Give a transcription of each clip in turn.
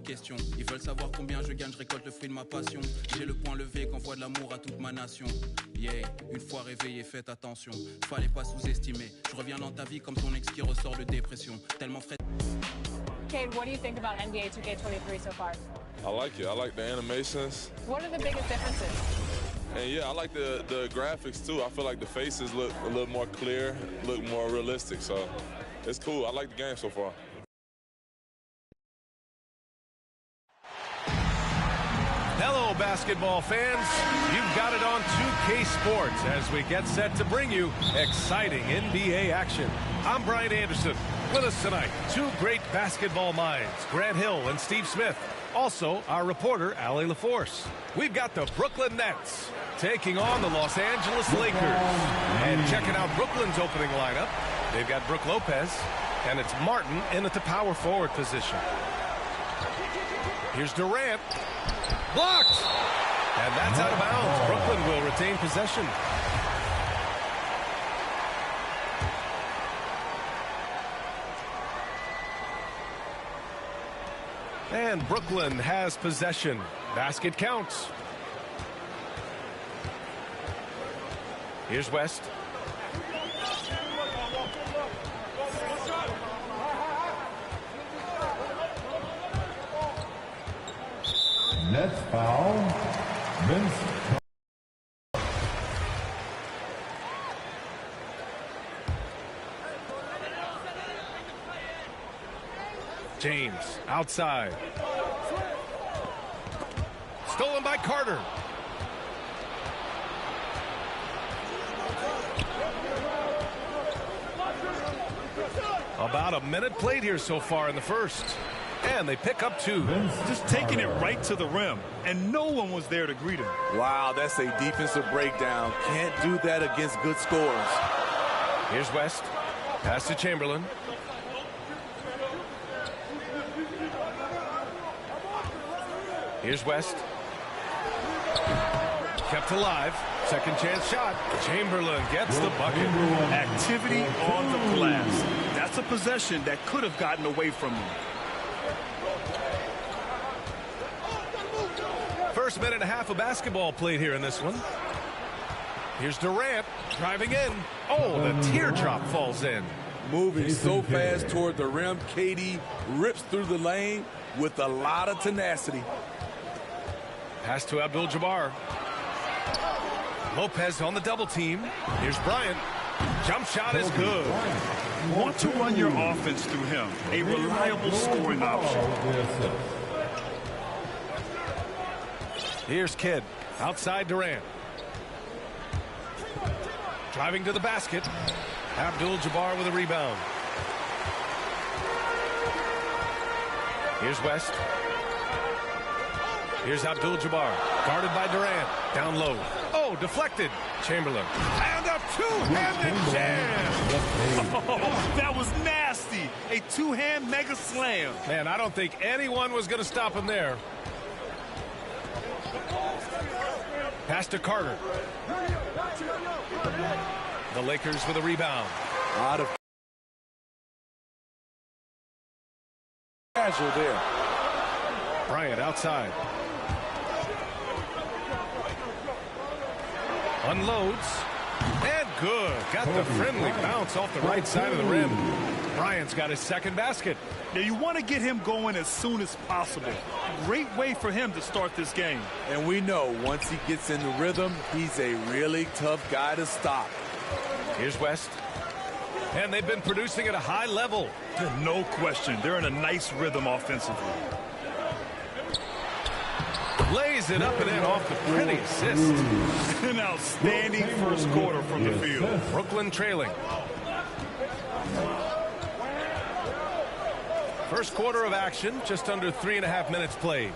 questions. Ils veulent savoir combien je gagne, je récolte le fruit de ma passion. J'ai le poing levé qu'envoie de l'amour à toute ma nation. Yeah, une fois réveillé, faites attention. Fallait pas sous-estimer. Je reviens dans ta vie comme ton ex qui ressort de dépression. Tellement frais. Cade, what do you think about NBA 2K23 so far? I like it. I like the animations. What are the biggest differences? And yeah, I like the graphics too. I feel like the faces look a little more clear, look more realistic. So it's cool. I like the game so far. Hello, basketball fans. You've got it on 2K Sports as we get set to bring you exciting NBA action. I'm Brian Anderson. With us tonight, two great basketball minds, Grant Hill and Steve Smith. Also, our reporter, Allie LaForce. We've got the Brooklyn Nets taking on the Los Angeles Lakers. And checking out Brooklyn's opening lineup, they've got Brook Lopez, and it's Martin in at the power forward position. Here's Durant. Blocked! And that's out of bounds. Brooklyn will retain possession. And Brooklyn has possession. Basket counts. Here's West. Nets foul. Vince. James outside. Stolen by Carter. About a minute played here so far in the first. And they pick up two. Just taking it right to the rim, and no one was there to greet him. Wow, that's a defensive breakdown. Can't do that against good scorers. Here's West. Pass to Chamberlain. Here's West. Kept alive. Second chance shot. Chamberlain gets the bucket. Activity on the glass. That's a possession that could have gotten away from him. First minute and a half of basketball played here in this one. Here's Durant driving in. Oh, the teardrop falls in. Moving so fast toward the rim, KD rips through the lane with a lot of tenacity. Pass to Abdul-Jabbar. Lopez on the double team. Here's Bryant. Jump shot is good. Want to run your offense through him. A reliable scoring option. Here's Kidd. Outside Durant. Driving to the basket. Abdul-Jabbar with a rebound. Here's West. Here's Abdul-Jabbar. Guarded by Durant. Down low. Oh, deflected. Chamberlain. And a two-handed jam. Oh, that was nasty. A two-hand mega slam. Man, I don't think anyone was going to stop him there. Pass to Carter. The Lakers with a rebound. Out of casual there. Bryant outside. Unloads. And good. Got the friendly bounce off the right side of the rim. Bryant's got his second basket. Now you want to get him going as soon as possible. Great way for him to start this game. And we know once he gets in the rhythm, he's a really tough guy to stop. Here's West. And they've been producing at a high level. No question. They're in a nice rhythm offensively. Lays it up and in off the pretty assist. An outstanding first quarter from the field. Brooklyn trailing. First quarter of action, just under 3.5 minutes played.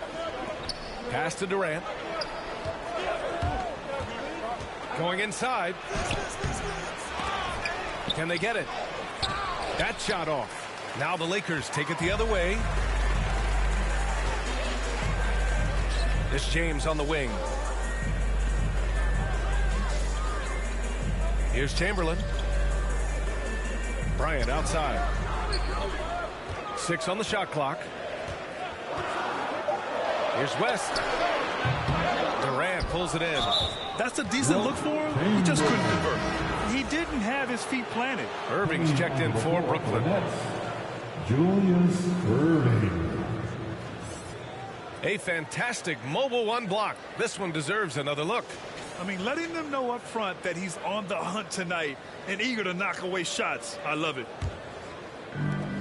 Pass to Durant. Going inside. Can they get it? That shot off. Now the Lakers take it the other way. This James on the wing. Here's Chamberlain. Bryant outside. 6 on the shot clock. Here's West. Durant pulls it in. That's a decent look for him. He just couldn't convert. He didn't have his feet planted. Irving's checked in for Brooklyn. Julius Irving. A fantastic mobile one block. This one deserves another look. I mean, letting them know up front that he's on the hunt tonight and eager to knock away shots. I love it.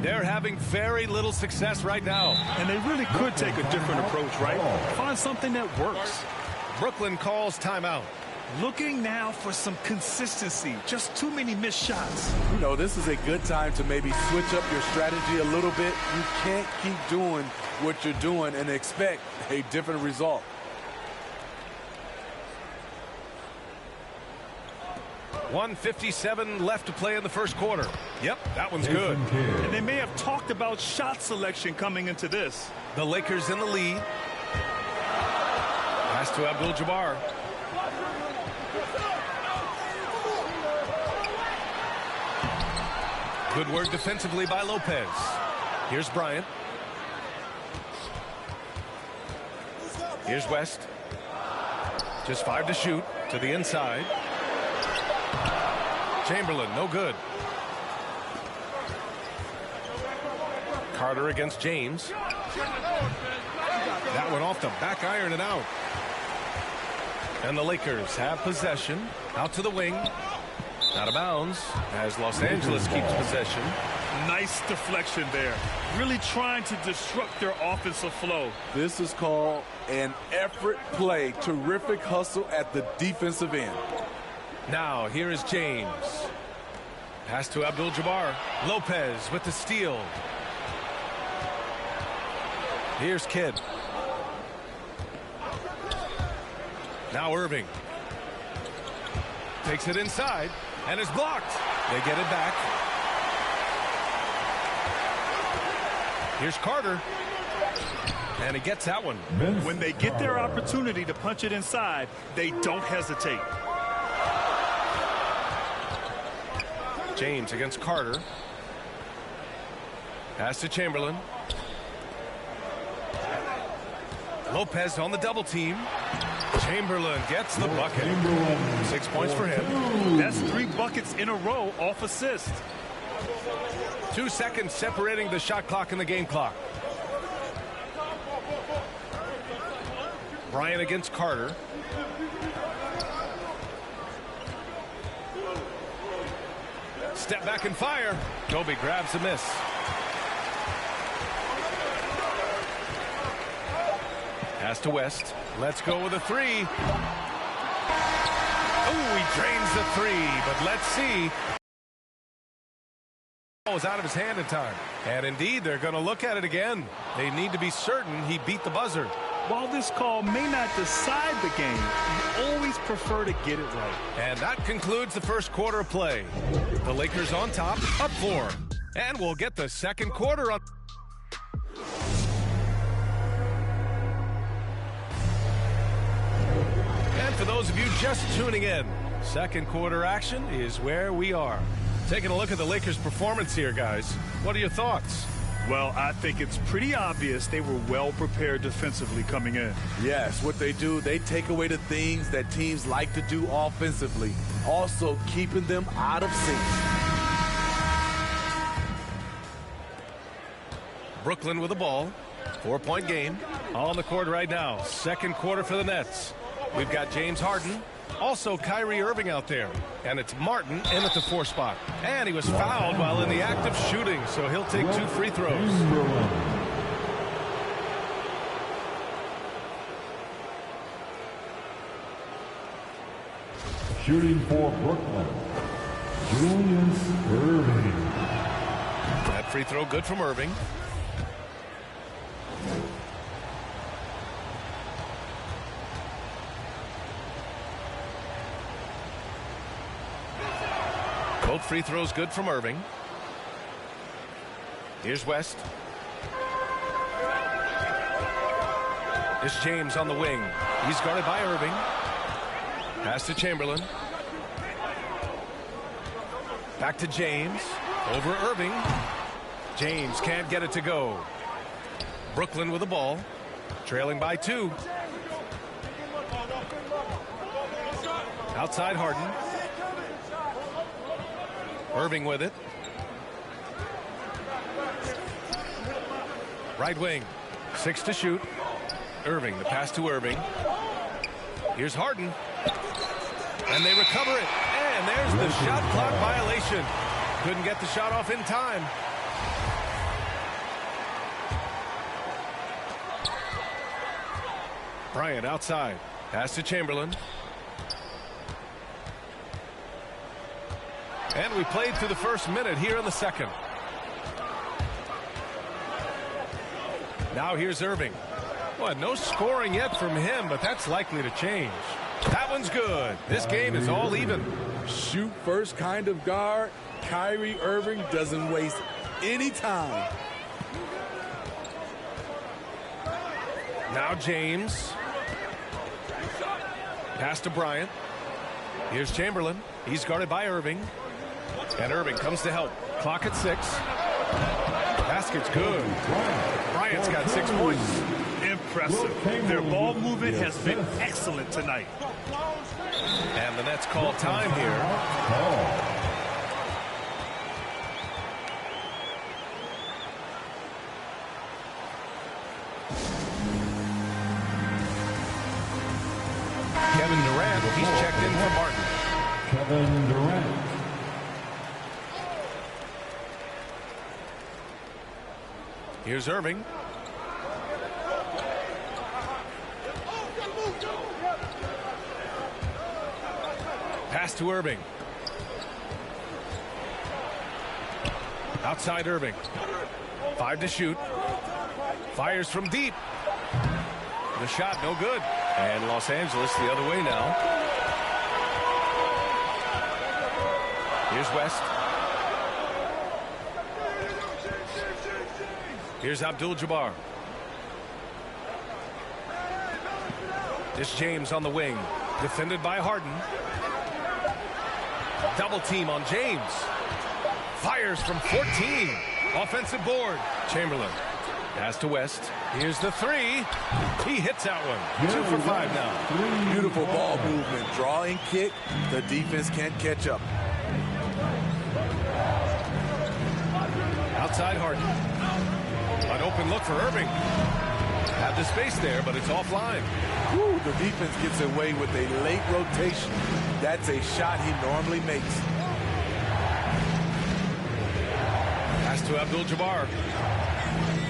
They're having very little success right now. And they really could take a different approach, right? Find something that works. Brooklyn calls timeout. Looking now for some consistency. Just too many missed shots. You know, this is a good time to maybe switch up your strategy a little bit. You can't keep doing what you're doing and expect a different result. .157 left to play in the first quarter. Yep, that one's good. And they may have talked about shot selection coming into this. The Lakers in the lead. Pass to Abdul-Jabbar. Good work defensively by Lopez. Here's Bryant. Here's West. Just 5 to shoot to the inside. Chamberlain, no good. Carter against James. That one off the back iron and out. And the Lakers have possession. Out to the wing. Out of bounds as Los Angeles keeps possession. Nice deflection there. Really trying to disrupt their offensive flow. This is called an effort play. Terrific hustle at the defensive end. Now, here is James. Pass to Abdul-Jabbar. Lopez with the steal. Here's Kidd. Now Irving. Takes it inside and is blocked. They get it back. Here's Carter. And he gets that one. When they get their opportunity to punch it inside, they don't hesitate. James against Carter. Pass to Chamberlain. Lopez on the double team. Chamberlain gets the bucket. 6 points for him. That's 3 buckets in a row off assist. 2 seconds separating the shot clock and the game clock. Bryant against Carter. Step back and fire. Kobe grabs the miss. Pass to West. Let's go with a 3. Oh, he drains the 3, but let's see. Oh, it's out of his hand in time. And indeed, they're going to look at it again. They need to be certain he beat the buzzer. While this call may not decide the game, you always prefer to get it right. And that concludes the first quarter of play. The Lakers on top, up 4. And we'll get the second quarter on. And for those of you just tuning in, second quarter action is where we are. Taking a look at the Lakers' performance here, guys. What are your thoughts? Well, I think it's pretty obvious they were well prepared defensively coming in. Yes, what they do, they take away the things that teams like to do offensively, also keeping them out of sync. Brooklyn with the ball. 4-point game on the court right now. Second quarter for the Nets. We've got James Harden. Also Kyrie Irving out there. And it's Martin in at the 4 spot. And he was fouled while in the act of shooting, so he'll take 2 free throws. Shooting for Brooklyn, Julius Irving. That free throw good from Irving. Both free throws good from Irving. Here's West. It's James on the wing. He's guarded by Irving. Pass to Chamberlain. Back to James. Over Irving. James can't get it to go. Brooklyn with the ball. Trailing by 2. Outside Harden. Irving with it. Right wing. 6 to shoot. Irving, the pass to Irving. Here's Harden. And they recover it. And there's the shot clock violation. Couldn't get the shot off in time. Bryant outside. Pass to Chamberlain. And we played through the first minute here in the second. Now here's Irving. Well, no scoring yet from him, but that's likely to change. That one's good. This game is all even. Shoot first kind of guard. Kyrie Irving doesn't waste any time. Now James. Pass to Bryant. Here's Chamberlain. He's guarded by Irving. And Irving comes to help. Clock at 6. Basket's good. Bryant's got 6 points. Impressive. Their ball movement has been excellent tonight. And the Nets call time here. Kevin Durant, he's checked in for Martin. Kevin Durant. Here's Irving. Pass to Irving. Outside Irving. 5 to shoot. Fires from deep. The shot no good. And Los Angeles the other way now. Here's West. Here's Abdul-Jabbar. This James on the wing. Defended by Harden. Double team on James. Fires from 14. Offensive board. Chamberlain. Pass to West. Here's the 3. He hits that one. 2 for 5 now. Beautiful ball movement. Drawing kick. The defense can't catch up. Outside Harden. An open look for Irving. Had the space there, but it's offline. Woo, the defense gets away with a late rotation. That's a shot he normally makes. Pass to Abdul-Jabbar.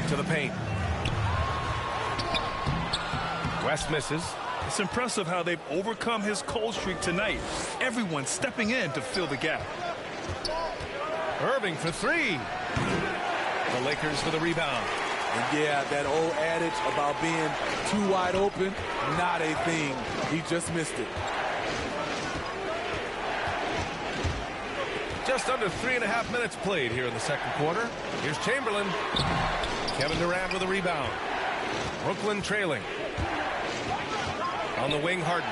To the paint. West misses. It's impressive how they've overcome his cold streak tonight. Everyone stepping in to fill the gap. Irving for 3. The Lakers for the rebound. And yeah, that old adage about being too wide open, not a thing. He just missed it. Just under 3.5 minutes played here in the second quarter. Here's Chamberlain. Kevin Durant with a rebound. Brooklyn trailing. On the wing, Harden.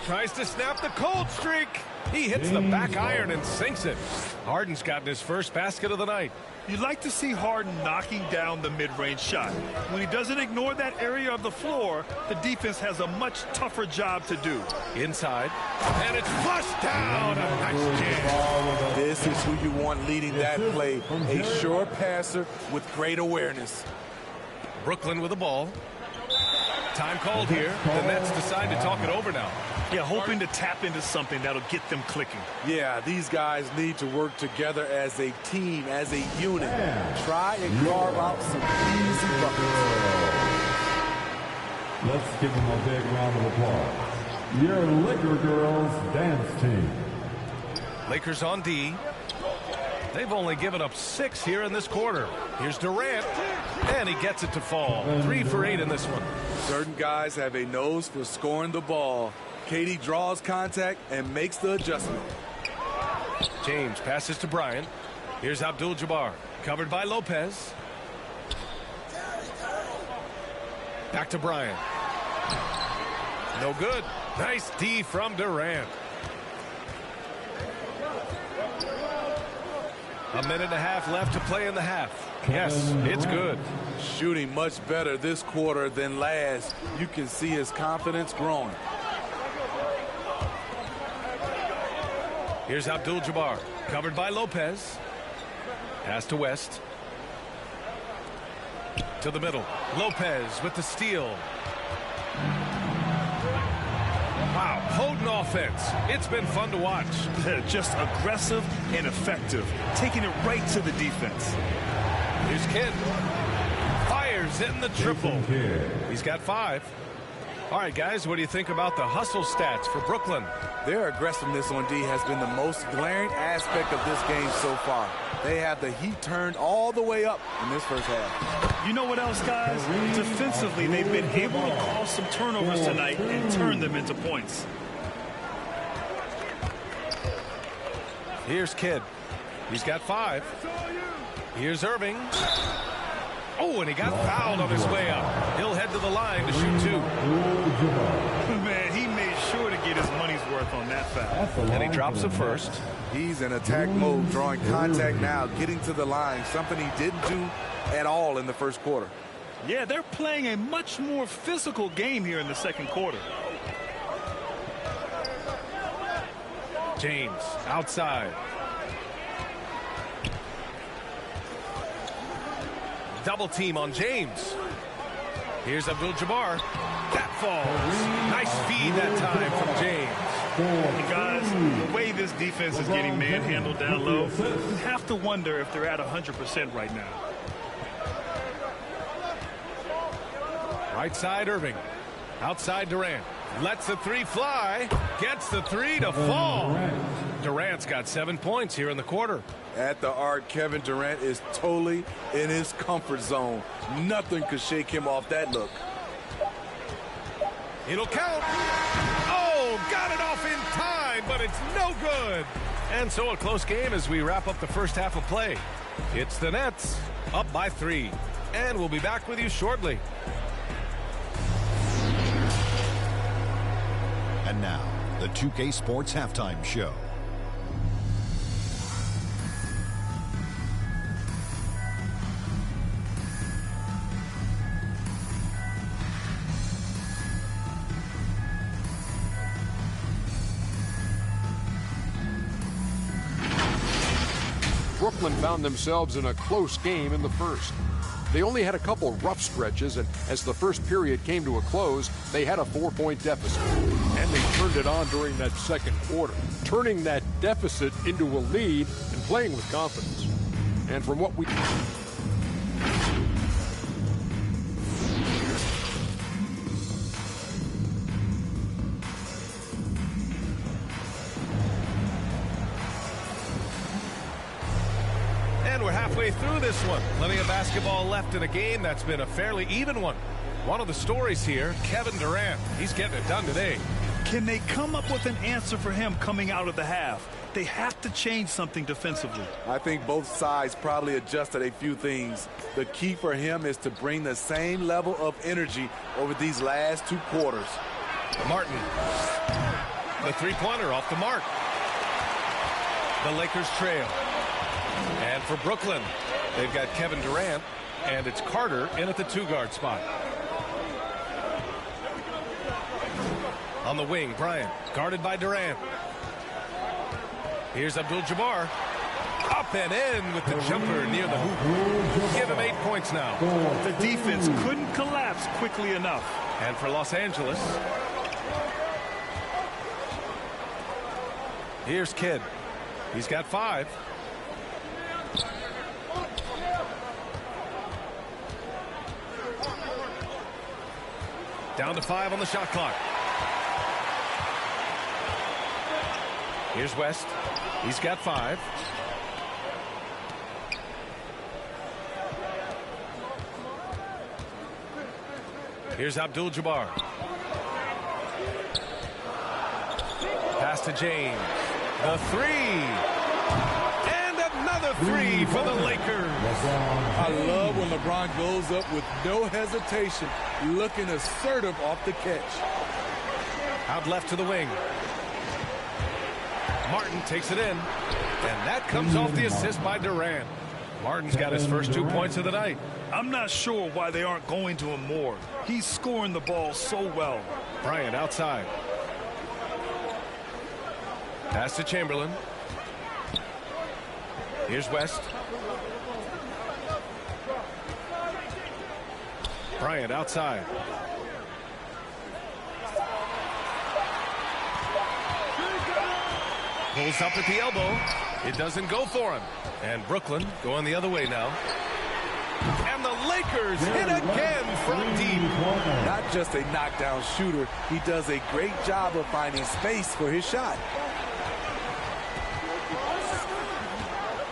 Tries to snap the cold streak. He hits the back iron and sinks it. Harden's gotten his first basket of the night. You'd like to see Harden knocking down the mid-range shot. When he doesn't ignore that area of the floor, the defense has a much tougher job to do. Inside. And it's flushed down. A nice jam. This is who you want leading that play. A sure passer with great awareness. Brooklyn with the ball. Time called here. The Nets decide to talk it over now. Yeah, hoping to tap into something that'll get them clicking. Yeah, these guys need to work together as a team, as a unit. Try and carve out some easy buckets. Let's give them a big round of applause. Your Laker Girls Dance Team. Lakers on D. They've only given up 6 here in this quarter. Here's Durant, and he gets it to fall. 3 for 8 in this one. Certain guys have a nose for scoring the ball. KD draws contact and makes the adjustment. James passes to Bryant. Here's Abdul-Jabbar, covered by Lopez. Back to Bryant. No good. Nice D from Durant. A minute and a half left to play in the half. Yes, it's good. Shooting much better this quarter than last. You can see his confidence growing. Here's Abdul-Jabbar, covered by Lopez. Pass to West. To the middle. Lopez with the steal. Wow, potent offense. It's been fun to watch. Just aggressive and effective, taking it right to the defense. Here's Kidd. Fires in the triple. He's got 5. All right, guys, what do you think about the hustle stats for Brooklyn? Their aggressiveness on D has been the most glaring aspect of this game so far. They have the heat turned all the way up in this first half. You know what else, guys? Defensively, they've been able to cause some turnovers tonight and turn them into points. Here's Kidd. He's got 5. Here's Irving. Oh, and he got fouled on his way up. He'll head to the line to shoot 2. Man, he made sure to get his money's worth on that foul. And he drops the first. He's in attack mode, drawing contact now, getting to the line, something he didn't do at all in the first quarter. Yeah, they're playing a much more physical game here in the second quarter. James outside. Double team on James. Here's Abdul-Jabbar. That falls. Nice feed that time from James. And guys, the way this defense is getting manhandled down low, you have to wonder if they're at 100% right now. Right side Irving. Outside Durant. Lets the 3 fly. Gets the 3 to fall. Durant's got 7 points here in the quarter. At the arc, Kevin Durant is totally in his comfort zone. Nothing could shake him off that look. It'll count. Oh, got it off in time, but it's no good. And so a close game as we wrap up the first half of play. It's the Nets up by 3. And we'll be back with you shortly. And now, the 2K Sports Halftime Show. Brooklyn found themselves in a close game in the first. They only had a couple rough stretches, and as the first period came to a close, they had a 4-point deficit. And they turned it on during that second quarter, turning that deficit into a lead and playing with confidence. And from what we... And we're halfway through this one. Plenty of basketball left in a game that's been a fairly even one. One of the stories here, Kevin Durant. He's getting it done today. Can they come up with an answer for him coming out of the half? They have to change something defensively. I think both sides probably adjusted a few things. The key for him is to bring the same level of energy over these last 2 quarters. Martin. The 3-pointer off the mark. The Lakers trail. And for Brooklyn, they've got Kevin Durant, and it's Carter in at the 2-guard spot. On the wing, Bryant, guarded by Durant. Here's Abdul-Jabbar. Up and in with the jumper near the hoop. Give him 8 points now. The defense couldn't collapse quickly enough. And for Los Angeles, here's Kidd. He's got 5. Down to 5 on the shot clock. Here's West. He's got 5. Here's Abdul-Jabbar. Pass to James. The 3. And another 3 for the Lakers. I love when LeBron goes up with no hesitation, looking assertive off the catch. Out left to the wing. Martin takes it in, and that comes off the assist by Durant. Martin's got his first 2 points of the night. I'm not sure why they aren't going to him more. He's scoring the ball so well. Bryant outside. Pass to Chamberlain. Here's West. Bryant outside. Pulls up at the elbow. It doesn't go for him. And Brooklyn going the other way now. And the Lakers hit again from deep. Not just a knockdown shooter, he does a great job of finding space for his shot.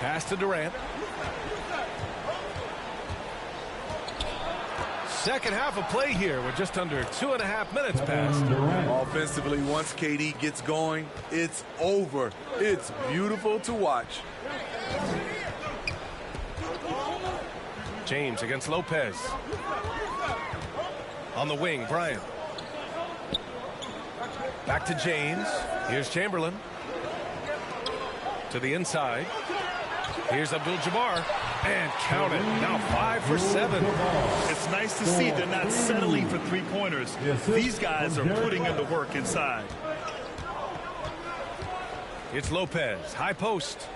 Pass to Durant. Second half of play here with just under 2.5 minutes passed. Offensively, once KD gets going, it's over. It's beautiful to watch. James against Lopez. On the wing, Bryant. Back to James. Here's Chamberlain. To the inside. Here's Abdul-Jabbar. And count it. Now 5 for 7. It's nice to see they're not settling for three-pointers. These guys are putting in the work inside. It's Lopez. High post.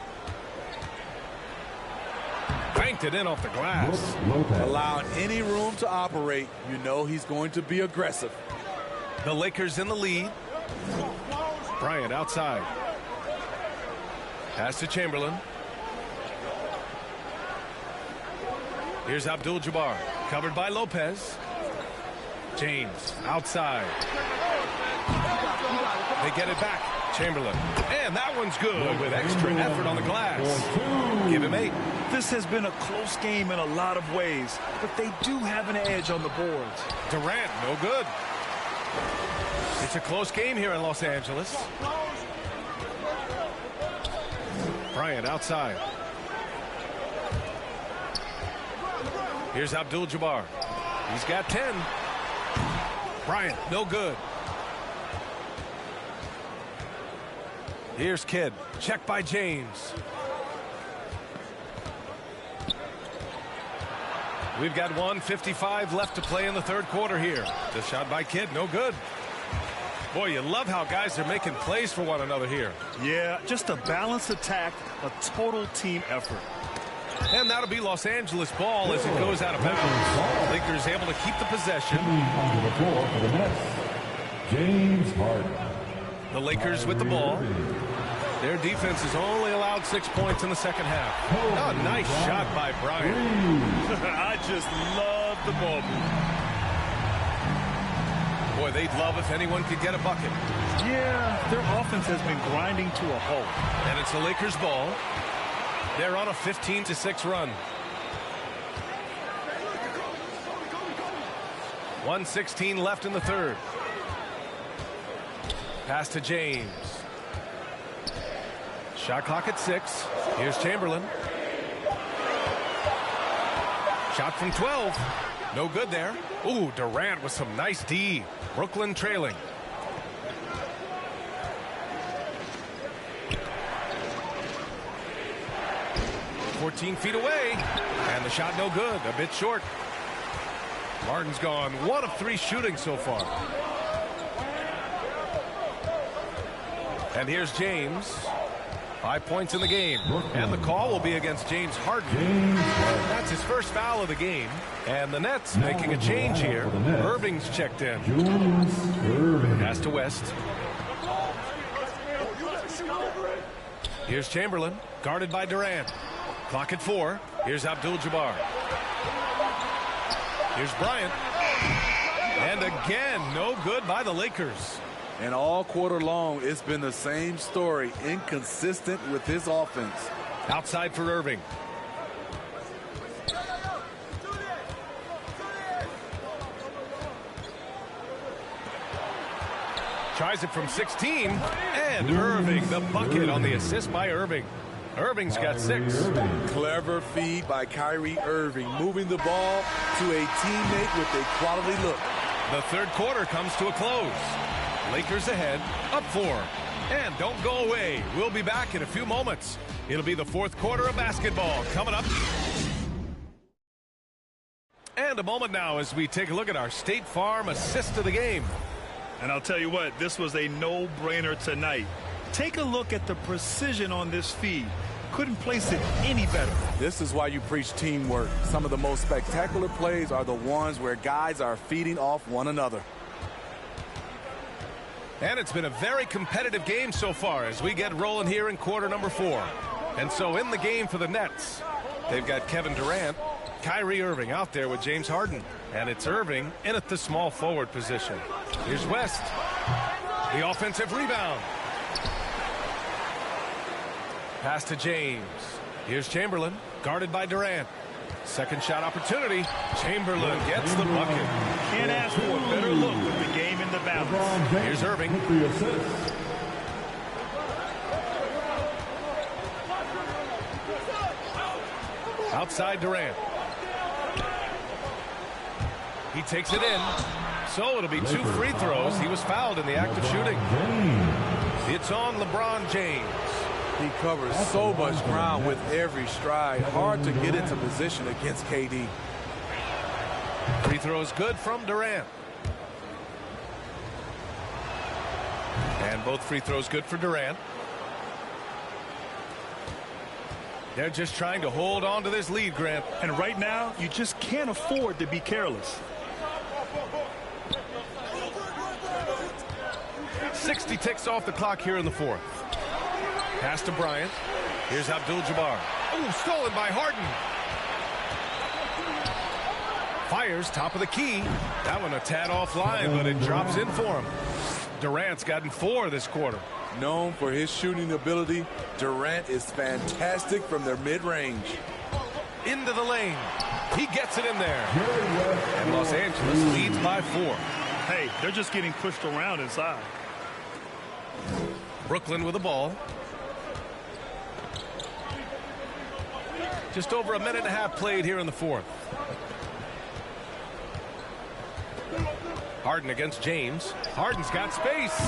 Banked it in off the glass. Allowing any room to operate, you know he's going to be aggressive. The Lakers in the lead. Bryant outside. Pass to Chamberlain. Here's Abdul-Jabbar. Covered by Lopez. James outside. They get it back. Chamberlain. And that one's good with extra effort on the glass. Give him 8. This has been a close game in a lot of ways, but they do have an edge on the boards. Durant, no good. It's a close game here in Los Angeles. Bryant outside. Here's Abdul-Jabbar. He's got 10. Bryant, no good. Here's Kidd. Check by James. We've got 1:55 left to play in the third quarter here. The shot by Kidd, no good. Boy, you love how guys are making plays for one another here. Yeah, just a balanced attack, a total team effort. And that'll be Los Angeles ball as it goes out of bounds. Lakers able to keep the possession. Onto the floor for the Nets, James Harden. The Lakers with the ball. Their defense has only allowed 6 points in the second half. Oh, nice shot by Bryant. I just love the ball movement. Boy, they'd love if anyone could get a bucket. Yeah, their offense has been grinding to a halt. And it's the Lakers ball. They're on a 15-6 run. 1:16 left in the third. Pass to James. Shot clock at 6. Here's Chamberlain. Shot from 12. No good there. Ooh, Durant with some nice D. Brooklyn trailing. "14 feet away, and the shot no good, a bit short." Martin's gone 1 of 3 shooting so far. And here's James. 5 points in the game. And the call will be against James Harden. That's his first foul of the game. And the Nets making a change here. Irving's checked in. Pass to West. Here's Chamberlain, guarded by Durant. Clock at 4. Here's Abdul-Jabbar. Here's Bryant. And again, no good by the Lakers. And all quarter long, it's been the same story, inconsistent with his offense. Outside for Irving. Tries it from 16. And Irving, the bucket on the assist by Irving. Irving's got 6. Clever feed by Kyrie Irving, moving the ball to a teammate with a quality look. The third quarter comes to a close. Lakers ahead, up 4. And don't go away. We'll be back in a few moments. It'll be the fourth quarter of basketball coming up. And a moment now as we take a look at our State Farm assist of the game. And I'll tell you what, this was a no-brainer tonight. Take a look at the precision on this feed. Couldn't place it any better. This is why you preach teamwork. Some of the most spectacular plays are the ones where guys are feeding off one another. And it's been a very competitive game so far as we get rolling here in quarter number 4. And so in the game for the Nets, they've got Kevin Durant, Kyrie Irving out there with James Harden. And it's Irving in at the small forward position. Here's West. The offensive rebound. Pass to James. Here's Chamberlain, guarded by Durant. Second shot opportunity. Chamberlain gets the bucket. Can't ask for a better look with the game in the balance. Here's Irving. Outside Durant. He takes it in. So it'll be 2 free throws. He was fouled in the act of shooting. It's on LeBron James. He covers so much ground with every stride. Hard to get into position against KD. Free throw is good from Durant. And both free throws good for Durant. They're just trying to hold on to this lead, Grant. And right now, you just can't afford to be careless. 60 ticks off the clock here in the fourth. Pass to Bryant. Here's Abdul-Jabbar. Oh, stolen by Harden. Fires top of the key. That one a tad offline, but it drops in for him. Durant's gotten 4 this quarter. Known for his shooting ability, Durant is fantastic from their mid-range. Into the lane. He gets it in there. And Los Angeles leads by 4. Hey, they're just getting pushed around inside. Brooklyn with the ball. Just over a minute and a half played here in the fourth. Harden against James. Harden's got space.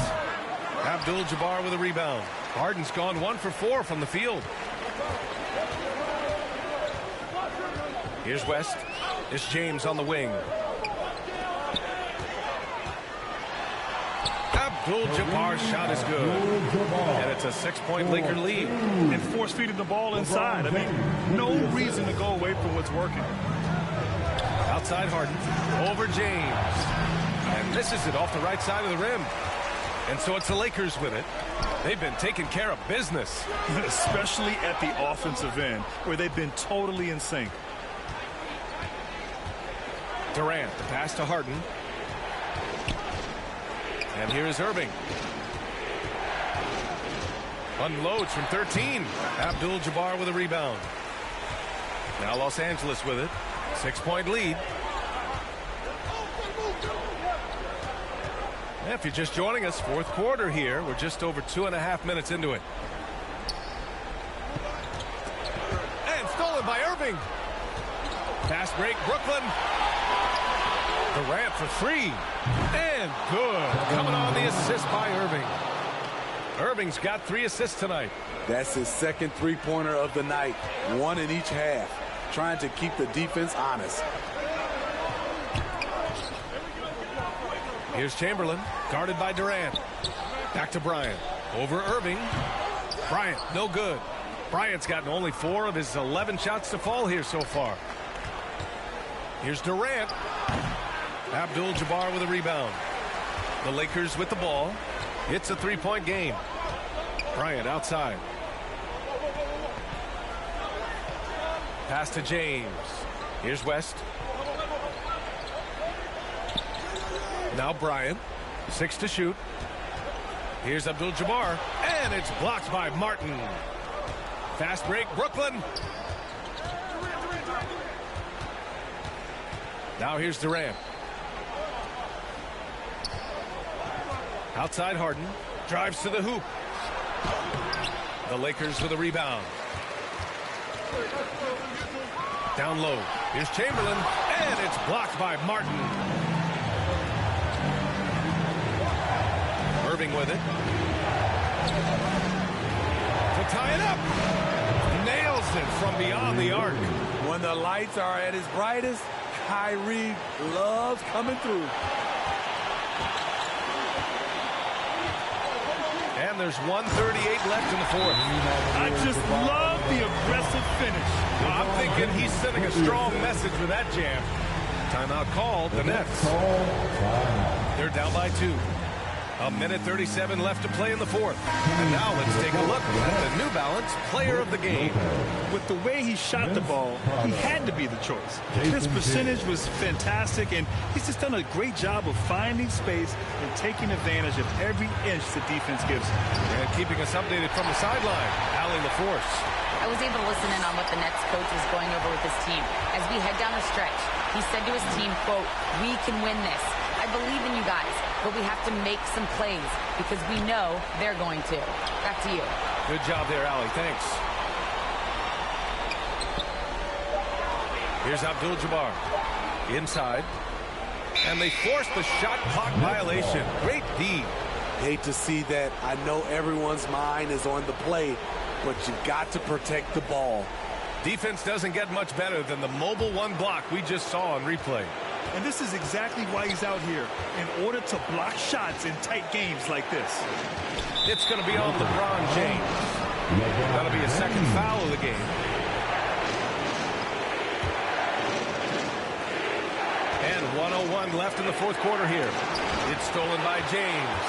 Abdul-Jabbar with a rebound. Harden's gone 1 for 4 from the field. Here's West. It's James on the wing. Abdul-Jabbar's shot is good. And it's a 6-point Laker lead. And force feeding the ball inside. I mean, no reason to go away from what's working. Outside Harden. Over James. And misses it off the right side of the rim. And so it's the Lakers with it. They've been taking care of business. Especially at the offensive end, where they've been totally in sync. Durant, the pass to Harden. And here is Irving. Unloads from 13. Abdul-Jabbar with a rebound. Now Los Angeles with it. 6-point lead. If you're just joining us, fourth quarter here. We're just over 2.5 minutes into it. And stolen by Irving. Fast break, Brooklyn. Durant for 3. And good. Coming on the assist by Irving. Irving's got 3 assists tonight. That's his second three-pointer of the night. 1 in each half. Trying to keep the defense honest. Here's Chamberlain, guarded by Durant. Back to Bryant. Over Irving. Bryant, no good. Bryant's gotten only 4 of his 11 shots to fall here so far. Here's Durant. Abdul-Jabbar with a rebound. The Lakers with the ball. It's a 3-point game. Bryant outside. Pass to James. Here's West. Now Bryant. 6 to shoot. Here's Abdul-Jabbar. And it's blocked by Martin. Fast break, Brooklyn. Now here's Durant. Outside Harden. Drives to the hoop. The Lakers with a rebound. Down low. Here's Chamberlain. And it's blocked by Martin. Irving with it. To tie it up. Nails it from beyond the arc. When the lights are at its brightest, Kyrie loves coming through. And there's 1:38 left in the fourth. I just love the aggressive finish. I'm thinking he's sending a strong message with that jam. Timeout called, the Nets. They're down by 2. 1:37 left to play in the fourth. And now let's take a look at the New Balance player of the game. With the way he shot the ball, he had to be the choice. His percentage was fantastic, and he's just done a great job of finding space and taking advantage of every inch the defense gives him. And keeping us updated from the sideline, Allie LaForce. I was able to listen in on what the Nets coach was going over with his team. As we head down the stretch, he said to his team, quote, "We can win this. I believe in you guys, but we have to make some plays because we know they're going to." Back to you. Good job there, Allie. Thanks. Here's Abdul-Jabbar. Inside. And they force the shot clock violation. Great D. Hate to see that. I know everyone's mind is on the play, but you've got to protect the ball. Defense doesn't get much better than the mobile one block we just saw on replay. And this is exactly why he's out here, in order to block shots in tight games like this. It's going to be on LeBron James. That'll be a second foul of the game. And 1:01 left in the fourth quarter here. It's stolen by James.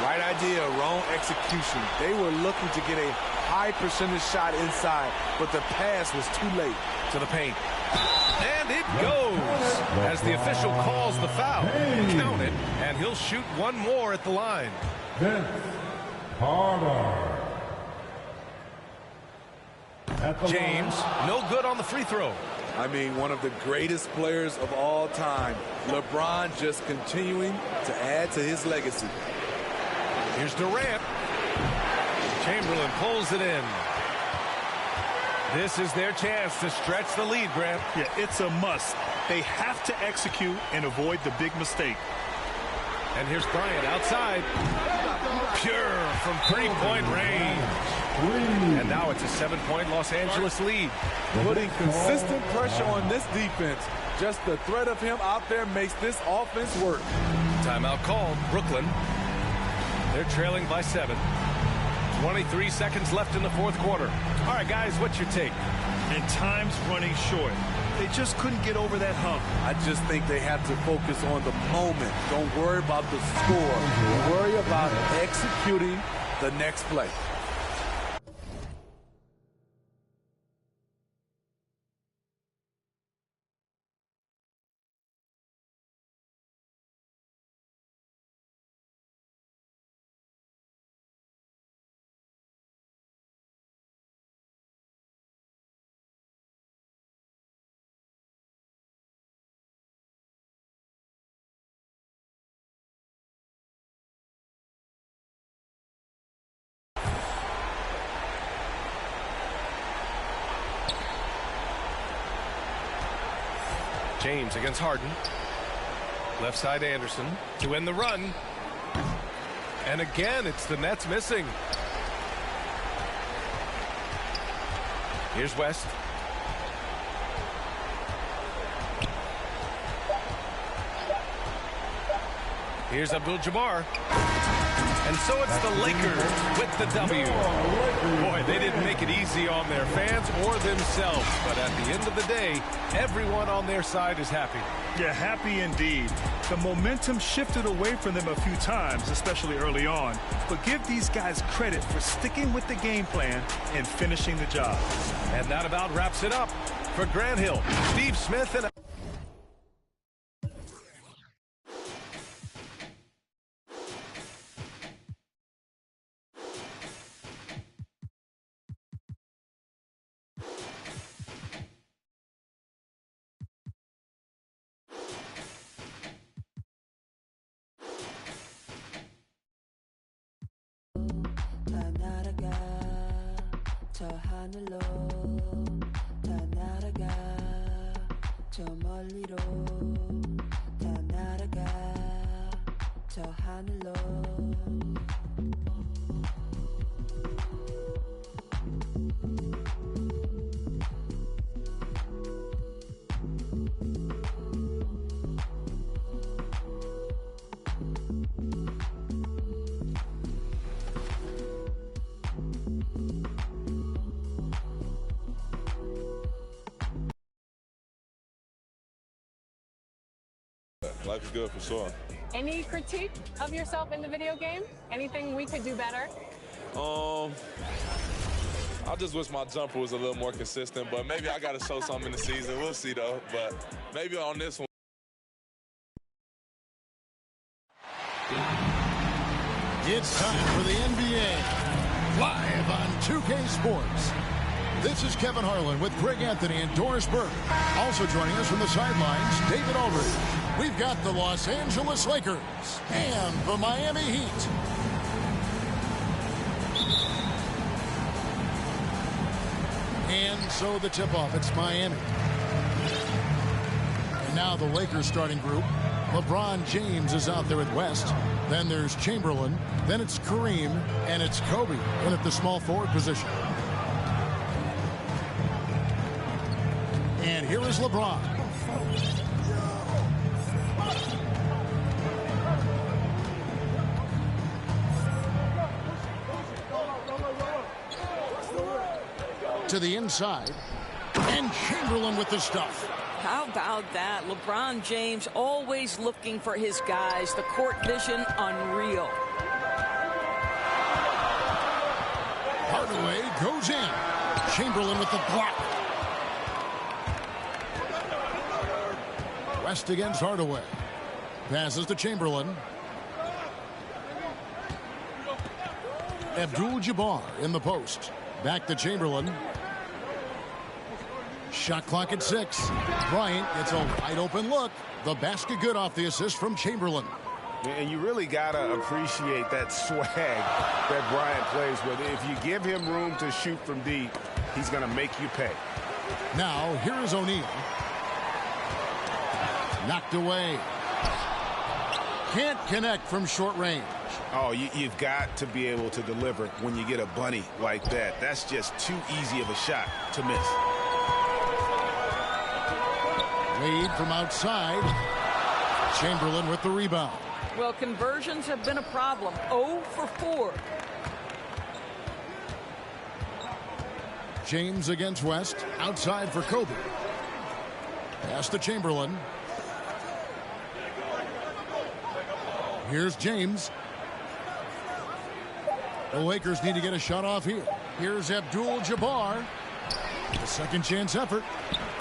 Right idea, wrong execution. They were looking to get a high percentage shot inside, but the pass was too late. To the paint. And it goes as the official calls the foul. Count it, and he'll shoot one more at the line. Barber. James, no good on the free throw. I mean, one of the greatest players of all time. LeBron just continuing to add to his legacy. Here's Durant. Chamberlain pulls it in. This is their chance to stretch the lead, Grant. Yeah, it's a must. They have to execute and avoid the big mistake. And here's Bryant outside. Pure from three-point range. And now it's a 7-point Los Angeles lead. Putting consistent pressure on this defense. Just the threat of him out there makes this offense work. Timeout called. Brooklyn. They're trailing by 7. 23 seconds left in the fourth quarter. All right, guys, what's your take? And time's running short. They just couldn't get over that hump. I just think they have to focus on the moment. Don't worry about the score. Worry about executing the next play. James against Harden. Left side Anderson to end the run. And again, it's the Nets missing. Here's West. Here's Abdul-Jabbar. And so it's the Lakers with the W. Boy, they didn't make it easy on their fans or themselves. But at the end of the day, everyone on their side is happy. Yeah, happy indeed. The momentum shifted away from them a few times, especially early on. But give these guys credit for sticking with the game plan and finishing the job. And that about wraps it up. For Grant Hill, Steve Smith, and 저 하늘로 다 날아가 저 멀리로 다 날아가 저 하늘로 life is good for sure. Any critique of yourself in the video game? Anything we could do better? I just wish my jumper was a little more consistent, but maybe I got to show something in the season. We'll see, though. But maybe on this one. It's time for the NBA, live on 2K Sports. This is Kevin Harlan with Greg Anthony and Doris Burke. Also joining us from the sidelines, David Aldridge. We've got the Los Angeles Lakers and the Miami Heat. And so the tip-off, it's Miami. And now the Lakers starting group. LeBron James is out there with West. Then there's Chamberlain. Then it's Kareem. And it's Kobe in at the small forward position. And here is LeBron. To the inside. And Chamberlain with the stuff. How about that? LeBron James always looking for his guys. The court vision, unreal. Hardaway goes in. Chamberlain with the block. West against Hardaway. Passes to Chamberlain. Abdul-Jabbar in the post. Back to Chamberlain. Shot clock at 6. Bryant gets a wide open look. The basket good off the assist from Chamberlain. And you really got to appreciate that swag that Bryant plays with. If you give him room to shoot from deep, he's going to make you pay. Now, here is O'Neal. Knocked away. Can't connect from short range. Oh, you've got to be able to deliver when you get a bunny like that. That's just too easy of a shot to miss. Wade from outside. Chamberlain with the rebound. Well, conversions have been a problem. 0 for 4. James against West. Outside for Kobe. Pass to Chamberlain. Here's James. The Lakers need to get a shot off here. Here's Abdul-Jabbar. A second chance effort.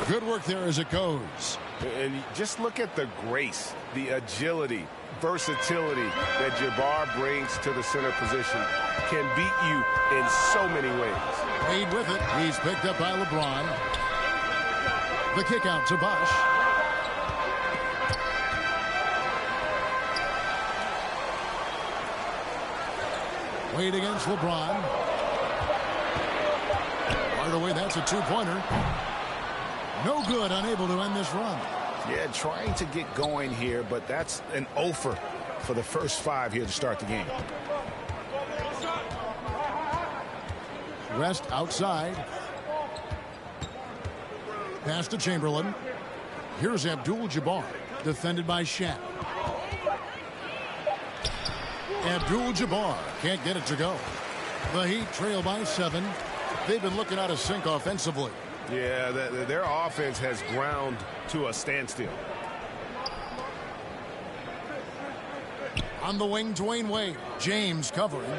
Good work there as it goes. And just look at the grace, the agility, versatility that Jabbar brings to the center position. Can beat you in so many ways. Wade with it. He's picked up by LeBron. The kick out to Bosh. Wade against LeBron. Hardaway, that's a two-pointer. No good, unable to end this run. Yeah, trying to get going here, but that's an offer for the first 5 here to start the game. West outside. Pass to Chamberlain. Here's Abdul-Jabbar, defended by Shaq. Abdul-Jabbar can't get it to go. The Heat trail by 7. They've been looking out of sync offensively. Yeah, their offense has ground to a standstill. On the wing, Dwayne Wade. James covering.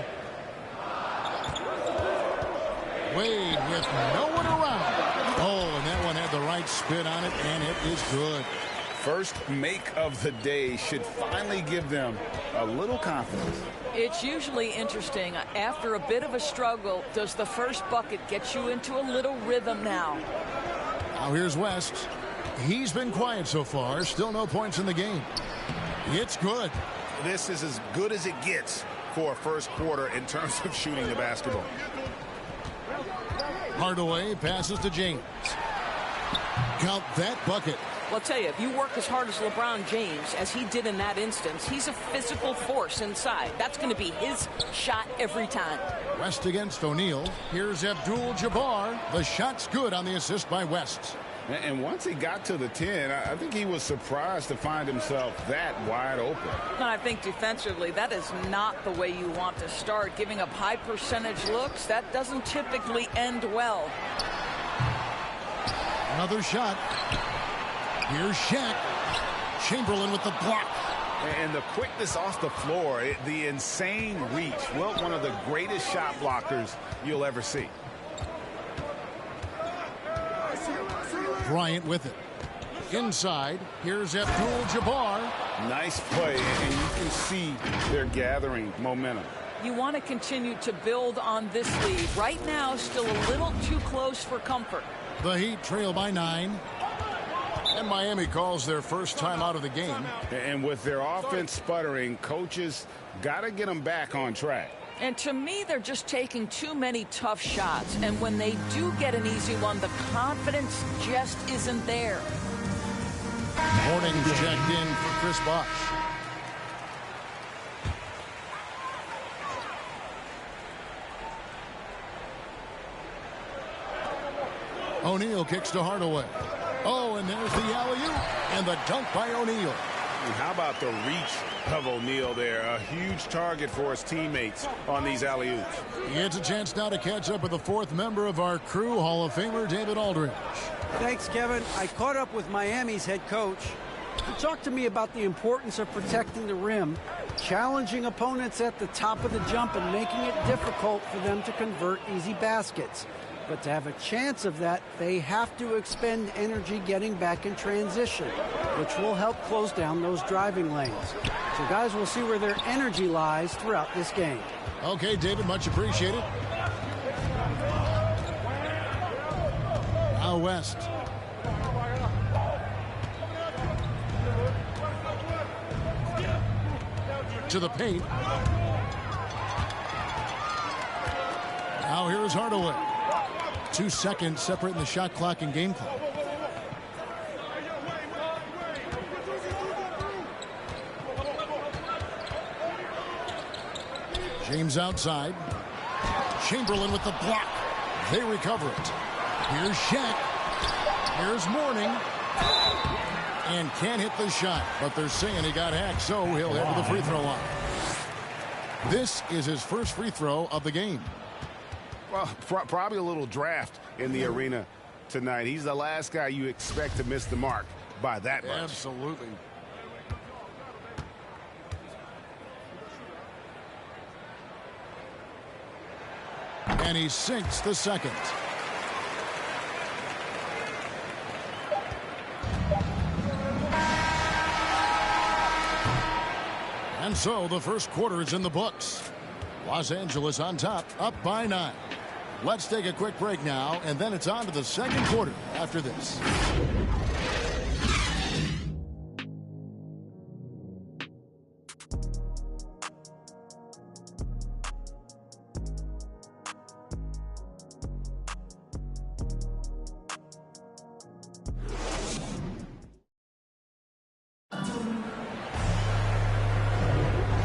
Wade with no one around. Oh, and that one had the right spin on it, and it is good. First make of the day should finally give them a little confidence. It's usually interesting. After a bit of a struggle, does the first bucket get you into a little rhythm now? Now here's West. He's been quiet so far. Still no points in the game. It's good. This is as good as it gets for a first quarter in terms of shooting the basketball. Hardaway passes to James. Count that bucket. Well, I'll tell you, if you work as hard as LeBron James, as he did in that instance, he's a physical force inside. That's going to be his shot every time. West against O'Neal. Here's Abdul-Jabbar. The shot's good on the assist by West. And once he got to the 10, I think he was surprised to find himself that wide open. And I think defensively, that is not the way you want to start. Giving up high percentage looks, that doesn't typically end well. Another shot. Here's Shaq. Chamberlain with the block. And the quickness off the floor, the insane reach. Well, one of the greatest shot blockers you'll ever see. Bryant with it. Inside, here's Abdul-Jabbar. Nice play, and you can see they're gathering momentum. You want to continue to build on this lead. Right now, still a little too close for comfort. The Heat trail by 9. And Miami calls their first time out of the game. And with their offense sputtering, coaches got to get them back on track. And to me, they're just taking too many tough shots. And when they do get an easy one, the confidence just isn't there. Morning's checked in for Chris Bosh. O'Neal kicks to Hardaway. Oh, and there's the alley-oop and the dunk by O'Neal. And how about the reach of O'Neal there? A huge target for his teammates on these alley-oops. He gets a chance now to catch up with the fourth member of our crew, Hall of Famer David Aldridge. Thanks, Kevin. I caught up with Miami's head coach. He talked to me about the importance of protecting the rim, challenging opponents at the top of the jump and making it difficult for them to convert easy baskets. But to have a chance of that, they have to expend energy getting back in transition, which will help close down those driving lanes. So guys, we'll see where their energy lies throughout this game. Okay, David, much appreciated. Now West. To the paint. Now here's Hardaway. 2 seconds separating the shot clock and game clock. James outside. Chamberlain with the block. They recover it. Here's Shaq. Here's Mourning. And can't hit the shot, but they're saying he got hacked, so he'll head to the free throw line. This is his first free throw of the game. Well, probably a little draft in the arena tonight. He's the last guy you expect to miss the mark by that much. Absolutely. And he sinks the second. And so the first quarter is in the books. Los Angeles on top, up by 9. Let's take a quick break now, and then it's on to the second quarter after this.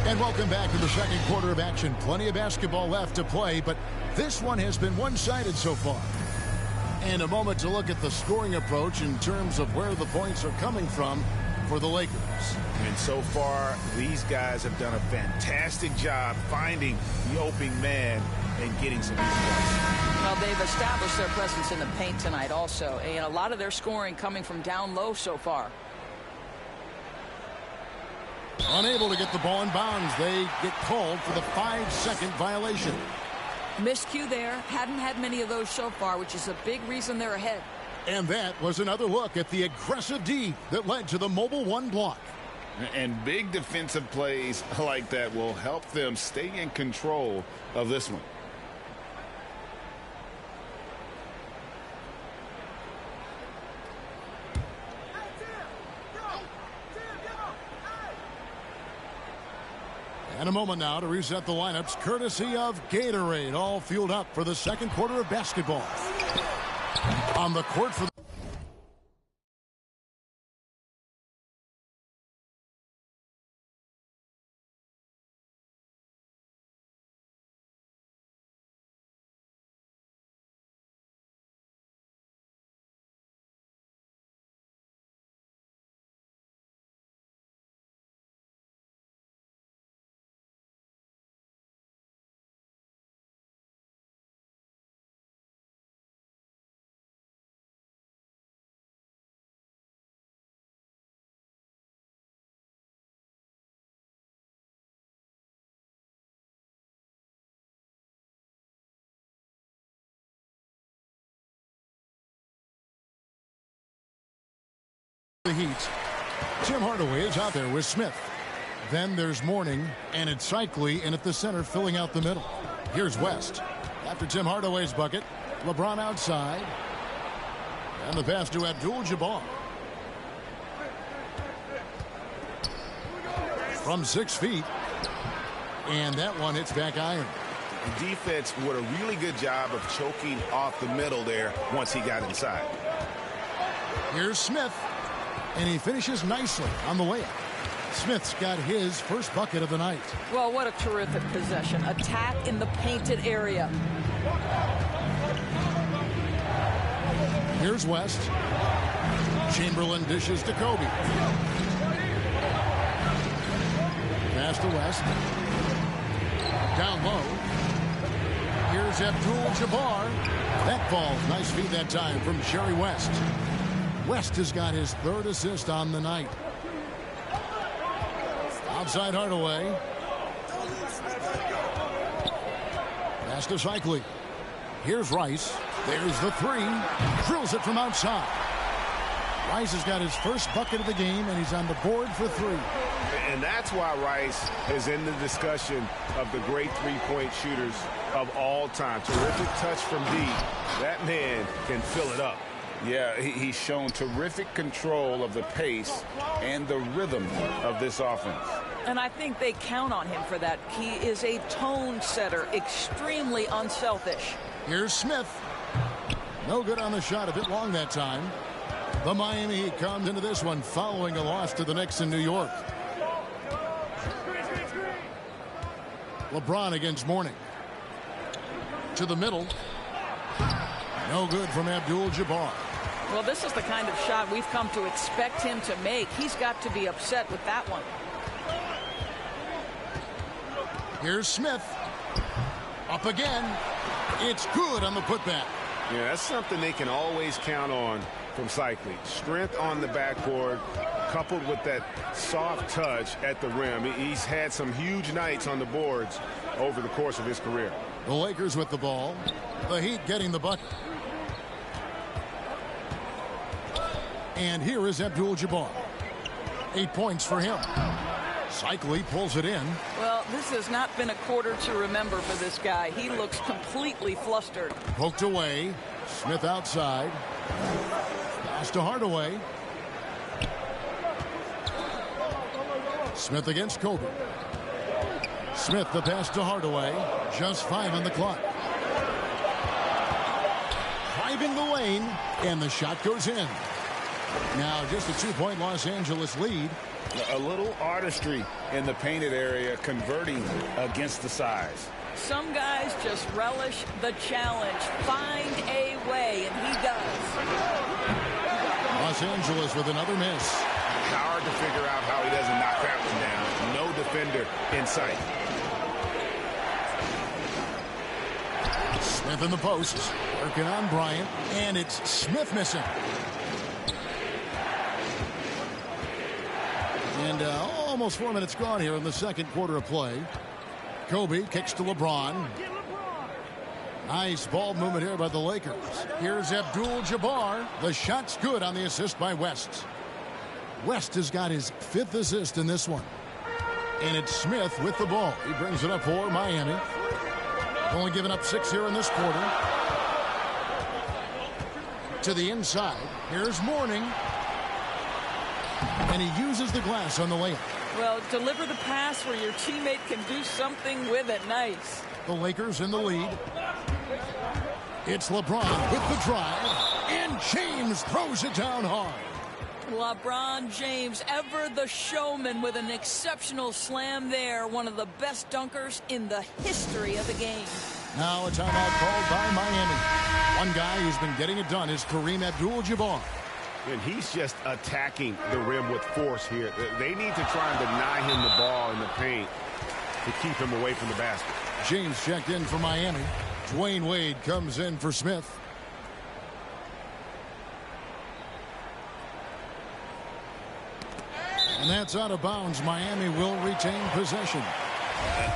And welcome back to the second quarter of action. Plenty of basketball left to play, but this one has been one-sided so far. And a moment to look at the scoring approach in terms of where the points are coming from for the Lakers. And so far, these guys have done a fantastic job finding the opening man and getting some points. Well, they've established their presence in the paint tonight also, and a lot of their scoring coming from down low so far. Unable to get the ball in bounds. They get called for the 5-second violation. Miscue there. Hadn't had many of those so far, which is a big reason they're ahead. And that was another look at the aggressive D that led to the mobile 1 block. And big defensive plays like that will help them stay in control of this one. And a moment now to reset the lineups, courtesy of Gatorade, all fueled up for the second quarter of basketball. On the court for the the Heat. Tim Hardaway is out there with Smith. Then there's Mourning, and it's Cycli in at the center, filling out the middle. Here's West. After Tim Hardaway's bucket, LeBron outside. And the pass to Abdul-Jabbar. From 6 feet. And that one hits back iron. The defense did a really good job of choking off the middle there once he got inside. Here's Smith. And he finishes nicely on the layup. Smith's got his first bucket of the night. Well, what a terrific possession. Attack in the painted area. Here's West. Chamberlain dishes to Kobe. Pass to West. Down low. Here's Abdul-Jabbar. That falls. Nice feed that time from Jerry West. West has got his third assist on the night. Outside Hardaway. Pass to Cycli. Here's Rice. There's the three. Drills it from outside. Rice has got his first bucket of the game, and he's on the board for 3. And that's why Rice is in the discussion of the great three-point shooters of all time. Terrific touch from deep. That man can fill it up. Yeah, he's shown terrific control of the pace and the rhythm of this offense. And I think they count on him for that. He is a tone setter, extremely unselfish. Here's Smith. No good on the shot, a bit long that time. The Miami Heat comes into this one following a loss to the Knicks in New York. LeBron against Mourning. To the middle. No good from Abdul-Jabbar. Well, this is the kind of shot we've come to expect him to make. He's got to be upset with that one. Here's Smith. Up again. It's good on the putback. Yeah, that's something they can always count on from Cycli. Strength on the backboard, coupled with that soft touch at the rim. He's had some huge nights on the boards over the course of his career. The Lakers with the ball. The Heat getting the bucket. And here is Abdul-Jabbar. 8 points for him. Cycli pulls it in. Well, this has not been a quarter to remember for this guy. He looks completely flustered. Poked away. Smith outside. Pass to Hardaway. Smith against Kobe. Smith the pass to Hardaway. Just 5 on the clock. Driving the lane. And the shot goes in. Now just a 2-point Los Angeles lead. A little artistry in the painted area, converting against the size. Some guys just relish the challenge. Find a way, and he does. Los Angeles with another miss. Hard to figure out how he doesn't knock that one down. No defender in sight. Smith in the post. Working on Bryant. And it's Smith missing. And almost 4 minutes gone here in the second quarter of play. Kobe kicks to LeBron. Nice ball movement here by the Lakers. Here's Abdul-Jabbar. The shot's good on the assist by West. West has got his 5th assist in this one. And it's Smith with the ball. He brings it up for Miami. Only giving up 6 here in this quarter. To the inside. Here's Mourning. And he uses the glass on the layup. Well, deliver the pass where your teammate can do something with it. Nice. The Lakers in the lead. It's LeBron with the drive. And James throws it down hard. LeBron James, ever the showman, with an exceptional slam there. One of the best dunkers in the history of the game. Now a timeout called by Miami. One guy who's been getting it done is Kareem Abdul-Jabbar. And he's just attacking the rim with force here. They need to try and deny him the ball in the paint to keep him away from the basket. James checked in for Miami. Dwayne Wade comes in for Smith. And that's out of bounds. Miami will retain possession.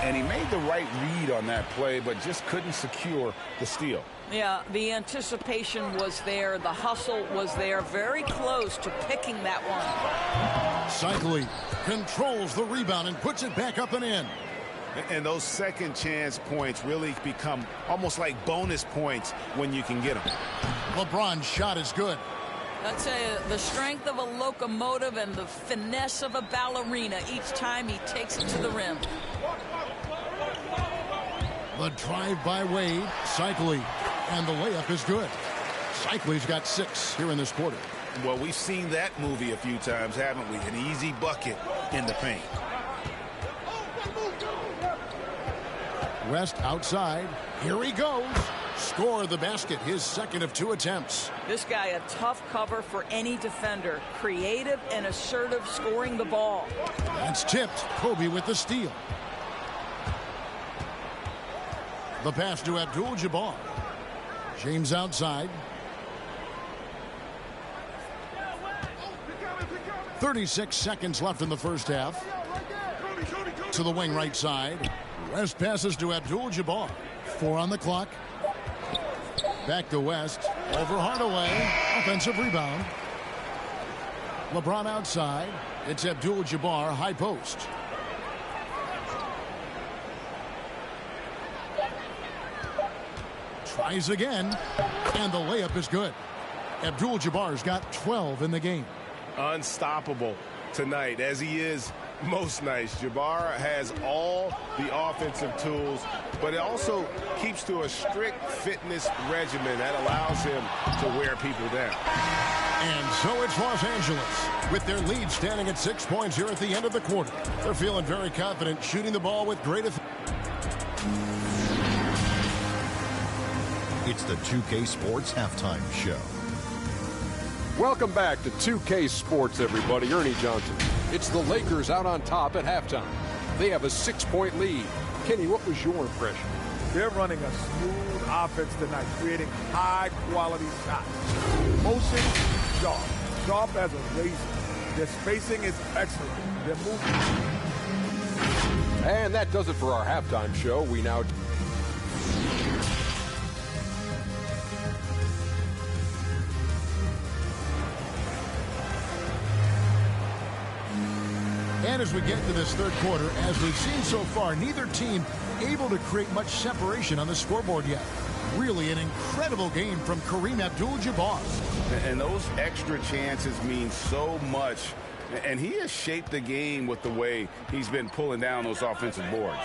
And he made the right read on that play, but just couldn't secure the steal. Yeah, the anticipation was there. The hustle was there. Very close to picking that one. Cycling controls the rebound and puts it back up and in. And those second chance points really become almost like bonus points when you can get them. LeBron's shot is good. I'd say the strength of a locomotive and the finesse of a ballerina each time he takes it to the rim. The drive by Wade, Cycling, and the layup is good. Cycling's got 6 here in this quarter. Well, we've seen that movie a few times, haven't we? An easy bucket in the paint. West outside. Here he goes. Score the basket, his second of 2 attempts. This guy a tough cover for any defender. Creative and assertive scoring the ball. That's tipped. Kobe with the steal. The pass to Abdul-Jabbar. James outside. 36 seconds left in the first half. To the wing right side. West passes to Abdul-Jabbar. 4 on the clock. Back to West. Over Hardaway. Offensive rebound. LeBron outside. It's Abdul-Jabbar, high post. Tries again. And the layup is good. Abdul-Jabbar's got 12 in the game. Unstoppable tonight, as he is most nights. Jabbar has all the offensive tools, but it also keeps to a strict fitness regimen that allows him to wear people down. And so it's Los Angeles with their lead standing at 6 points here at the end of the quarter. They're feeling very confident, shooting the ball with great authority. It's the 2K Sports Halftime Show. Welcome back to 2K Sports, everybody. Ernie Johnson. It's the Lakers out on top at halftime. They have a 6-point lead. Kenny, what was your impression? They're running a smooth offense tonight, creating high-quality shots. Motion, sharp as a razor. Their spacing is excellent. They're moving. And that does it for our halftime show. We now... And as we get to this third quarter, as we've seen so far, neither team able to create much separation on the scoreboard yet. Really an incredible game from Kareem Abdul-Jabbar. And those extra chances mean so much. And he has shaped the game with the way he's been pulling down those offensive boards.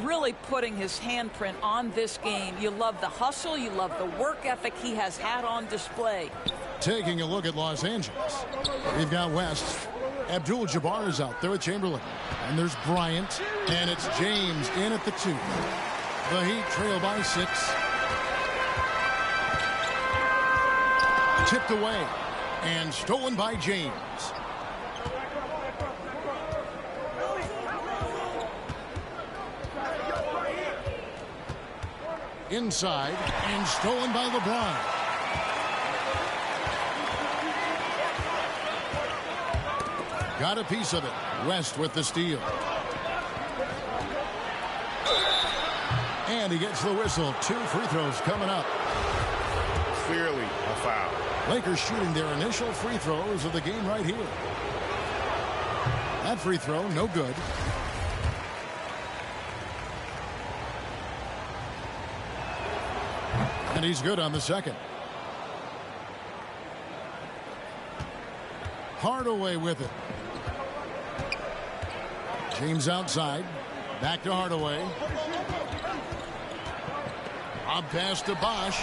Really putting his handprint on this game. You love the hustle. You love the work ethic he has had on display. Taking a look at Los Angeles. We've got West. Abdul-Jabbar is out there with Chamberlain. And there's Bryant. And it's James in at the 2. The Heat trail by 6. Tipped away. And stolen by James. Inside. And stolen by LeBron. Got a piece of it. West with the steal. And he gets the whistle. 2 free throws coming up. Clearly a foul. Lakers shooting their initial free throws of the game right here. That free throw, no good. And he's good on the second. Hardaway with it. James outside. Back to Hardaway. Up pass to Bosch.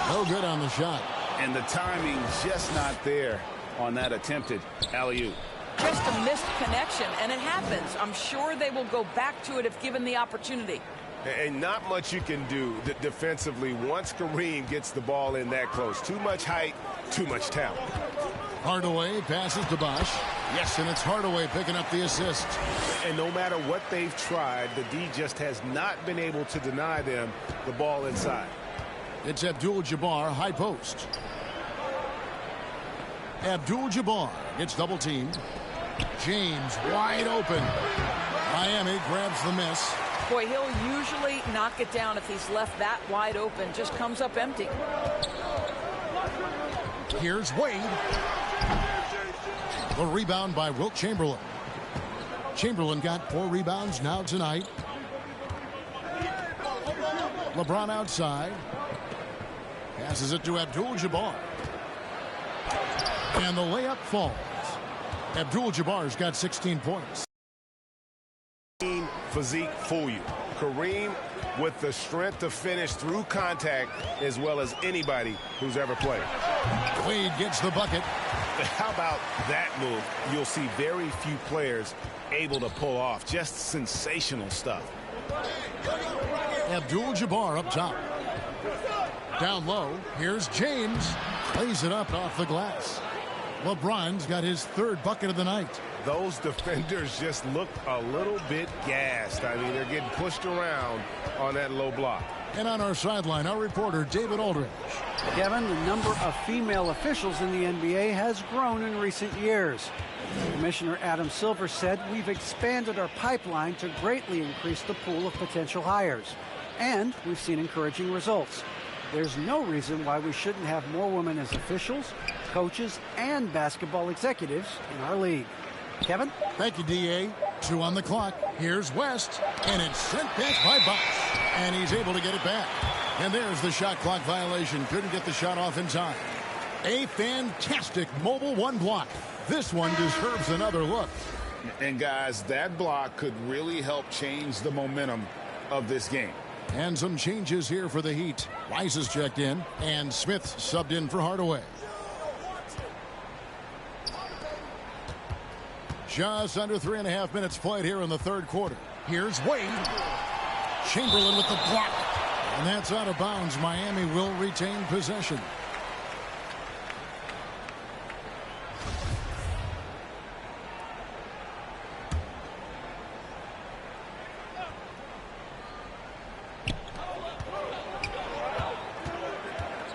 No good on the shot. And the timing just not there on that attempted alley-oop. Just a missed connection, and it happens. I'm sure they will go back to it if given the opportunity. And not much you can do defensively once Kareem gets the ball in that close. Too much height, too much talent. Hardaway passes to Bosch. Yes, and it's Hardaway picking up the assist. And no matter what they've tried, the D just has not been able to deny them the ball inside. It's Abdul-Jabbar, high post. Abdul-Jabbar gets double teamed. James wide open. Miami grabs the miss. Boy, he'll usually knock it down if he's left that wide open. Just comes up empty. Here's Wade. The rebound by Wilt Chamberlain. Chamberlain got 4 rebounds now tonight. LeBron outside. Passes it to Abdul-Jabbar. And the layup falls. Abdul-Jabbar's got 16 points. Physique fool you. Kareem with the strength to finish through contact as well as anybody who's ever played. Wade gets the bucket. How about that move? You'll see very few players able to pull off. Just sensational stuff. Abdul-Jabbar up top. Down low, here's James. Plays it up off the glass. LeBron's got his 3rd bucket of the night. Those defenders just looked a little bit gassed. I mean, they're getting pushed around on that low block. And on our sideline, our reporter, David Aldridge. Kevin, the number of female officials in the NBA has grown in recent years. Commissioner Adam Silver said we've expanded our pipeline to greatly increase the pool of potential hires. And we've seen encouraging results. There's no reason why we shouldn't have more women as officials, coaches, and basketball executives in our league. Kevin? Thank you, D.A. 2 on the clock. Here's West, and it's sent back by Bosh. And he's able to get it back. And there's the shot clock violation. Couldn't get the shot off in time. A fantastic mobile 1 block. This one deserves another look. And, guys, that block could really help change the momentum of this game. And some changes here for the Heat. Rice is checked in, and Smith subbed in for Hardaway. Just under 3.5 minutes played here in the 3rd quarter. Here's Wade. Chamberlain with the block. And that's out of bounds. Miami will retain possession.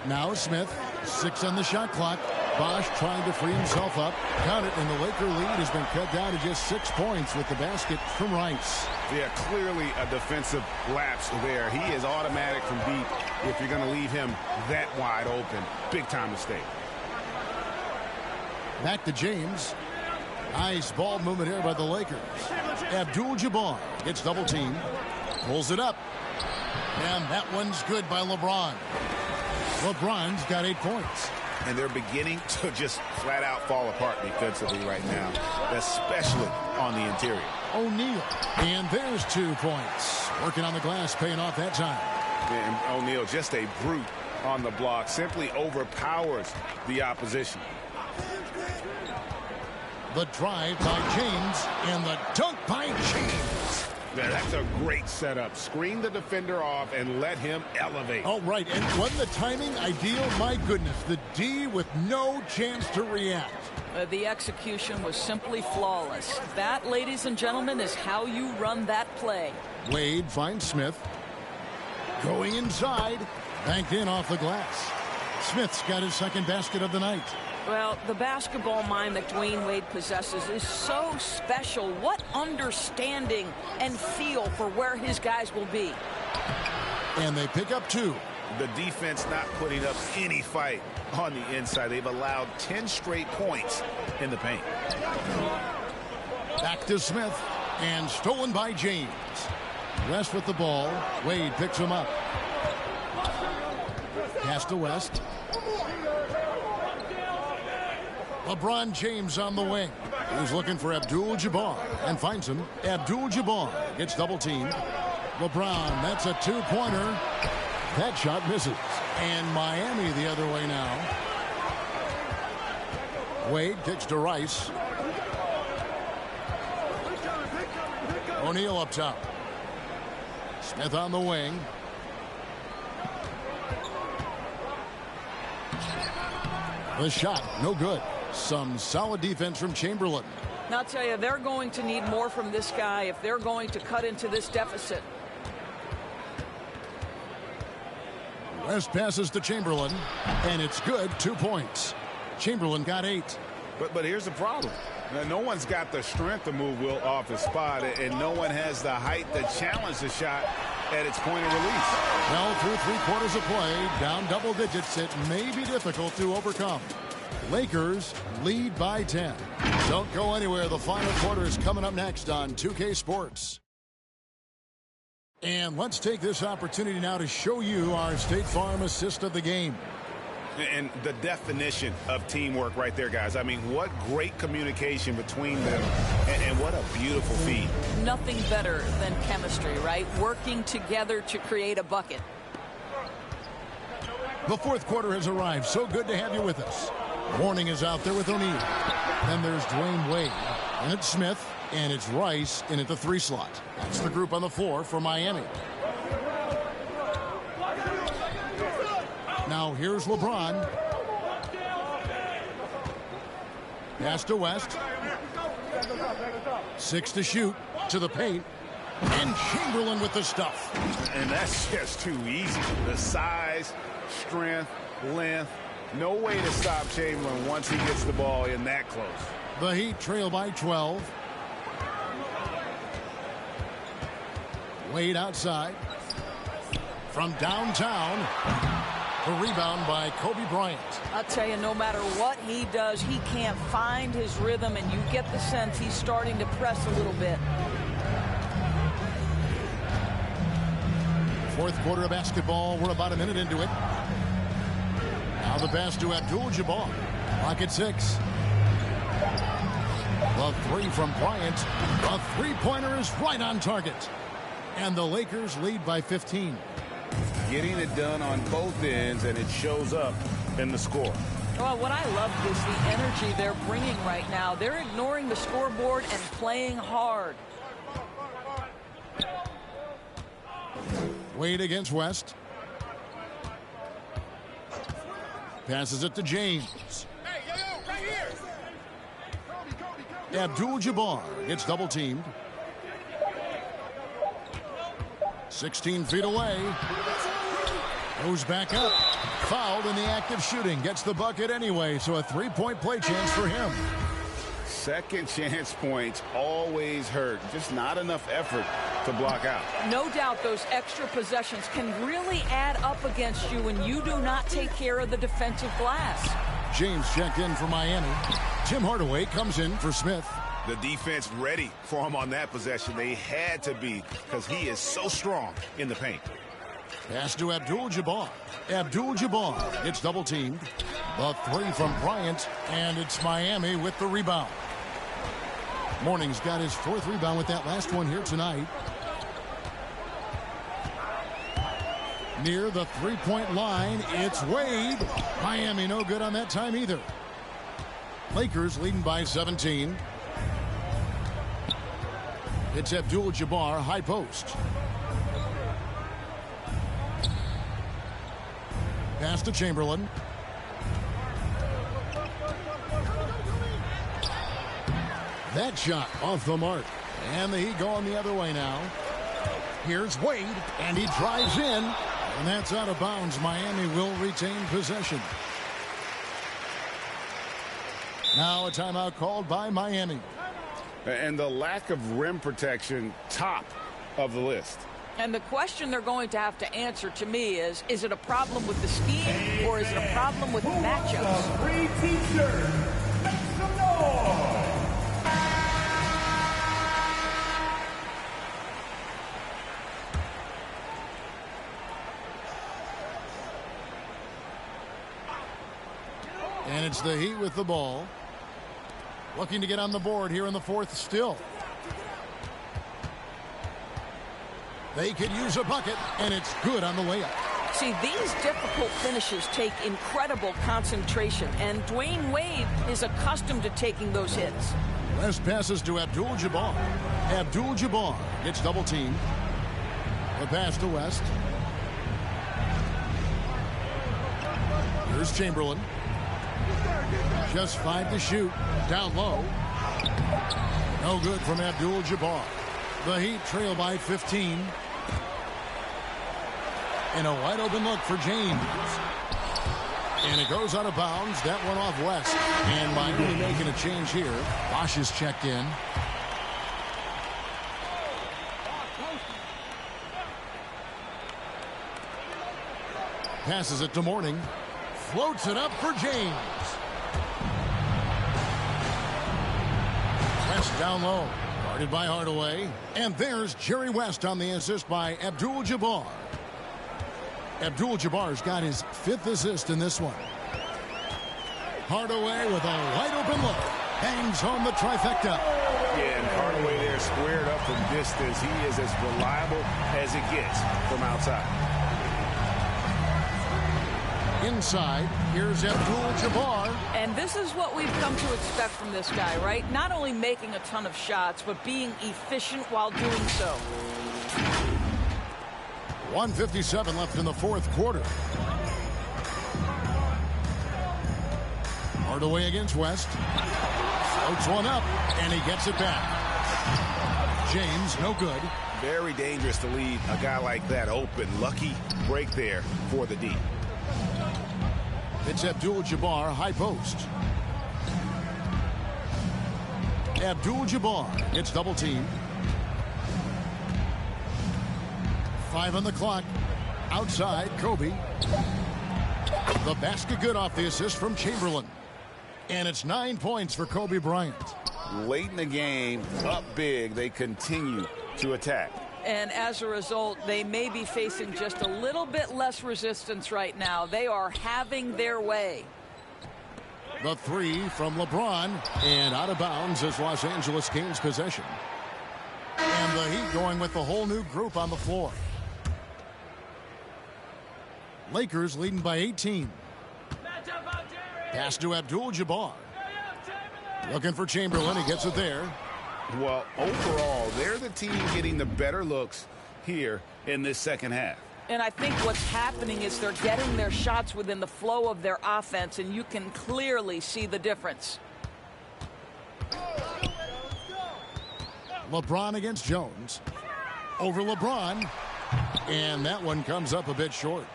Now Smith, 6 on the shot clock. Bosh trying to free himself up. Count it, and the Laker lead has been cut down to just 6 points with the basket from Rice. Yeah, clearly a defensive lapse there. He is automatic from deep if you're going to leave him that wide open. Big time mistake. Back to James. Nice ball movement here by the Lakers. Abdul-Jabbar gets double teamed. Pulls it up. And that one's good by LeBron. LeBron's got 8 points. And they're beginning to just flat out fall apart defensively right now, especially on the interior. O'Neal. And there's 2 points. Working on the glass, paying off that time. And O'Neal, just a brute on the block, simply overpowers the opposition. The drive by James and the dunk by James. Yeah, that's a great setup. Screen the defender off and let him elevate. All right, and wasn't the timing ideal? My goodness, the D with no chance to react. The execution was simply flawless. That, ladies and gentlemen, is how you run that play. Wade finds Smith. Going inside. Banked in off the glass. Smith's got his 2nd basket of the night. Well, the basketball mind that Dwayne Wade possesses is so special. What understanding and feel for where his guys will be. And they pick up 2. The defense not putting up any fight on the inside. They've allowed 10 straight points in the paint. Back to Smith. And stolen by James. West with the ball. Wade picks him up. Pass to West. LeBron James on the wing. He's looking for Abdul-Jabbar and finds him. Abdul-Jabbar gets double teamed. LeBron, that's a 2-pointer. That shot misses. And Miami the other way now. Wade kicks to Rice. O'Neal up top. Smith on the wing. The shot, no good. Some solid defense from Chamberlain. Now, I'll tell you, they're going to need more from this guy if they're going to cut into this deficit. West passes to Chamberlain, and it's good. 2 points. Chamberlain got 8. But here's the problem. Now, no one's got the strength to move Wilt off his spot, and no one has the height to challenge the shot at its point of release. Well, through 3 quarters of play, down double digits, it may be difficult to overcome. Lakers lead by 10. Don't go anywhere. The final quarter is coming up next on 2K Sports. And let's take this opportunity now to show you our State Farm assist of the game. And the definition of teamwork right there, guys. I mean, what great communication between them, and what a beautiful feed. Nothing better than chemistry, right? Working together to create a bucket. The fourth quarter has arrived. So good to have you with us. Warning is out there with O'Neal. Then there's Dwayne Wade. And it's Smith. And it's Rice in at the 3 slot. That's the group on the floor for Miami. Now here's LeBron. Pass to West. 6 to shoot. To the paint. And Chamberlain with the stuff. And that's just too easy. The size, strength, length. No way to stop Chamberlain once he gets the ball in that close. The Heat trail by 12. Wade outside. From downtown. The rebound by Kobe Bryant. I'll tell you, no matter what he does, he can't find his rhythm, and you get the sense he's starting to press a little bit. Fourth quarter of basketball. We're about a minute into it. Now the pass to Abdul-Jabbar. Clock at 6. The 3 from Bryant. The three-pointer is right on target. And the Lakers lead by 15. Getting it done on both ends, and it shows up in the score. Well, what I love is the energy they're bringing right now. They're ignoring the scoreboard and playing hard. Wade against West. Passes it to James. Abdul-Jabbar gets double teamed. 16 feet away. Goes back up. Fouled in the act of shooting. Gets the bucket anyway, so a 3-point play chance for him. Second chance points always hurt. Just not enough effort to block out. No doubt those extra possessions can really add up against you when you do not take care of the defensive glass. James checked in for Miami. Tim Hardaway comes in for Smith. The defense ready for him on that possession. They had to be, because he is so strong in the paint. Pass to Abdul-Jabbar. Abdul-Jabbar gets double teamed. The 3 from Bryant, and it's Miami with the rebound. Morning's got his 4th rebound with that last one here tonight. Near the 3-point line, it's Wade. Miami no good on that time either. Lakers leading by 17. It's Abdul-Jabbar, high post. Pass to Chamberlain. That shot off the mark. And the Heat going the other way now. Here's Wade, and he drives in. And that's out of bounds. Miami will retain possession. Now a timeout called by Miami. And the lack of rim protection, top of the list. And the question they're going to have to answer to me is it a problem with the scheme or is it a problem with matchups? Three teachers, make some noise! And it's the Heat with the ball. Looking to get on the board here in the 4th still. They could use a bucket, and it's good on the layup. See, these difficult finishes take incredible concentration, and Dwayne Wade is accustomed to taking those hits. West passes to Abdul-Jabbar. Abdul-Jabbar gets double teamed. The pass to West. Here's Chamberlain. Just 5 to shoot. Down low. No good from Abdul-Jabbar. The Heat trail by 15. And a wide open look for James. And it goes out of bounds. That one off West. And Miami making a change here. Bosch is checked in. Passes it to Mourning. Floats it up for James. West down low. Guarded by Hardaway. And there's Jerry West on the assist by Abdul-Jabbar. Abdul-Jabbar's got his 5th assist in this one. Hardaway with a wide-open look. Bangs home the trifecta. Yeah, and Hardaway there squared up from distance. He is as reliable as it gets from outside. Inside, here's Abdul-Jabbar. And this is what we've come to expect from this guy, right? Not only making a ton of shots, but being efficient while doing so. 1:57 left in the 4th quarter. Hardaway against West. Floats one up, and he gets it back. James, no good. Very dangerous to leave a guy like that open. Lucky break there for the D. It's Abdul-Jabbar, high post. Abdul-Jabbar gets double teamed. 5 on the clock. Outside, Kobe. The basket good off the assist from Chamberlain. And it's 9 points for Kobe Bryant. Late in the game, up big, they continue to attack. And as a result, they may be facing just a little bit less resistance right now. They are having their way. The 3 from LeBron, and out of bounds as Los Angeles gains possession. And the Heat going with the whole new group on the floor. Lakers leading by 18. Pass to Abdul-Jabbar. Looking for Chamberlain. He gets it there. Well, overall, they're the team getting the better looks here in this second half. And I think what's happening is they're getting their shots within the flow of their offense, and you can clearly see the difference. LeBron against Jones. Over LeBron. And that one comes up a bit short.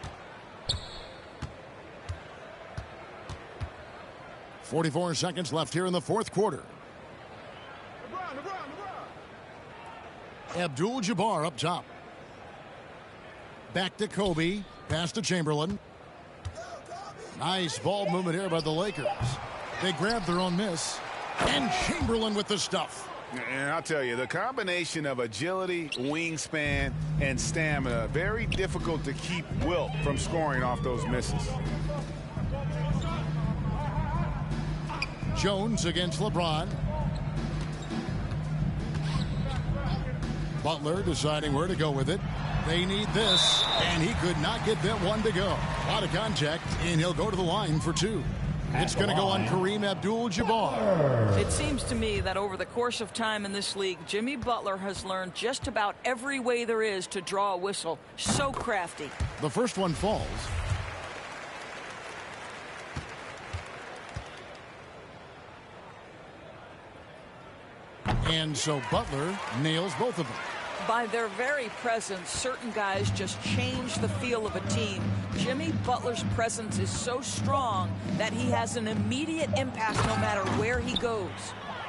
44 seconds left here in the 4th quarter. Abdul-Jabbar up top. Back to Kobe. Pass to Chamberlain. Nice ball movement here by the Lakers. They grab their own miss. And Chamberlain with the stuff. And I'll tell you, the combination of agility, wingspan, and stamina, very difficult to keep Wilt from scoring off those misses. Jones against LeBron. Butler deciding where to go with it. They need this, and he could not get that one to go. A lot of contact, and he'll go to the line for 2. It's going to go on Kareem Abdul-Jabbar. It seems to me that over the course of time in this league, Jimmy Butler has learned just about every way there is to draw a whistle. So crafty. The first one falls. And so Butler nails both of them. By their very presence, certain guys just change the feel of a team. Jimmy Butler's presence is so strong that he has an immediate impact no matter where he goes.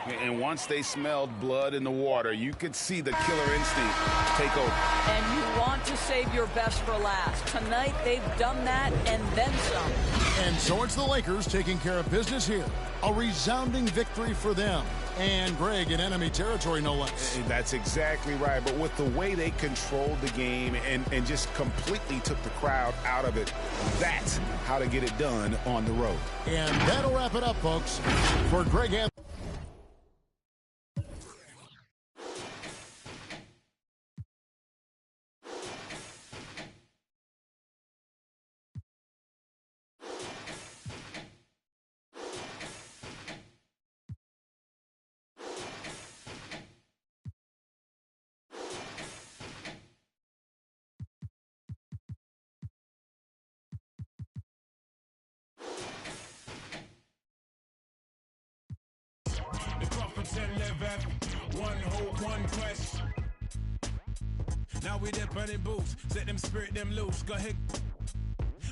And once they smelled blood in the water, you could see the killer instinct take over. And you want to save your best for last. Tonight, they've done that and then some. And so it's the Lakers taking care of business here. A resounding victory for them. And Greg in enemy territory, no less. That's exactly right. But with the way they controlled the game and just completely took the crowd out of it, that's how to get it done on the road. And that'll wrap it up, folks. For Greg Anthony. One hope, one quest. Now we there burning boots, set them spirit them loose. Go ahead.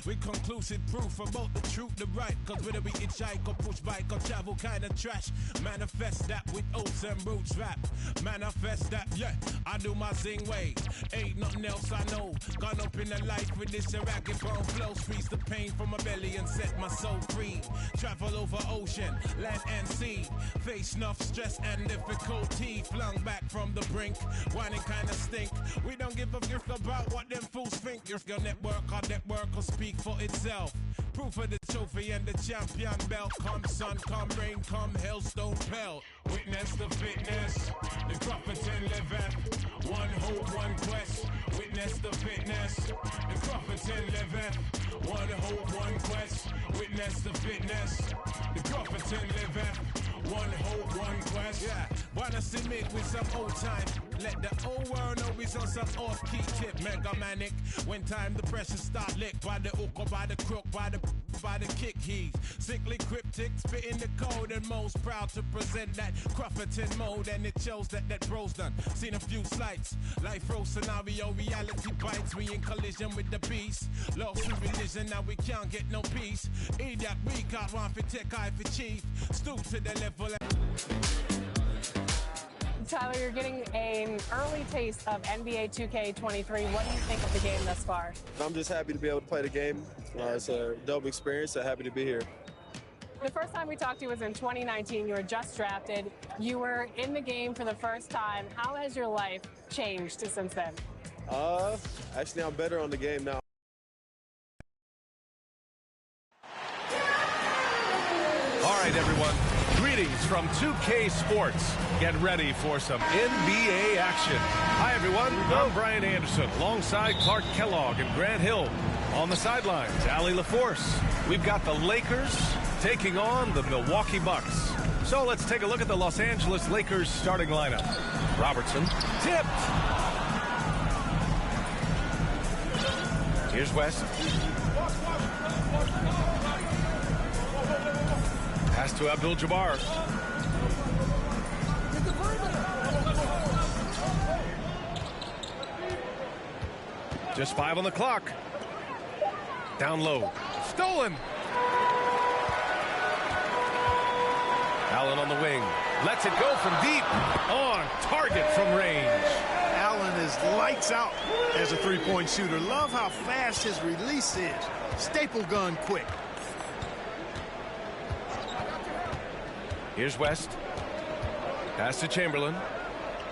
with conclusive proof about the truth, the right. Cause whether we hitchhike or push bike or travel kind of trash, manifest that with oaths and roots rap. Manifest that, yeah, I do my zing way. Ain't nothing else I know. Gone up in the life with this ragged bone flow. Squeeze the pain from my belly and set my soul free. Travel over ocean, land and sea. Face enough stress and difficulty. Flung back from the brink, whining kinda stink. We don't give a gift about what them fools think. Your network, our network will speak for itself. Proof of the trophy and the champion belt. Come sun, come rain, come hailstone pelt. Witness the fitness, the Crawfordton liveth. One hope, one quest. Witness the fitness, the Crawfordton liveth. One hope, one quest. Witness the fitness, the Crawfordton liveth. One hope, one quest. Yeah, wanna submit with some old time. Let the old world know we's on some off-key tip. Mega manic. When time the pressure start lick by the hook or by the crook, by the kick heave. Sickly cryptic, spitting the code and most proud to present that Crawfordton mode. And it shows that bro's done. Seen a few slights. Life row scenario, reality bites. We in collision with the beast. Lost to religion, now we can't get no peace. Idiot, we got one for tech, eye for chief. Stoop to the level. Tyler, you're getting an early taste of NBA 2K23. What do you think of the game thus far? I'm just happy to be able to play the game. It's a dope experience, so happy to be here. The first time we talked to you was in 2019. You were just drafted. You were in the game for the first time. How has your life changed since then? Actually, I'm better on the game now. All right, everyone. Greetings from 2K Sports. Get ready for some NBA action. Hi, everyone. I'm Brian Anderson, alongside Clark Kellogg and Grant Hill. On the sidelines, Allie LaForce. We've got the Lakers taking on the Milwaukee Bucks. So let's take a look at the Los Angeles Lakers starting lineup. Robertson, tipped. Here's West. Pass to Abdul-Jabbar. Just 5 on the clock. Down low. Stolen. Allen on the wing. Lets it go from deep. On target from range. Allen is lights out as a three-point shooter. Love how fast his release is. Staple gun quick. Here's West. Pass to Chamberlain.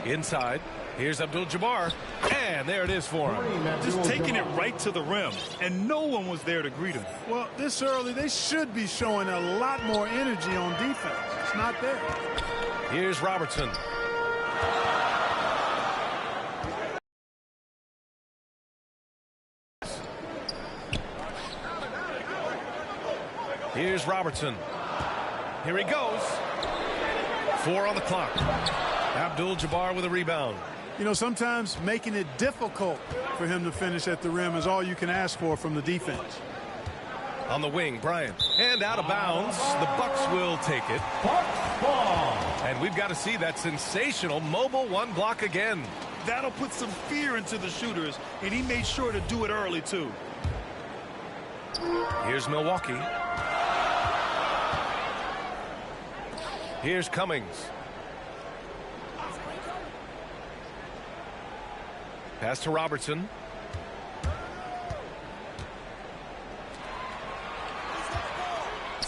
Inside. Here's Abdul-Jabbar. And there it is for him. Just taking it right to the rim. And no one was there to greet him. Well, this early, they should be showing a lot more energy on defense. It's not there. Here's Robertson. Here's Robertson. Here he goes. 4 on the clock. Abdul-Jabbar with a rebound. You know, sometimes making it difficult for him to finish at the rim is all you can ask for from the defense. On the wing, Bryant. And out of bounds. The Bucks will take it. And we've got to see that sensational mobile one block again. That'll put some fear into the shooters, and he made sure to do it early, too. Here's Milwaukee. Here's Cummings. Pass to Robertson.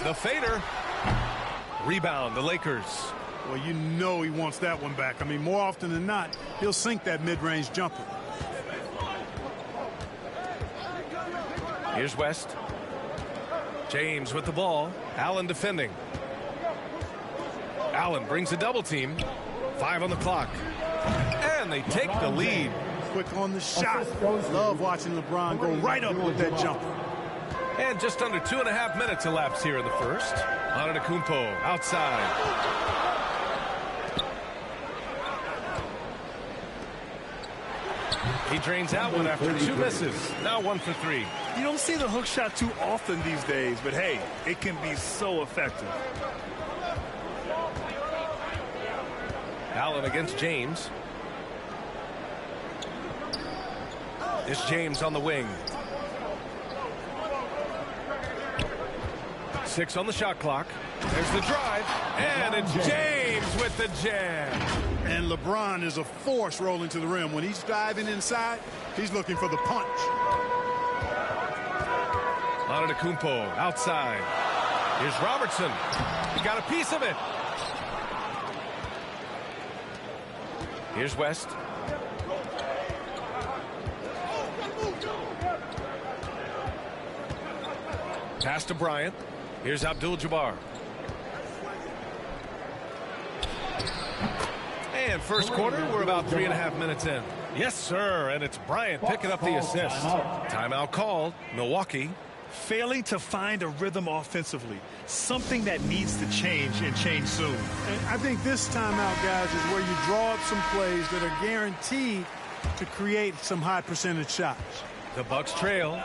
The fader. Rebound, the Lakers. Well, you know he wants that one back. I mean, more often than not, he'll sink that mid-range jumper. Here's West. James with the ball. Allen defending. Allen brings a double team. 5 on the clock. And they take the lead. Quick on the shot. Love watching LeBron go right up with that jumper. And just under 2.5 minutes elapsed here in the first. Antetokounmpo outside. He drains out one after 2 misses. Now 1 for 3. You don't see the hook shot too often these days, but hey, it can be so effective. Allen against James. It's James on the wing. 6 on the shot clock. There's the drive, and it's James with the jam. And LeBron is a force rolling to the rim. When he's diving inside, he's looking for the punch. Antetokounmpo outside. Here's Robertson. He got a piece of it. Here's West. Pass to Bryant. Here's Abdul-Jabbar. And first quarter, we're about 3.5 minutes in. Yes, sir, and it's Bryant picking up the assist. Timeout called, Milwaukee. Failing to find a rhythm offensively, something that needs to change and change soon. And I think this timeout, guys, is where you draw up some plays that are guaranteed to create some high percentage shots. The Bucks trail.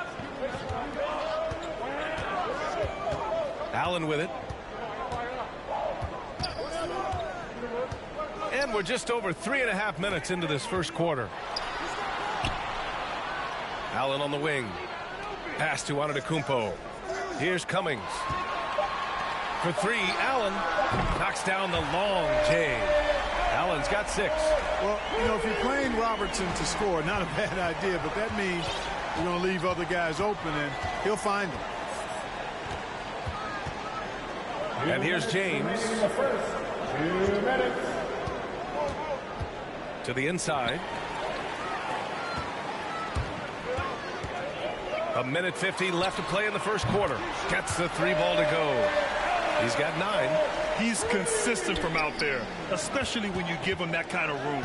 Allen with it. And we're just over 3.5 minutes into this first quarter. Allen on the wing. Pass to Antetokounmpo. Here's Cummings. For 3, Allen knocks down the long J. Allen's got 6. Well, you know, if you're playing Robertson to score, not a bad idea, but that means you're going to leave other guys open, and he'll find them. And here's James. To the inside. 1:50 left to play in the first quarter. Gets the 3 ball to go. He's got 9. He's consistent from out there, especially when you give him that kind of room.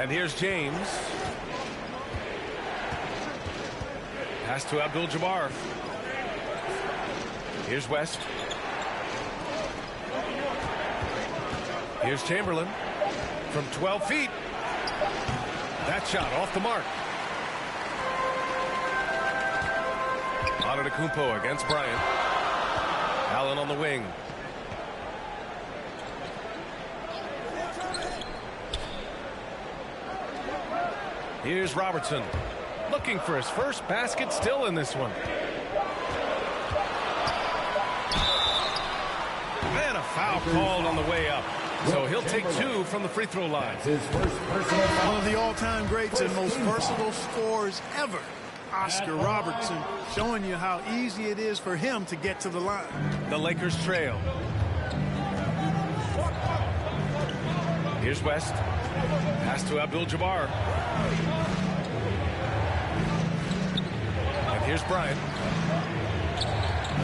And here's James. Pass to Abdul-Jabbar. Here's West. Here's Chamberlain from 12 feet. That shot off the mark. Antetokounmpo against Bryant. Allen on the wing. Here's Robertson. Looking for his first basket still in this one. And a foul called on the way up. So he'll take 2 from the free throw line. One of the all-time greats and most versatile scorers ever, Oscar Robertson, showing you how easy it is for him to get to the line. The Lakers trail. Here's West. Pass to Abdul-Jabbar. And here's Bryant.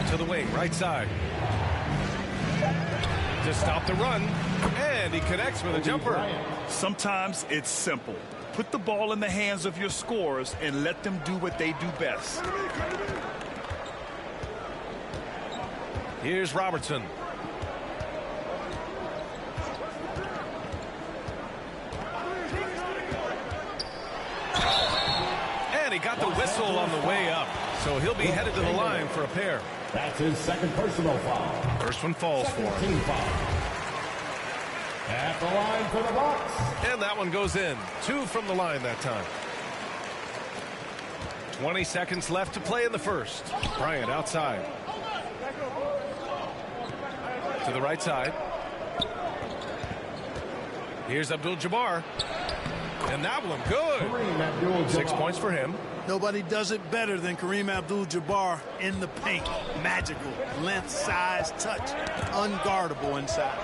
To the wing, right side. To stop the run, and he connects with a jumper. Sometimes it's simple. Put the ball in the hands of your scorers and let them do what they do best. Here's Robertson. And he got the whistle on the way up, so he'll be headed to the line for a pair. That's his second personal foul. First one falls for him. At the line for the Bucks. And that one goes in. 2 from the line that time. 20 seconds left to play in the first. Bryant outside. To the right side. Here's Abdul-Jabbar. And that one good. 6 points for him. Nobody does it better than Kareem Abdul-Jabbar in the paint. Magical. Length, size, touch. Unguardable inside.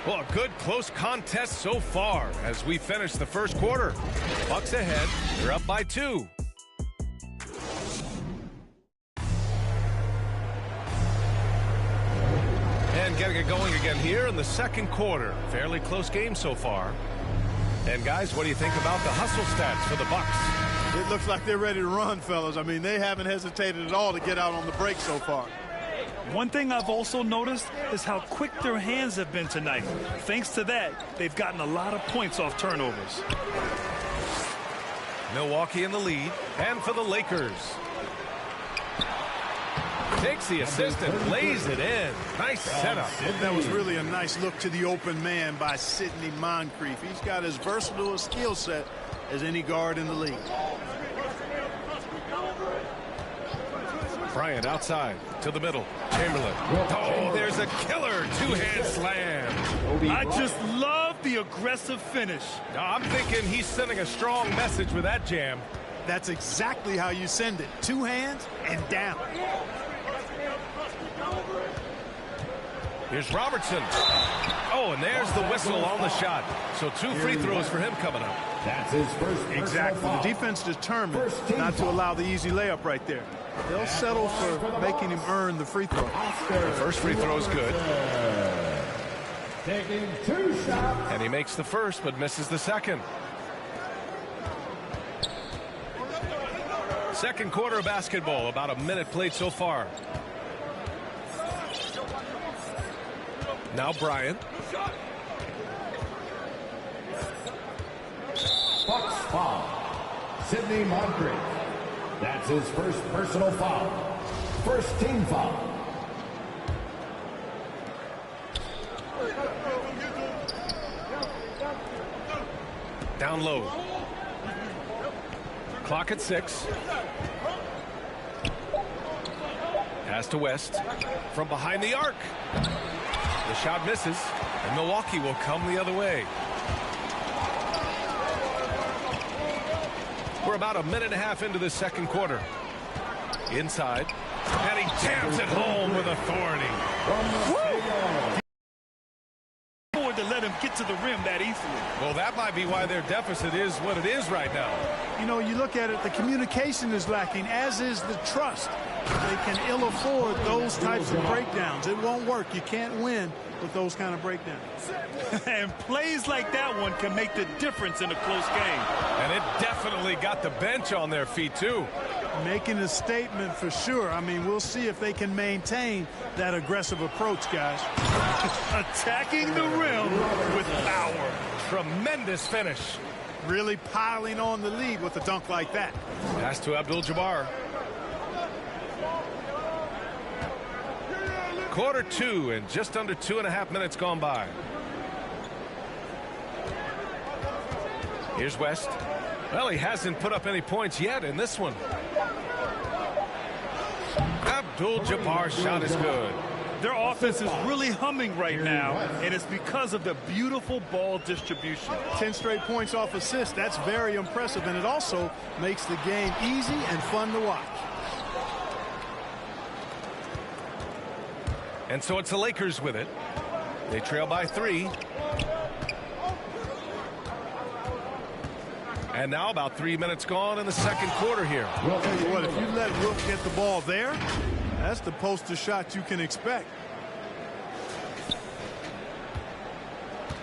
Well, a good close contest so far as we finish the first quarter. Bucks ahead. They're up by 2. And getting it going again here in the second quarter. Fairly close game so far. And guys, what do you think about the hustle stats for the Bucks? It looks like they're ready to run, fellas. I mean, they haven't hesitated at all to get out on the break so far. One thing I've also noticed is how quick their hands have been tonight. Thanks to that, they've gotten a lot of points off turnovers. Milwaukee in the lead, and for the Lakers. Takes the assist and lays it in. Nice setup. That was really a nice look to the open man by Sidney Moncrief. He's got as versatile a skill set as any guard in the league. Bryant outside to the middle. Chamberlain. Oh, there's a killer two-hand slam. I just love the aggressive finish. Now, I'm thinking he's sending a strong message with that jam. That's exactly how you send it. Two hands and down. Here's Robertson. Oh, and there's the whistle on the shot. So 2 free throws for him coming up. That's his first. Exactly. The defense determined not to allow the easy layup right there. They'll settle for making him earn the free throw. The first free throw is good. Taking 2 shots. And he makes the first, but misses the second. Second quarter of basketball. About a minute played so far. Now Bryant. Bucks foul. Sidney Moncrief. That's his first personal foul. First team foul. Down low. Clock at 6. Pass to West. From behind the arc. The shot misses, and Milwaukee will come the other way. We're about a minute and a half into the second quarter. Inside, and he jams it home with authority. Forward to let him get to the rim that easily. Well, that might be why their deficit is what it is right now. You know, you look at it, the communication is lacking, as is the trust. They can ill afford those types of breakdowns. It won't work. You can't win with those kind of breakdowns. And plays like that one can make the difference in a close game. And it definitely got the bench on their feet, too. Making a statement for sure. I mean, we'll see if they can maintain that aggressive approach, guys. Attacking the rim with power. Tremendous finish. Really piling on the lead with a dunk like that. Pass to Abdul-Jabbar. Quarter 2 and just under 2.5 minutes gone by. Here's West. Well, he hasn't put up any points yet in this one. Abdul-Jabbar's shot is good. Their offense is really humming right now, and it's because of the beautiful ball distribution. 10 straight points off assists. That's very impressive, and it also makes the game easy and fun to watch. And so it's the Lakers with it. They trail by 3. And now about 3 minutes gone in the second quarter here. Well, I'll tell you what, if you let Rook get the ball there, that's the poster shot you can expect.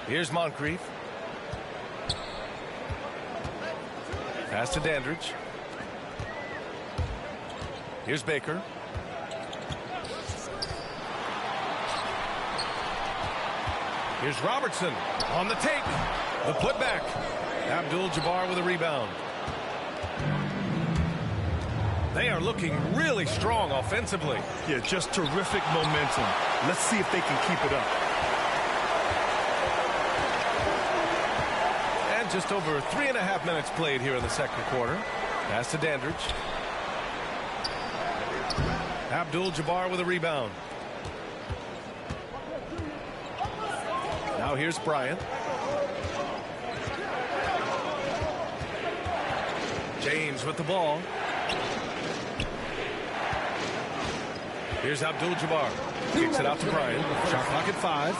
Here's Moncrief. Pass to Dandridge. Here's Baker. Here's Robertson on the take. The putback. Abdul-Jabbar with a rebound. They are looking really strong offensively. Yeah, just terrific momentum. Let's see if they can keep it up. And just over 3.5 minutes played here in the second quarter. Pass to Dandridge. Abdul-Jabbar with a rebound. Now here's Bryant. James with the ball. Here's Abdul-Jabbar. Kicks it out to Bryant. Shot clock at 5.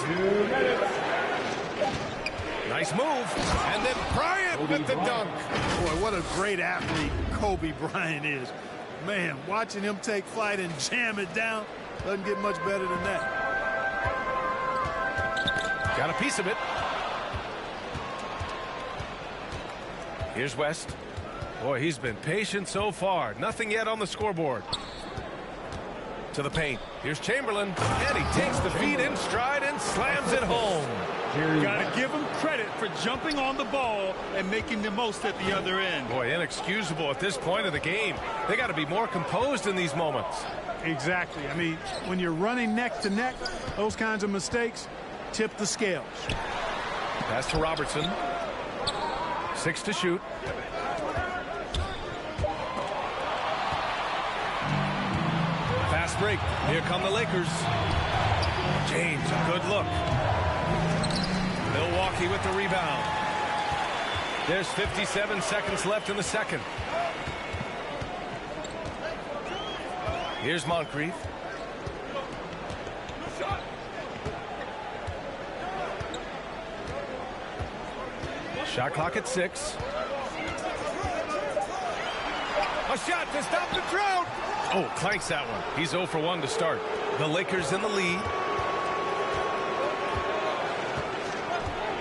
Nice move. And then Bryant with the dunk. Boy, what a great athlete Kobe Bryant is. Man, watching him take flight and jam it down doesn't get much better than that. Got a piece of it. Here's West. Boy, he's been patient so far. Nothing yet on the scoreboard. To the paint. Here's Chamberlain. And he takes the feed in stride and slams it home. Got to give him credit for jumping on the ball and making the most at the other end. Boy, inexcusable at this point of the game. They got to be more composed in these moments. Exactly. I mean, when you're running neck to neck, those kinds of mistakes tip the scales. Pass to Robertson. 6 to shoot. Fast break. Here come the Lakers. James, a good look. Milwaukee with the rebound. There's 57 seconds left in the second. Here's Moncrief. Shot clock at 6. A shot to stop the drought. Oh, clanks that one. He's 0 for 1 to start. The Lakers in the lead.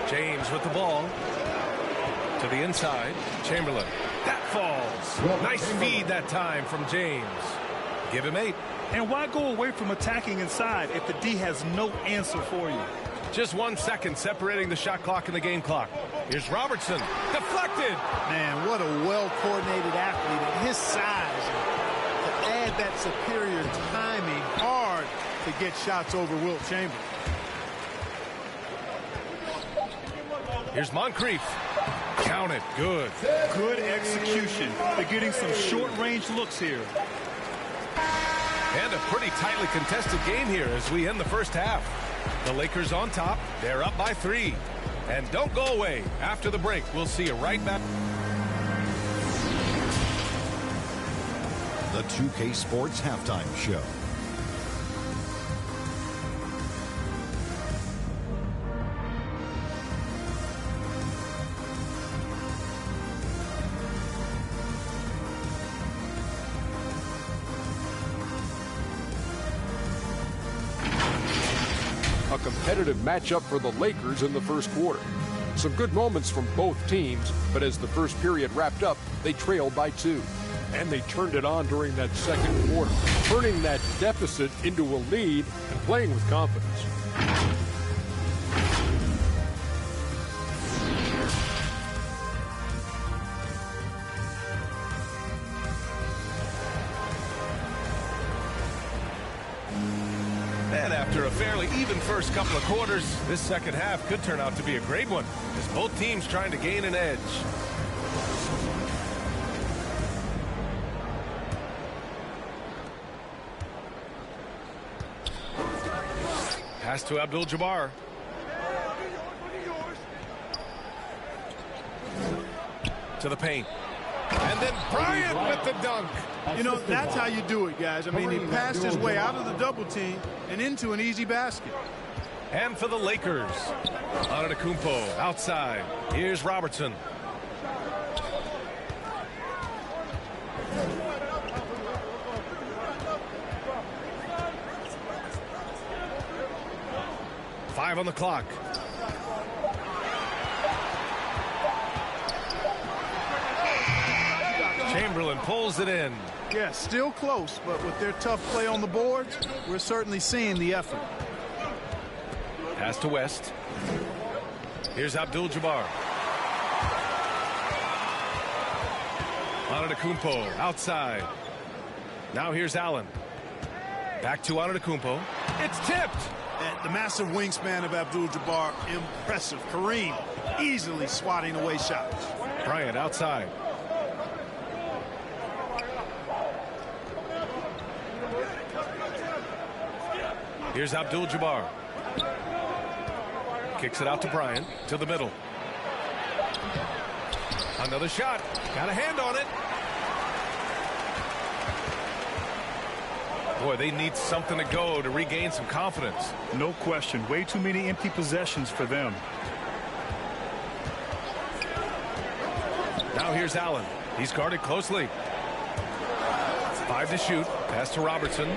James with the ball. To the inside. Chamberlain. That falls. Nice feed that time from James. Give him 8. And why go away from attacking inside if the D has no answer for you? Just 1 second separating the shot clock and the game clock. Here's Robertson. Deflected. Man, what a well-coordinated athlete at his size. To add that superior timing, hard to get shots over Wilt Chamberlain. Here's Moncrief. Count it. Good. Good execution. They're getting some short-range looks here. And a pretty tightly contested game here as we end the first half. The Lakers on top. They're up by 3. And don't go away. After the break, we'll see you right back. The 2K Sports Halftime Show. A competitive matchup for the Lakers in the first quarter. Some good moments from both teams, but as the first period wrapped up, they trailed by 2. And they turned it on during that second quarter, turning that deficit into a lead and playing with confidence. And after a fairly even first couple of quarters, this second half could turn out to be a great one as both teams trying to gain an edge. Pass to Abdul-Jabbar. To the paint. And then Bryant with the dunk. You know, that's how you do it, guys. I mean, he passed his way out of the double team and into an easy basket. And for the Lakers, Antetokounmpo outside. Here's Robertson. Five on the clock. Chamberlain pulls it in. Yeah, still close, but with their tough play on the boards, we're certainly seeing the effort. Pass to West. Here's Abdul-Jabbar. Antetokounmpo outside. Now here's Allen. Back to Antetokounmpo. It's tipped. And the massive wingspan of Abdul-Jabbar, impressive. Kareem easily swatting away shots. Bryant outside. Here's Abdul-Jabbar. Kicks it out to Bryant, to the middle. Another shot. Got a hand on it. Boy, they need something to go to regain some confidence. No question. Way too many empty possessions for them. Now here's Allen. He's guarded closely. 5 to shoot. Pass to Robertson.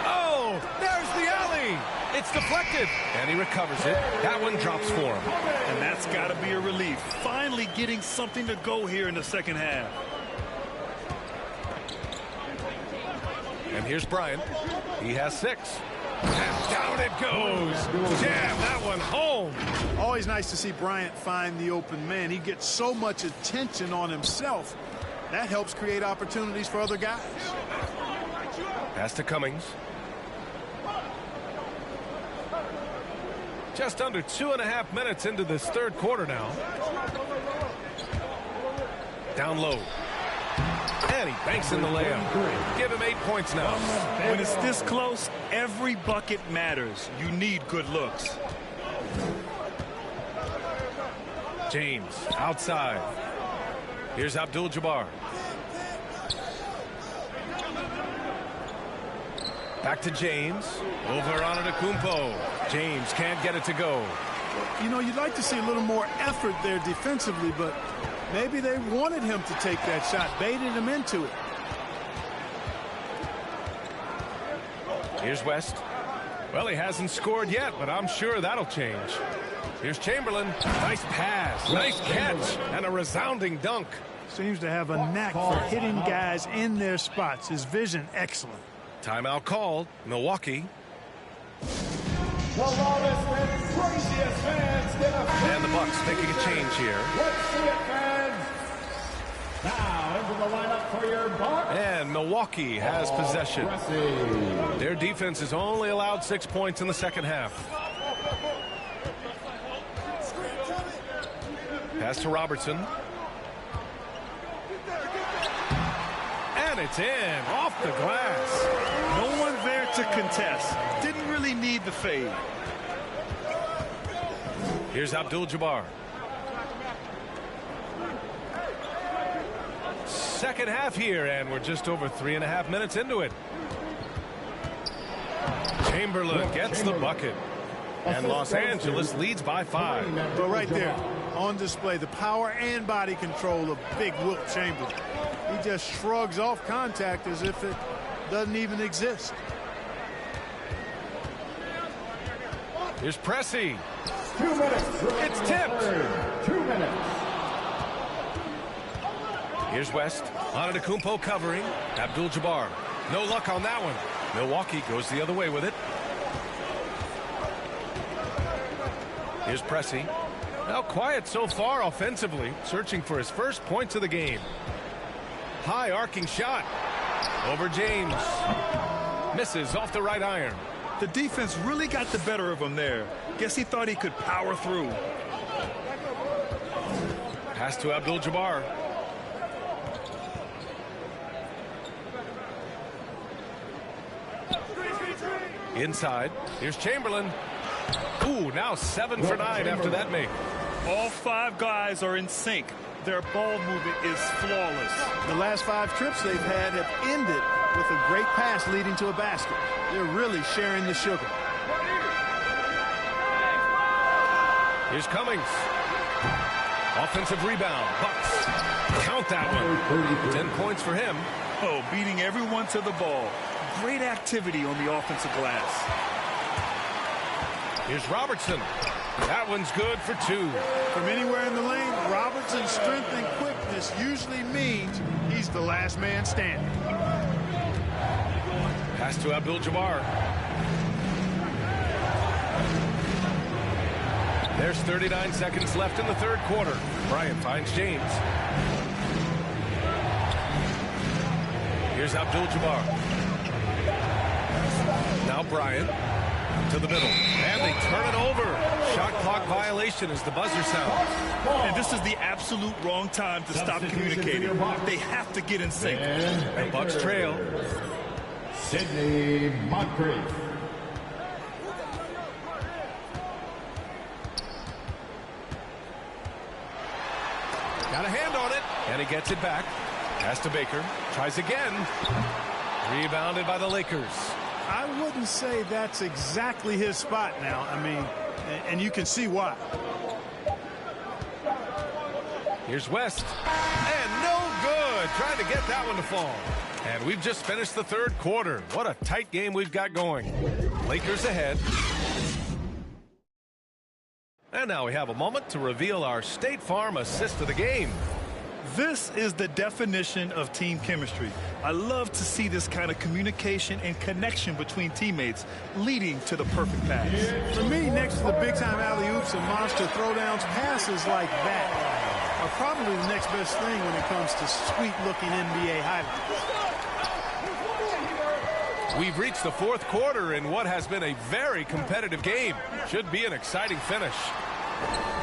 Oh, there's the alley. It's deflected. And he recovers it. That one drops for him. And that's got to be a relief. Finally getting something to go here in the second half. And here's Bryant. He has 6. And down it goes. Jam that one home. Always nice to see Bryant find the open man. He gets so much attention on himself. That helps create opportunities for other guys. Pass to Cummings. Just under 2.5 minutes into this third quarter now. Down low. And he banks in the layup. Give him 8 points now. When it's this close, every bucket matters. You need good looks. James outside. Here's Abdul-Jabbar. Back to James. Over on Antetokounmpo. James can't get it to go. You know, you'd like to see a little more effort there defensively, but maybe they wanted him to take that shot, baited him into it. Here's West. Well, he hasn't scored yet, but I'm sure that'll change. Here's Chamberlain. Nice pass, nice catch, and a resounding dunk. Seems to have a knack for hitting guys in their spots. His vision, excellent. Timeout called. Milwaukee. The loudest and craziest fans get a... And the Bucks making a change here. Let's see it, fans. Now into the lineup for your Bucks. And Milwaukee has possession. Their defense has only allowed 6 points in the second half. Pass to Robertson. And it's in, off the glass. No one there to contest. Didn't really need the fade. Here's Abdul-Jabbar. Second half here, and we're just over 3.5 minutes into it. Chamberlain gets the bucket. And Los Angeles leads by 5. But right there, on display, the power and body control of big Wilt Chamberlain. He just shrugs off contact as if it doesn't even exist. Here's Pressey. 2 minutes. It's tipped. 2 minutes. Here's West. Antetokounmpo covering. Abdul-Jabbar. No luck on that one. Milwaukee goes the other way with it. Here's Pressey. Now quiet so far offensively. Searching for his first points of the game. High arcing shot. Over James. Misses off the right iron. The defense really got the better of him there. Guess he thought he could power through. Pass to Abdul-Jabbar. Inside. Here's Chamberlain. Ooh, now 7 for 9 after that make. All 5 guys are in sync. Their ball movement is flawless. The last 5 trips they've had have ended with a great pass leading to a basket. They're really sharing the sugar. Here's Cummings. Offensive rebound. Bucks. Count that one. 10 points for him. Oh, beating everyone to the ball. Great activity on the offensive glass. Here's Robertson. That one's good for 2. From anywhere in the lane, Robertson's strength and quickness usually means he's the last man standing. Pass to Abdul-Jabbar. There's 39 seconds left in the third quarter. Bryant finds James. Here's Abdul-Jabbar. Now Bryant to the middle. And they turn it over. Shot clock violation as the buzzer sounds. And this is the absolute wrong time to stop communicating. They have to get in sync. The Bucks trail. Sidney Moncrief. Got a hand on it. And he gets it back. Pass to Baker. Tries again. Rebounded by the Lakers. I wouldn't say that's exactly his spot now. I mean, and you can see why. Here's West. And no good. Trying to get that one to fall. And we've just finished the third quarter. What a tight game we've got going. Lakers ahead. And now we have a moment to reveal our State Farm assist of the game. This is the definition of team chemistry. I love to see this kind of communication and connection between teammates leading to the perfect pass. For me, next to the big-time alley-oops and monster throwdowns, passes like that are probably the next best thing when it comes to sweet-looking NBA highlights. We've reached the fourth quarter in what has been a very competitive game. Should be an exciting finish.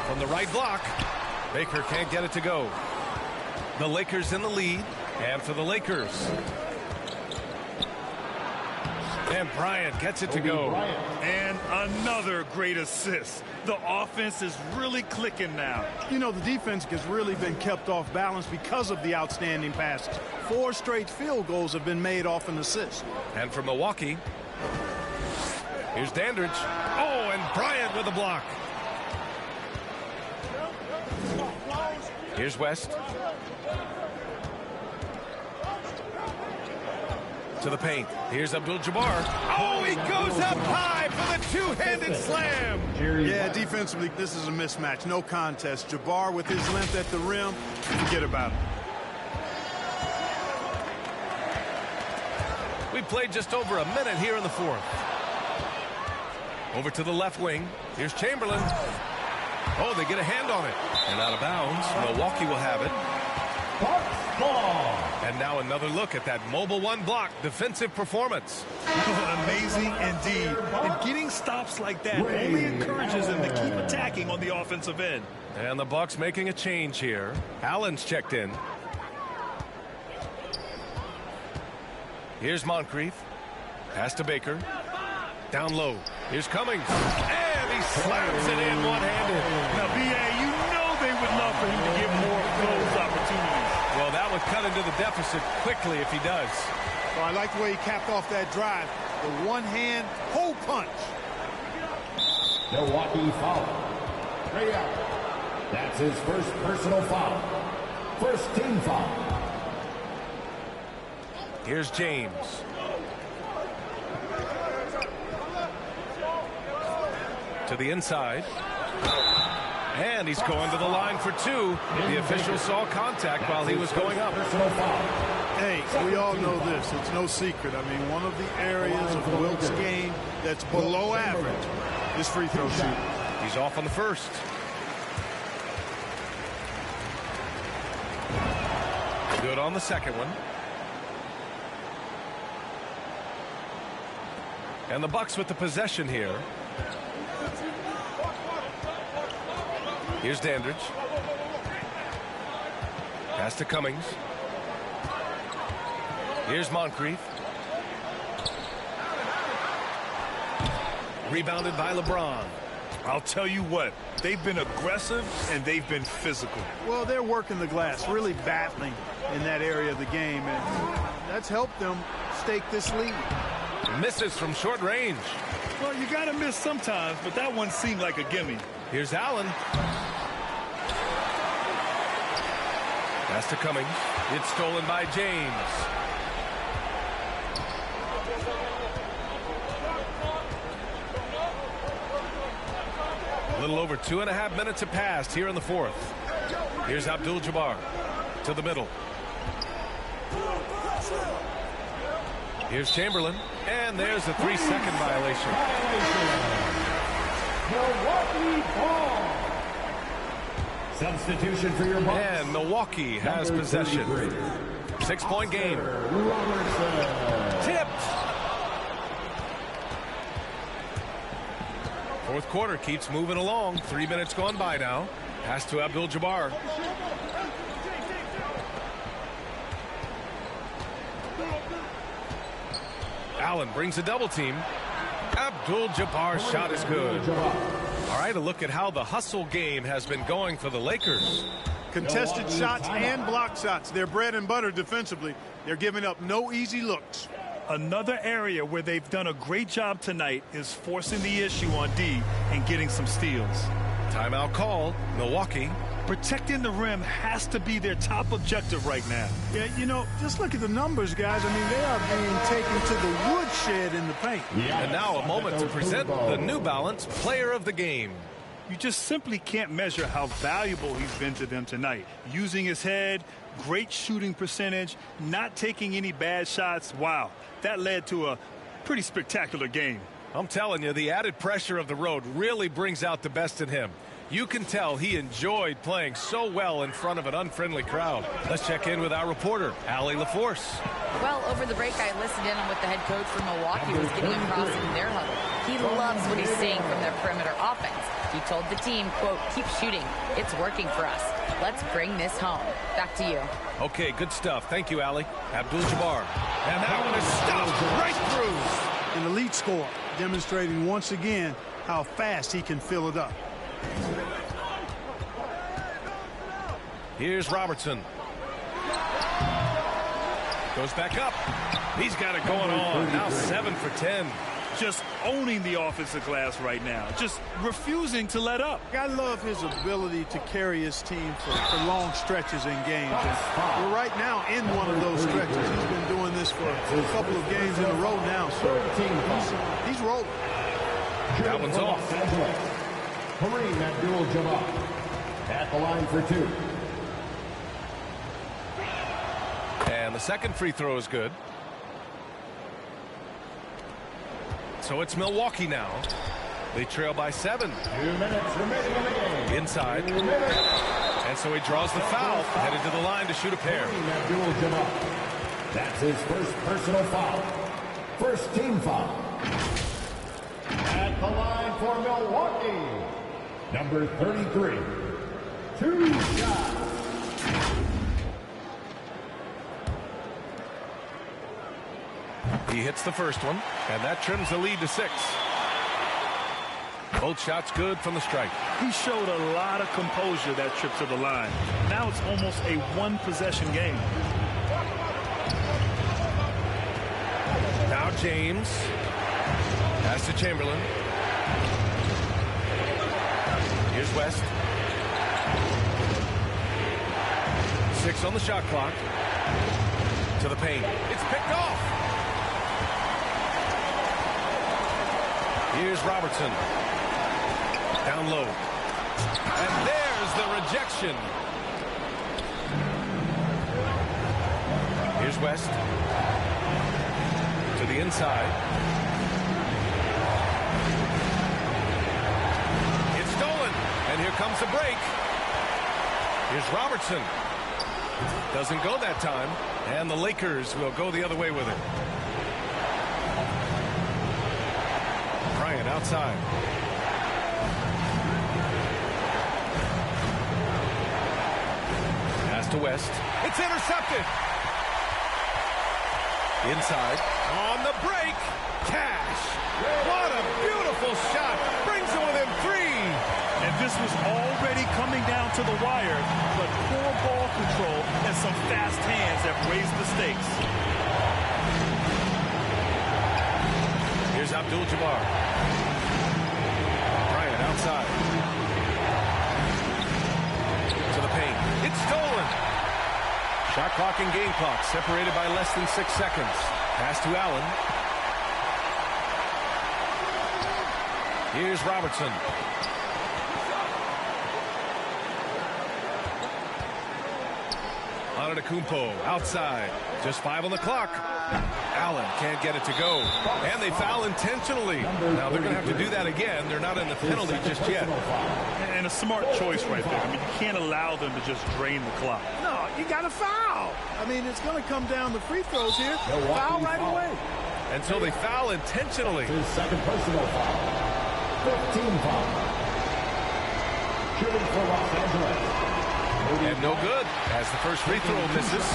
From the right block, Baker can't get it to go. The Lakers in the lead, and for the Lakers. And Bryant gets it to go. And another great assist. The offense is really clicking now. You know, the defense has really been kept off balance because of the outstanding passes. 4 straight field goals have been made off an assist. And from Milwaukee, here's Dandridge. Oh, and Bryant with a block. Here's West. To the paint. Here's Abdul-Jabbar. Oh, he goes up high for the two-handed slam. Yeah, defensively, this is a mismatch. No contest. Jabbar with his length at the rim, forget about it. We played just over a minute here in the fourth. Over to the left wing. Here's Chamberlain. Oh, they get a hand on it. And out of bounds. Milwaukee will have it. And now another look at that mobile one block defensive performance. Amazing indeed. And getting stops like that only encourages them to keep attacking on the offensive end. And the Bucks making a change here. Allen's checked in. Here's Moncrief. Pass to Baker. Down low. Here's Cummings. And he slams it in one-handed. Now, B.A., you know they would love for him to get more of those opportunities. Well, that would cut into the deficit quickly if he does. Well, I like the way he capped off that drive. The one-hand hole punch. Milwaukee foul. That's his first personal foul. First team foul. Here's James. To the inside. And he's going to the line for 2. The official saw contact while he was going up. Hey, we all know this. It's no secret. I mean, one of the areas of Wilt's game that's below average is free throw shooting. He's off on the first. Good on the second one. And the Bucks with the possession here. Here's Dandridge. Pass to Cummings. Here's Moncrief. Rebounded by LeBron. I'll tell you what, they've been aggressive and they've been physical. Well, they're working the glass, really battling in that area of the game, and that's helped them stake this lead. Misses from short range. Well, you got to miss sometimes, but that one seemed like a gimme. Here's Allen. Pass to Cummings. It's stolen by James. A little over 2.5 minutes have passed here in the fourth. Here's Abdul-Jabbar to the middle. Here's Chamberlain. And there's a 3-second violation. Milwaukee ball. Substitution for your Bucks. And Milwaukee has possession. 6-point game. Tipped. Fourth quarter keeps moving along. 3 minutes gone by now. Pass to Abdul-Jabbar. Allen brings a double team. Abdul-Jabbar's shot is good. All right, a look at how the hustle game has been going for the Lakers. Contested shots and block shots. They're bread and butter defensively. They're giving up no easy looks. Another area where they've done a great job tonight is forcing the issue on D and getting some steals. Timeout call, Milwaukee. Protecting the rim has to be their top objective right now. Yeah, you know, just look at the numbers, guys. I mean, they are being taken to the woodshed in the paint. And now a moment to present the New Balance Player of the Game. You just simply can't measure how valuable he's been to them tonight. Using his head, great shooting percentage, not taking any bad shots. Wow, that led to a pretty spectacular game. I'm telling you, the added pressure of the road really brings out the best in him. You can tell he enjoyed playing so well in front of an unfriendly crowd. Let's check in with our reporter, Allie LaForce. Well, over the break, I listened in on what the head coach from Milwaukee was getting across in their huddle. He loves what he's seeing from their perimeter offense. He told the team, quote, keep shooting. It's working for us. Let's bring this home. Back to you. Okay, good stuff. Thank you, Allie. Abdul-Jabbar. And that one is stuffed right through. An elite score, demonstrating once again how fast he can fill it up. Here's Robertson. Goes back up. He's got it going on. Now 7 for 10. Just owning the offensive glass right now. Just refusing to let up. I love his ability to carry his team for long stretches in games. And we're right now in one of those stretches. He's been doing this for a couple of games in a row now. So he's rolling. That one's off. Kareem Abdul-Jabbar at the line for 2. And the second free throw is good. So it's Milwaukee now. They trail by 7. 2 minutes remaining in the game. Inside. And so he draws the foul. Headed to the line to shoot a pair. Abdul-Jabbar. That's his first personal foul. First team foul. At the line for Milwaukee, number 33. 2 shots. He hits the first one, and that trims the lead to 6. Both shots good from the stripe. He showed a lot of composure that trip to the line. Now it's almost a one-possession game. Now James. Pass to Chamberlain. Here's West. 6 on the shot clock. To the paint. It's picked off. Here's Robertson. Down low. And there's the rejection. Here's West. To the inside. It's stolen. And here comes the break. Here's Robertson. Doesn't go that time. And the Lakers will go the other way with it. Bryant outside. Pass to West. It's intercepted. Inside. On the break. Cash. What a beautiful shot. Brings it within 3. And this was already coming down to the wire, but poor ball control and some fast hands have raised the stakes. Here's Abdul-Jabbar. Bryant outside. To the paint. It's stolen. Shot clock and game clock separated by less than 6 seconds. Pass to Allen. Here's Robertson. Antetokounmpo outside. Just 5 on the clock. Allen can't get it to go. And they foul intentionally. Now they're going to have to do that again. They're not in the penalty just yet. And a smart choice right there. I mean, you can't allow them to just drain the clock. No, you got to foul. I mean, it's going to come down to free throws here. Foul right away. And so they foul intentionally. His second personal foul. 15 foul. Shooting for Los Angeles. And no good as the first free throw misses.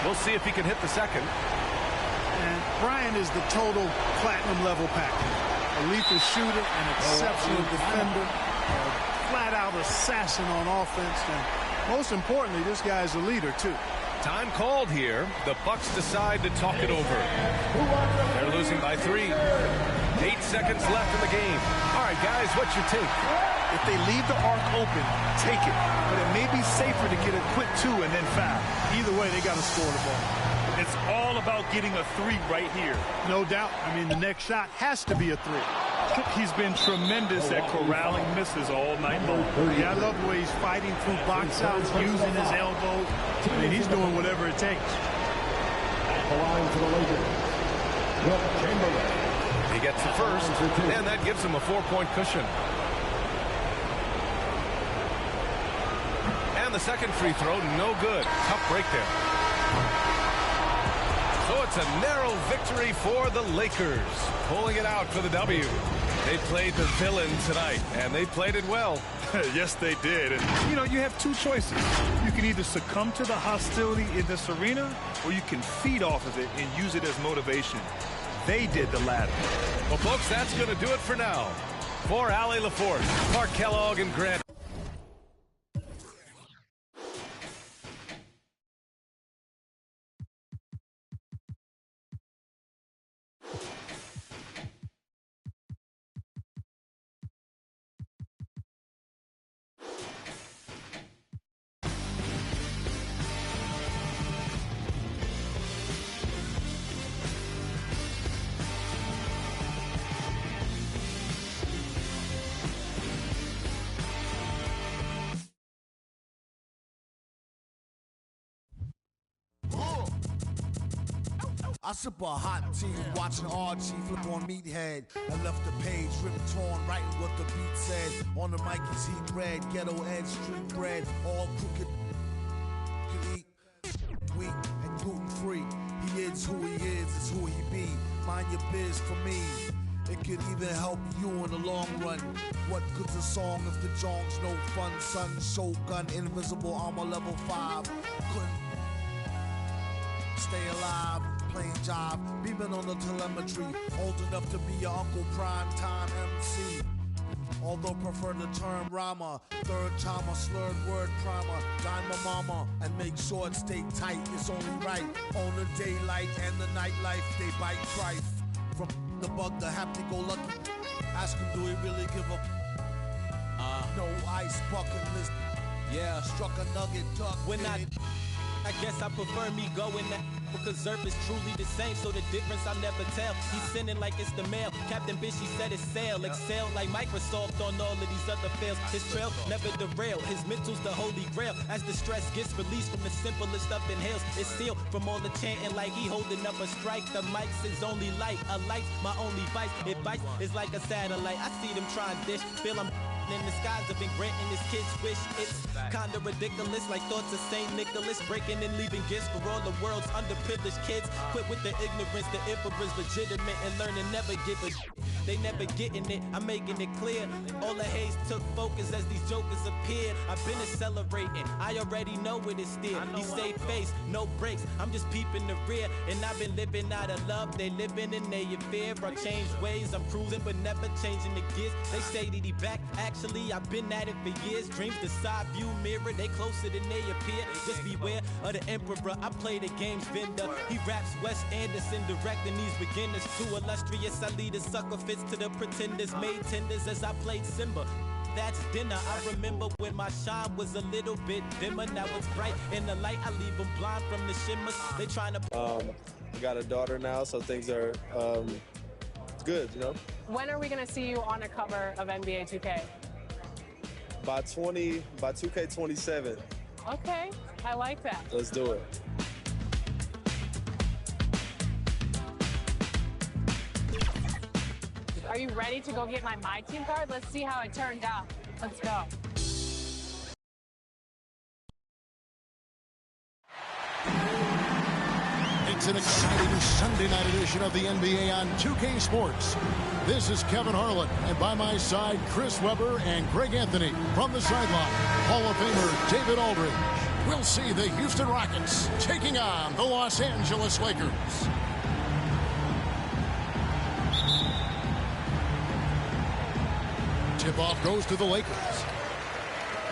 We'll see if he can hit the second. And Bryant is the total platinum level package. A lethal shooter, an exceptional defender, a flat-out assassin on offense, and most importantly, this guy's a leader too. Time called here. The Bucks decide to talk it over. They're losing by 3. 8 seconds left in the game. All right, guys, what's your take? If they leave the arc open, take it. But it may be safer to get a quick 2 and then foul. Either way, they got to score the ball. It's all about getting a 3 right here. No doubt. I mean, the next shot has to be a 3. He's been tremendous at corralling misses all night long. Yeah, I love the way he's fighting through box outs, using his elbows. I mean, he's doing whatever it takes. At the line for the Lakers, Will Chamberlain. He gets the first, and that gives him a 4-point cushion. And the second free throw, no good. Tough break there. So it's a narrow victory for the Lakers, pulling it out for the W. They played the villain tonight, and they played it well. Yes, they did. And, you have two choices. You can either succumb to the hostility in this arena, or you can feed off of it and use it as motivation. They did the latter. Well, folks, that's going to do it for now. For Allie LaForce, Mark Kellogg, and Grant. I sip a hot tea, watching Archie flip on Meathead. I left the page ripped torn, writing what the beat said. On the mic is heat bread, ghetto edge, street bread, all crooked. Can eat wheat and gluten free. He is who he is who he be. Mind your biz for me. It could even help you in the long run. What good's a song if the jong's no fun? Son, Shogun, invisible armor level 5. Couldn't stay alive, playing job, beaming on the telemetry. Old enough to be your Uncle Prime Time MC. Although prefer the term rhymer, third timer, slurred word primer, dime my mama, and make sure it stay tight. It's only right on the daylight and the nightlife. They bite trife from the bug, the happy-go-lucky. Ask him, do he really give a no ice bucket list? Yeah, struck a nugget duck. When I guess I prefer me going that because Earth is truly the same, so the difference I never tell. He's sending like it's the mail. Captain Bishy said it's sail. Excel like Microsoft on all of these other fails. His trail never derail. His mental's the holy grail. As the stress gets released from the simplest up inhales, it's sealed from all the chanting like he holding up a strike. The mic's his only light. A light's my only vice. It bites is like a satellite. I see them trying dish. Feel I'm in the skies have been granting his kids wish. It's kinda ridiculous, like thoughts of St. Nicholas, breaking and leaving gifts for all the world's underprivileged kids. Quit with the ignorance, the emperor's legitimate, and learn to never give a they never getting it, I'm making it clear. All the haze took focus as these jokers appeared. I've been accelerating, I already know what it's still. He stay face, no breaks, I'm just peeping the rear. And I've been living out of love, they living in their fear. I changed ways, I'm cruising but never changing the gears. They say that he back, actually I've been at it for years. Dreams the side view mirror, they closer than they appear. Just beware of the emperor, I play the game's vendor. He raps Wes Anderson, directing these beginners. Too illustrious, I lead a sucker fits to the pretenders. Made tenders as I played Simba. That's dinner. I remember when my shine was a little bit dimmer. Now it's bright in the light, I leave them blind from the shimmers. They trying to I got a daughter now, so things are good, you know. When are we going to see you on a cover of NBA 2K? By 2K27. Okay, I like that. Let's do it. Are you ready to go get my team card? Let's see how it turned out. Let's go. It's an exciting Sunday night edition of the NBA on 2K Sports. This is Kevin Harlan, and by my side, Chris Webber and Greg Anthony. From the sideline, Hall of Famer David Aldridge. We'll see the Houston Rockets taking on the Los Angeles Lakers. Tip-off goes to the Lakers.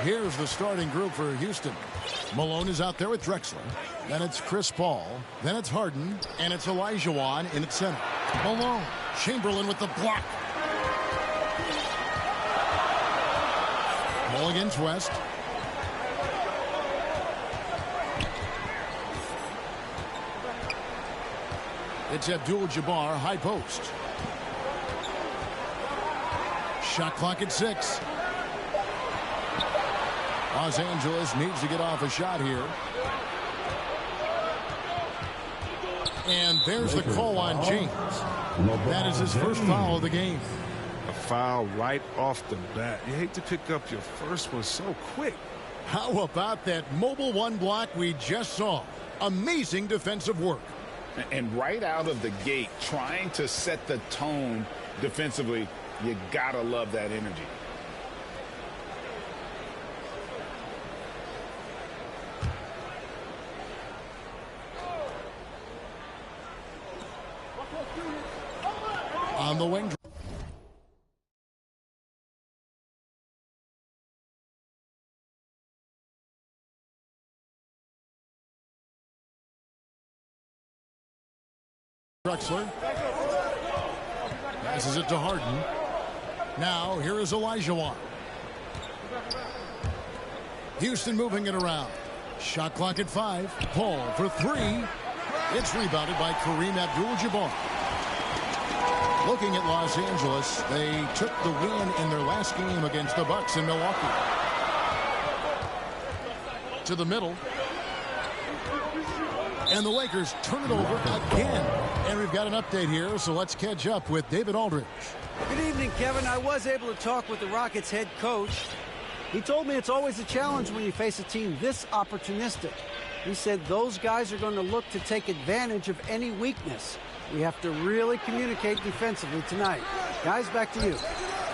Here's the starting group for Houston. Malone is out there with Drexler. Then it's Chris Paul. Then it's Harden. And it's Olajuwon in its center. Malone. Chamberlain with the block. Mulligan's West. It's Abdul-Jabbar, high post. Shot clock at 6. Los Angeles needs to get off a shot here. And there's the call on James. That is his first foul of the game. A foul right off the bat. You hate to pick up your first one so quick. How about that mobile one block we just saw? Amazing defensive work. And right out of the gate, trying to set the tone defensively, you gotta love that energy. On the wing. Drexler passes it to Harden. Now here is Olajuwon. Houston moving it around. Shot clock at 5. Paul for 3. It's rebounded by Kareem Abdul-Jabbar. Looking at Los Angeles, they took the win in their last game against the Bucks in Milwaukee. To the middle. And the Lakers turn it over again. And we've got an update here, so let's catch up with David Aldridge. Good evening, Kevin. I was able to talk with the Rockets head coach. He told me it's always a challenge when you face a team this opportunistic. He said those guys are going to look to take advantage of any weakness. We have to really communicate defensively tonight. Guys, back to you.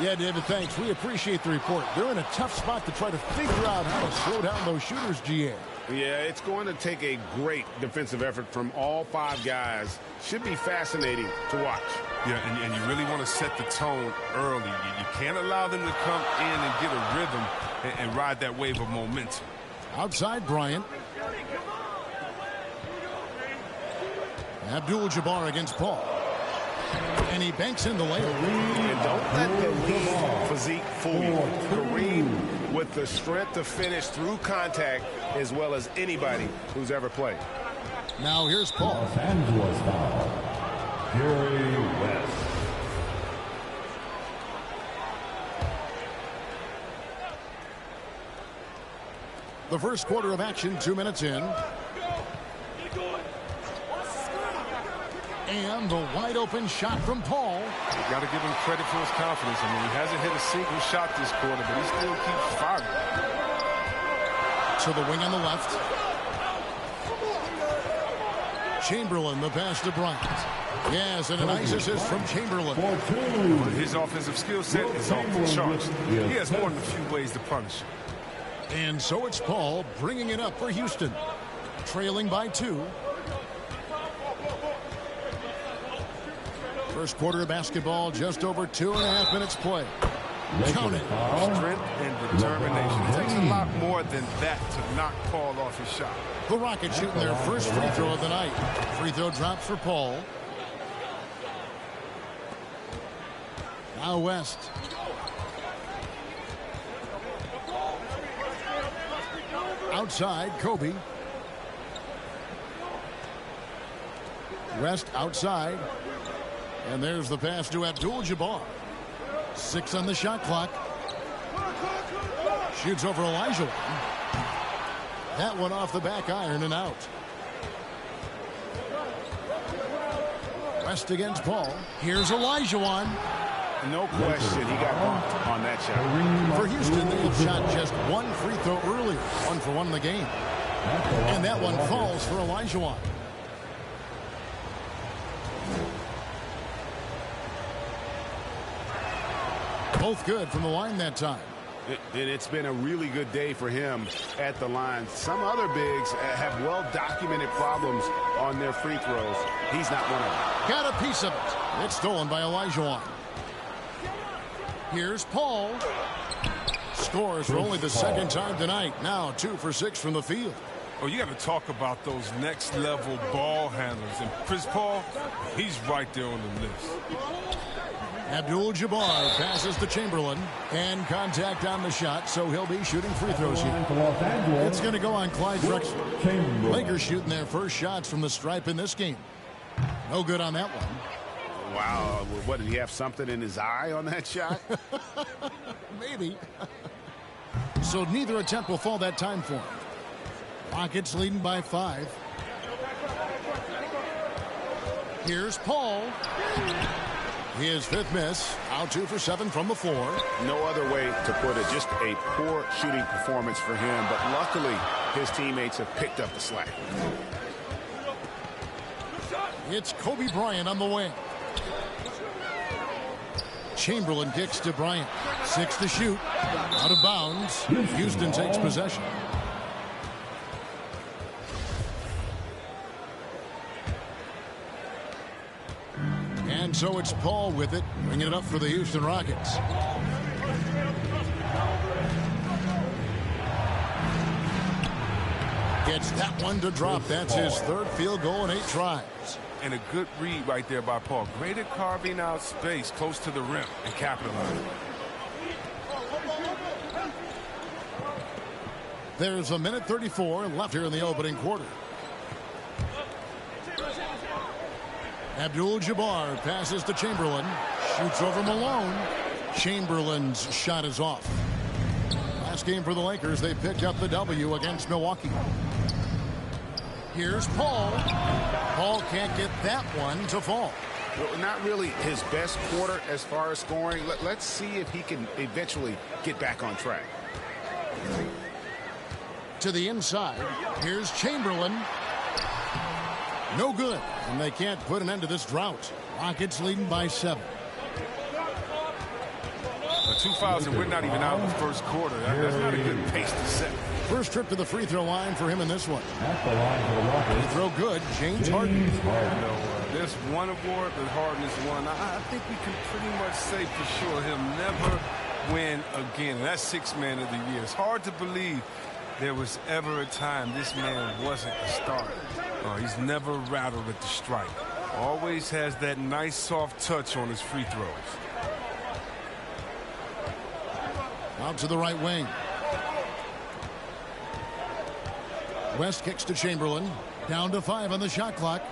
Yeah, David, thanks. We appreciate the report. They're in a tough spot to try to figure out how to slow down those shooters, GA. Yeah, it's going to take a great defensive effort from all 5 guys. Should be fascinating to watch. Yeah, and you really want to set the tone early. You can't allow them to come in and get a rhythm and ride that wave of momentum. Outside Bryant. Abdul-Jabbar against Paul. And he banks in the layup. And don't let the lead physique fool you. Kareem with the strength to finish through contact as well as anybody who's ever played. Now here's Paul. Los Angeles foul. Jerry West. The first quarter of action, 2 minutes in. And the wide open shot from Paul. You got to give him credit for his confidence. I mean, he hasn't hit a single shot this quarter, but he still keeps firing. To the wing on the left. Chamberlain, the pass to Bryant. Yes, and a nice assist from Chamberlain. His offensive skill set is off the charts. He has more than a few ways to punish him. And so it's Paul bringing it up for Houston. Trailing by 2. First quarter of basketball, just over 2.5 minutes play. Count it. Strength and determination. It takes a lot more than that to knock Paul off his shot. The Rockets shooting their first free throw of the night. Free throw drops for Paul. Now West. Outside, Kobe. West outside. And there's the pass to Abdul-Jabbar. 6 on the shot clock. Shoots over Olajuwon. That one off the back iron and out. West against Paul. Here's Olajuwon. No question, he got bumped on that shot. For Houston, they have shot just 1 free throw earlier. 1 for 1 in the game. And that one falls for Olajuwon. Both good from the line that time. And it's been a really good day for him at the line. Some other bigs have well-documented problems on their free throws. He's not one of them. Got a piece of it. It's stolen by Olajuwon. Here's Paul. Scores for only the second time tonight. Now 2 for 6 from the field. Oh, you got to talk about those next-level ball handlers. And Chris Paul, he's right there on the list. Abdul-Jabbar passes to Chamberlain. And contact on the shot, so he'll be shooting free throws here. It's going to go on Clyde Drexler. Lakers shooting their first shots from the stripe in this game. No good on that one. Wow, what, did he have something in his eye on that shot? Maybe. So neither attempt will fall that time for him. Rockets leading by 5. Here's Paul. His 5th miss. Out 2 for 7 from the floor. No other way to put it. Just a poor shooting performance for him. But luckily, his teammates have picked up the slack. It's Kobe Bryant on the wing. Chamberlain kicks to Bryant. 6 to shoot. Out of bounds. Houston takes possession. And so it's Paul with it, bringing it up for the Houston Rockets. Gets that one to drop. That's his 3rd field goal in 8 tries. And a good read right there by Paul. Great at carving out space close to the rim and capitalizing. There's a minute 34 left here in the opening quarter. Abdul-Jabbar passes to Chamberlain. Shoots over Malone. Chamberlain's shot is off. Last game for the Lakers, they picked up the W against Milwaukee. Here's Paul. Paul can't get that one to fall. Well, not really his best quarter as far as scoring. Let's see if he can eventually get back on track. To the inside. Here's Chamberlain. No good. And they can't put an end to this drought. Rockets leading by 7. 2 fouls and we're not even out in the first quarter. That's not a good pace to set. First trip to the free throw line for him in this one. Free throw good. James Harden. There's one award, but Harden is one. I think we can pretty much say for sure he'll never win again. And that's 6th man of the year. It's hard to believe there was ever a time this man wasn't a starter. He's never rattled at the stripe. Always has that nice soft touch on his free throws. Out to the right wing. West kicks to Chamberlain. Down to 5 on the shot clock.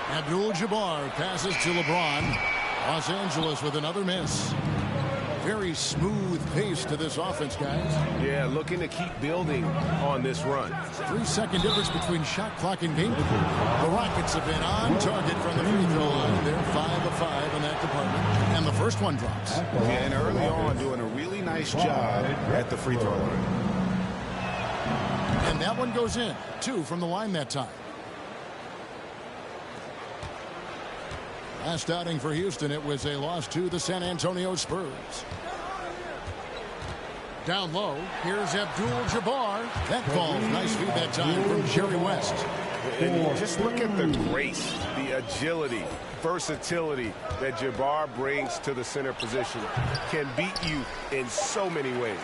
Abdul-Jabbar passes to LeBron. Los Angeles with another miss. Very smooth pace to this offense, guys. Yeah, looking to keep building on this run. 3-second difference between shot clock and game. The Rockets have been on target from the free throw line. They're 5 of 5 in that department. And the first one drops. And early on, doing a really nice job at the free throw line. And that one goes in. 2 from the line that time. Last outing for Houston, it was a loss to the San Antonio Spurs. Down low, here's Abdul-Jabbar. That falls. Nice feed that time from Jerry West. And just look at the grace, the agility, versatility that Jabbar brings to the center position. Can beat you in so many ways.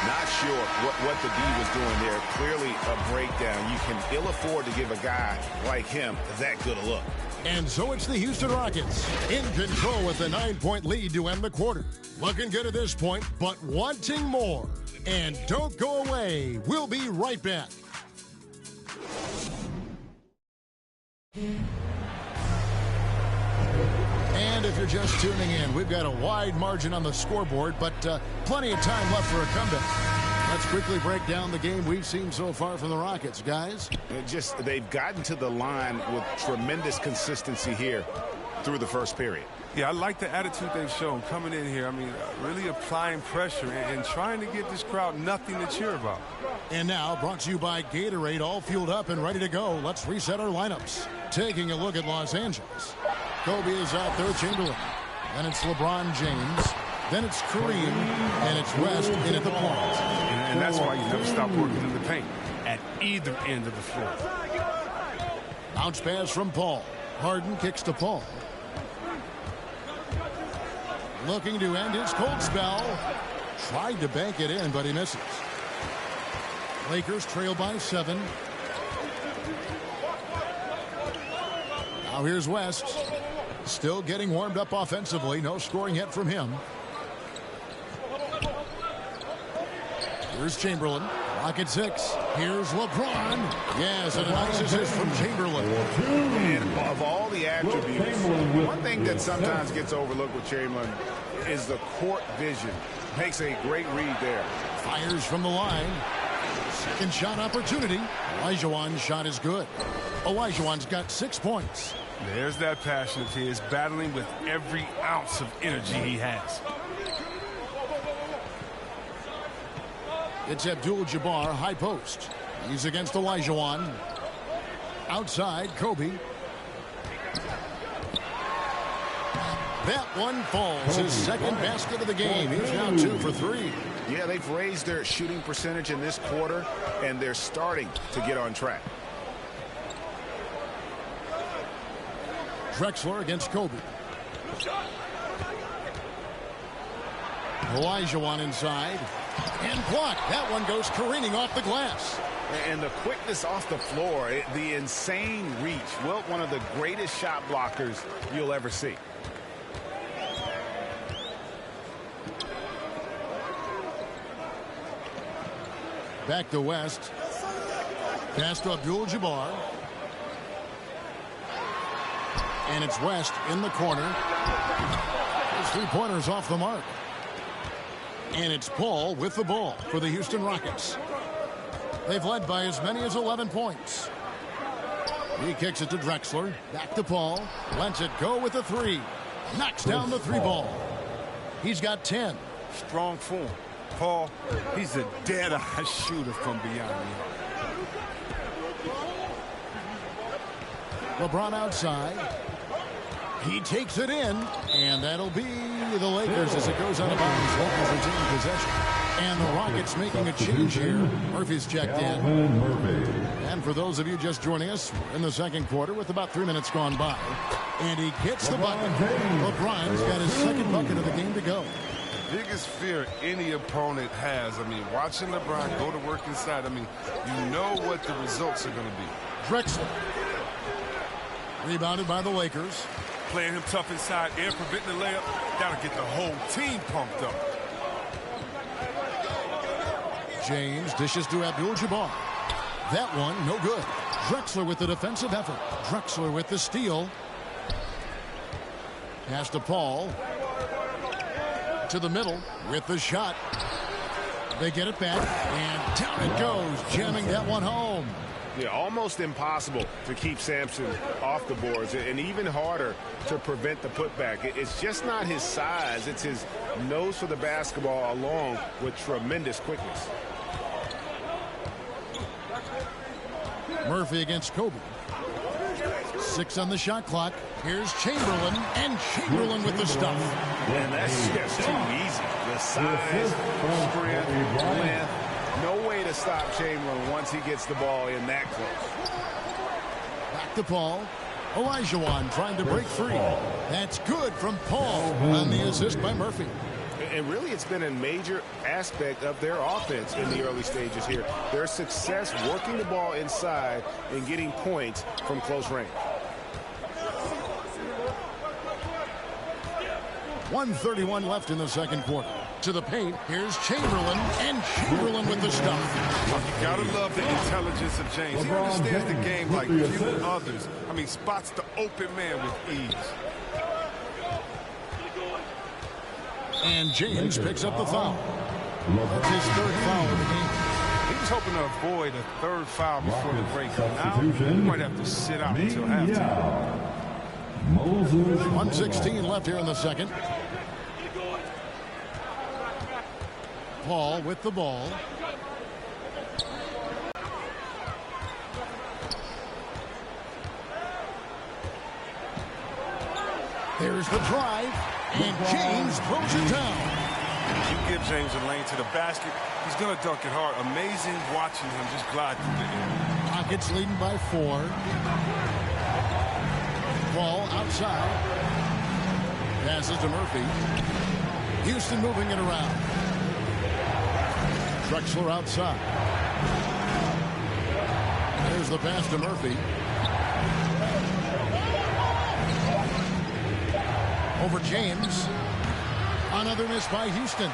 Not sure what the D was doing there. Clearly a breakdown. You can ill afford to give a guy like him that good a look. And so it's the Houston Rockets in control with a 9-point lead to end the quarter. Looking good at this point, but wanting more. And don't go away. We'll be right back. And if you're just tuning in, we've got a wide margin on the scoreboard, but plenty of time left for a comeback. Let's quickly break down the game we've seen so far from the Rockets, guys. They've gotten to the line with tremendous consistency here through the first period. Yeah, I like the attitude they've shown coming in here. I mean, really applying pressure and trying to get this crowd nothing to cheer about. And now, brought to you by Gatorade, all fueled up and ready to go. Let's reset our lineups. Taking a look at Los Angeles. Kobe is out there with Chamberlain. Then it's LeBron James. Then it's Kareem. And it's West in at the point. And that's why you never stop working in the paint at either end of the floor. Bounce pass from Paul. Harden kicks to Paul. Looking to end his cold spell. Tried to bank it in, but he misses. Lakers trail by 7. Now here's West. Still getting warmed up offensively. No scoring yet from him. Here's Chamberlain. Rocket 6. Here's LeBron. Yes, and a nice assist from Chamberlain. And of all the attributes, one thing that sometimes gets overlooked with Chamberlain is the court vision. Makes a great read there. Fires from the line. Second shot opportunity. Olajuwon's shot is good. Olajuwon's got 6 points. There's that passion of his, battling with every ounce of energy he has. It's Abdul-Jabbar, high post. He's against Olajuwon. Outside, Kobe. That one falls. His second basket of the game. He's now 2 for 3. Yeah, they've raised their shooting percentage in this quarter, and they're starting to get on track. Drexler against Kobe. Olajuwon inside. And blocked. That one goes careening off the glass. And the quickness off the floor, the insane reach. Well, one of the greatest shot blockers you'll ever see. Back to West. Pass to Abdul-Jabbar. And it's West in the corner. His three-pointers off the mark. And it's Paul with the ball for the Houston Rockets. They've led by as many as 11 points. He kicks it to Drexler. Back to Paul. Lets it go with the 3. Knocks down the 3 ball. He's got 10. Strong form. Paul, he's a dead-eye shooter from beyond the arc. LeBron outside. He takes it in, and that'll be the Lakers as it goes out of bounds. Lakers retain possession. And the Rockets making a change here. Murphy's checked in. And for those of you just joining us, we're in the second quarter with about 3 minutes gone by. And he gets the bucket. LeBron's got his second bucket of the game to go. Biggest fear any opponent has. I mean, watching LeBron go to work inside, I mean, you know what the results are going to be. Drexler. Rebounded by the Lakers. Playing him tough inside, air preventing the layup. That'll get the whole team pumped up. James dishes to Abdul-Jabbar. That one, no good. Drexler with the defensive effort. Drexler with the steal. Pass to Paul. To the middle with the shot. They get it back, and down it goes, jamming that one home. Yeah, almost impossible to keep Sampson off the boards, and even harder to prevent the putback. It's just not his size. It's his nose for the basketball along with tremendous quickness. Murphy against Kobe. 6 on the shot clock. Here's Chamberlain, and Chamberlain with the stuff. And that's just too easy. The size, strength, length. No way to stop Chamberlain once he gets the ball in that close. Back to Paul. Olajuwon trying to break free. That's good from Paul on the assist by Murphy. And really, it's been a major aspect of their offense in the early stages here. Their success working the ball inside and getting points from close range. 1:31 left in the second quarter. To the paint, here's Chamberlain, and Chamberlain with the stuff. You gotta love the intelligence of James. He understands the game like few others. I mean, spots the open man with ease. And James picks up the foul. That's his third foul of the game. He was hoping to avoid a third foul before the break. Now, he might have to sit out until halftime. 1:16 left here in the second. Paul with the ball. There's the drive, and James throws it down. You give James a lane to the basket, he's going to dunk it hard. Amazing watching him just glide through the air. Rockets leading by 4. Ball outside. Passes to Murphy. Houston moving it around. Drexler outside. There's the pass to Murphy. Over James. Another miss by Houston.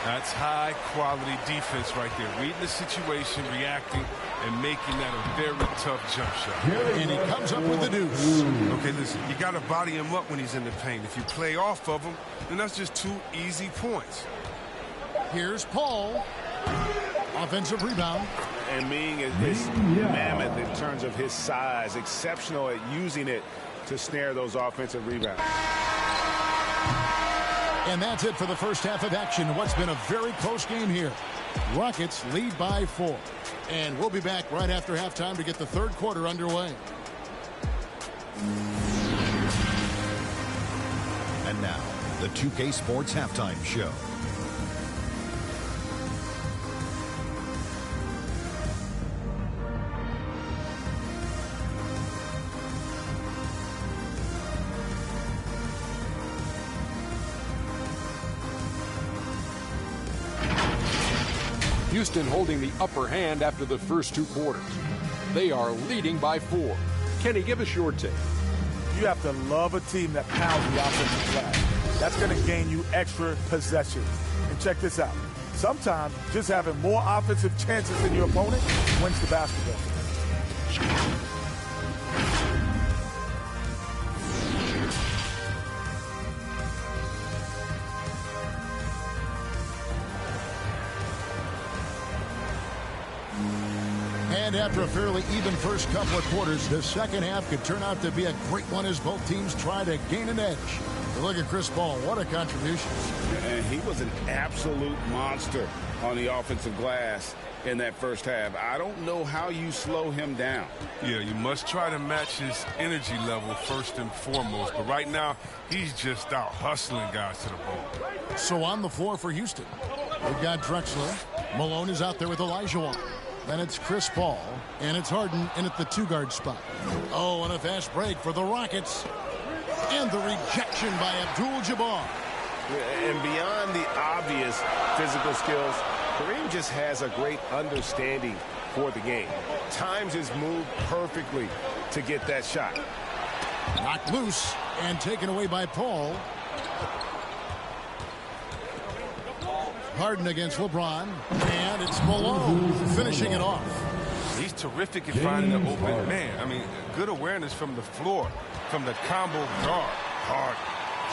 That's high-quality defense right there. Reading the situation, reacting, and making that a very tough jump shot. And he comes up with the deuce. Okay, listen, you got to body him up when he's in the paint. If you play off of him, then that's just 2 easy points. Here's Paul. Offensive rebound. And Ming is mammoth in terms of his size, exceptional at using it to snare those offensive rebounds. And that's it for the first half of action. What's been a very close game here. Rockets lead by 4. And we'll be back right after halftime to get the third quarter underway. And now, the 2K Sports Halftime Show. Houston holding the upper hand after the first 2 quarters. They are leading by 4. Kenny, give us your take. You have to love a team that pounds the offensive glass. That's going to gain you extra possessions. And check this out. Sometimes just having more offensive chances than your opponent wins the basketball. And after a fairly even first couple of quarters, the second half could turn out to be a great one as both teams try to gain an edge. But look at Chris Paul. What a contribution. And he was an absolute monster on the offensive glass in that first half. I don't know how you slow him down. Yeah, you must try to match his energy level first and foremost. But right now, he's just out hustling guys to the ball. So on the floor for Houston, we've got Drexler. Malone is out there with Olajuwon. Then it's Chris Paul, and it's Harden in at the 2-guard spot. Oh, and a fast break for the Rockets. And the rejection by Abdul-Jabbar. And beyond the obvious physical skills, Kareem just has a great understanding for the game. Times his move perfectly to get that shot. Knocked loose and taken away by Paul. Harden against LeBron, and it's Malone finishing it off. He's terrific at finding an open man. I mean, good awareness from the floor, from the combo guard. Hard.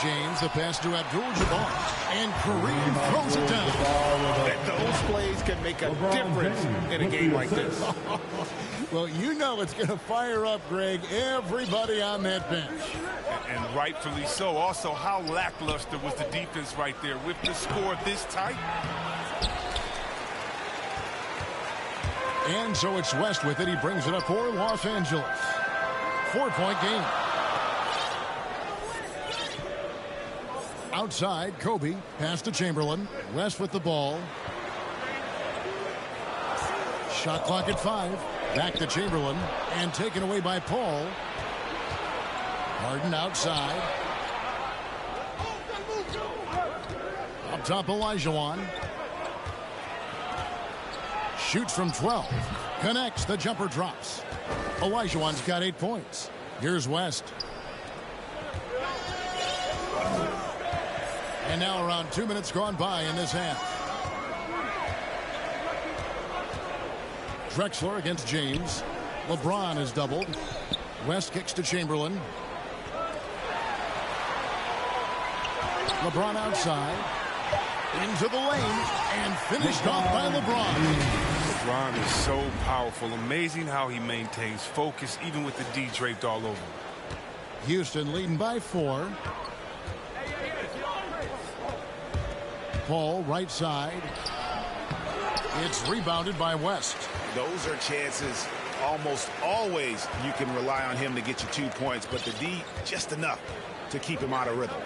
James, the pass to Abdul-Jabbar, and Kareem throws it down. Those plays can make a difference in a game like this. Well, you know it's going to fire up, Greg, everybody on that bench. And rightfully so. Also, how lackluster was the defense right there with the score this tight? And so it's West with it. He brings it up for Los Angeles. 4-point game. Outside, Kobe. Pass to Chamberlain. West with the ball. Shot clock at 5. Back to Chamberlain. And taken away by Paul. Harden outside. Up top, Olajuwon. Shoots from 12. Connects. The jumper drops. Olajuwon's got 8 points. Here's West. And now around 2 minutes gone by in this half. Drexler against James. LeBron is doubled. West kicks to Chamberlain. LeBron outside. Into the lane. And finished off by LeBron. LeBron is so powerful. Amazing how he maintains focus even with the D draped all over. Houston leading by 4. Paul right side. It's rebounded by West. Those are chances almost always you can rely on him to get you 2 points, but the D just enough to keep him out of rhythm.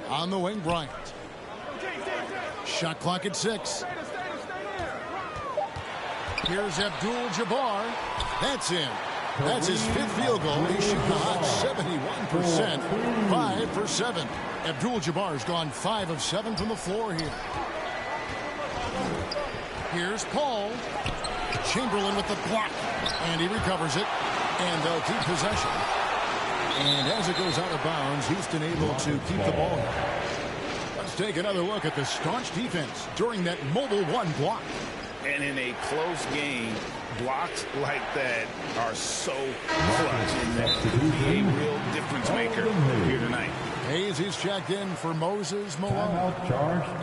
On the wing, Bryant. Shot clock at 6. Here's Abdul-Jabbar. That's in. That's his 5th field goal. He's shooting a hot 71%. 5 for 7. Abdul-Jabbar's gone 5 of 7 from the floor here. Here's Paul. Chamberlain with the block. And he recovers it. And they'll keep possession. And as it goes out of bounds, Houston able to keep the ball. Let's take another look at the staunch defense during that mobile 1 block. And in a close game, blocks like that are so clutch, and that could be a real difference maker here tonight. Hayes is checked in for Moses Malone.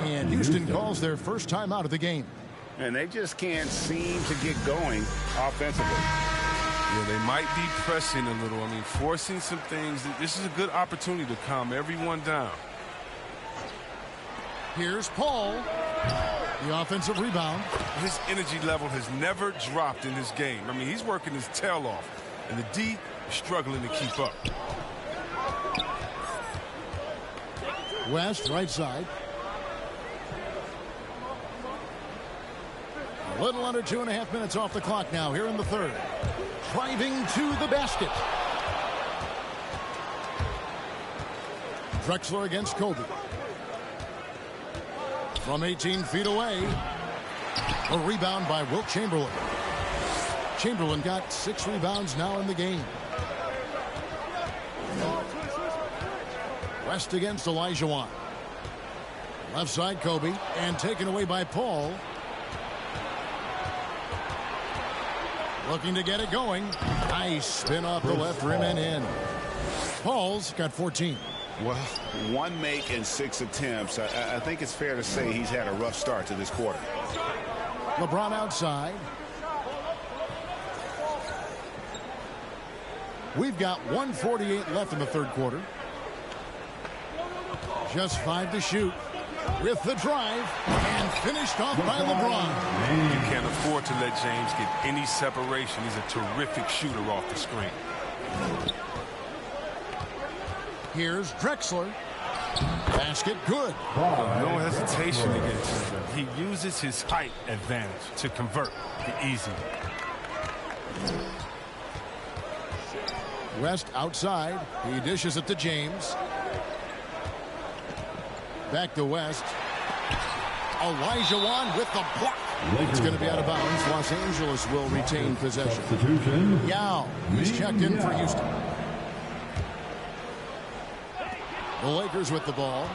And Houston calls their first timeout of the game. and they just can't seem to get going offensively. Yeah, they might be pressing a little. I mean, forcing some things. This is a good opportunity to calm everyone down. Here's Paul. The offensive rebound. His energy level has never dropped in this game. I mean, he's working his tail off, and the D is struggling to keep up. West, right side. A little under 2.5 minutes off the clock now here in the third. Driving to the basket. Drexler against Kobe. From 18 feet away. A rebound by Wilt Chamberlain. Chamberlain got 6 rebounds now in the game. West against Olajuwon. Left side Kobe, and taken away by Paul. Looking to get it going. Nice spin off the left rim and in. Paul's got 14. Well, 1 make in 6 attempts. I think it's fair to say he's had a rough start to this quarter. LeBron outside. We've got 1:48 left in the third quarter. Just 5 to shoot. With the drive, and finished off by LeBron. You can't afford to let James get any separation. He's a terrific shooter off the screen. Here's Drexler. Basket good. No hesitation against him. He uses his height advantage to convert the easy. West outside. He dishes it to James. Back to West. Olajuwon with the block. It's going to be out of bounds. Los Angeles will retain possession. Yao, he's checked in for Houston. The Lakers with the ball.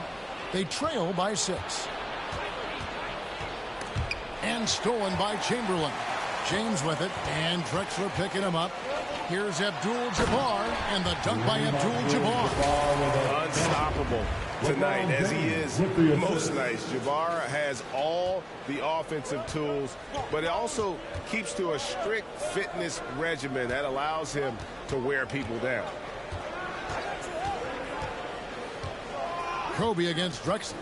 They trail by 6. And stolen by Chamberlain. James with it, and Drexler picking him up. Here's Abdul-Jabbar, and the dunk by Abdul-Jabbar. Unstoppable tonight, as he is most nights. Jabbar has all the offensive tools, but it also keeps to a strict fitness regimen that allows him to wear people down. Kobe against Drexler.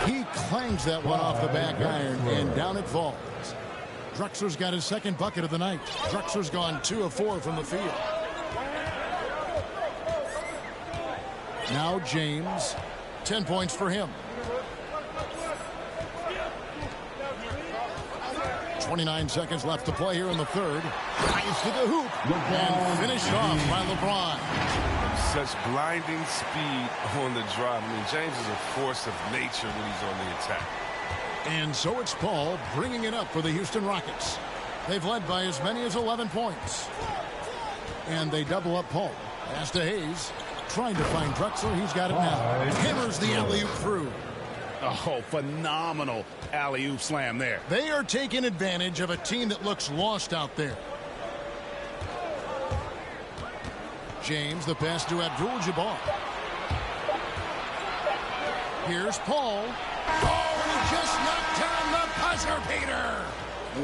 He clangs that one off the back iron, and down it falls. Drexler's got his second bucket of the night. Drexler's gone 2 of 4 from the field. Now James, 10 points for him. 29 seconds left to play here in the third. Drives to the hoop and finished off by LeBron. Such blinding speed on the drive. I mean, James is a force of nature when he's on the attack. And so it's Paul bringing it up for the Houston Rockets. They've led by as many as 11 points. And they double up Paul. Pass to Hayes. Trying to find Drexler. He's got it now. Hammers the alley-oop through. Oh, phenomenal alley-oop slam there. They are taking advantage of a team that looks lost out there. James, the pass to Abdul-Jabbar. Here's Paul. Oh, and he just knocked down the buzzer beater.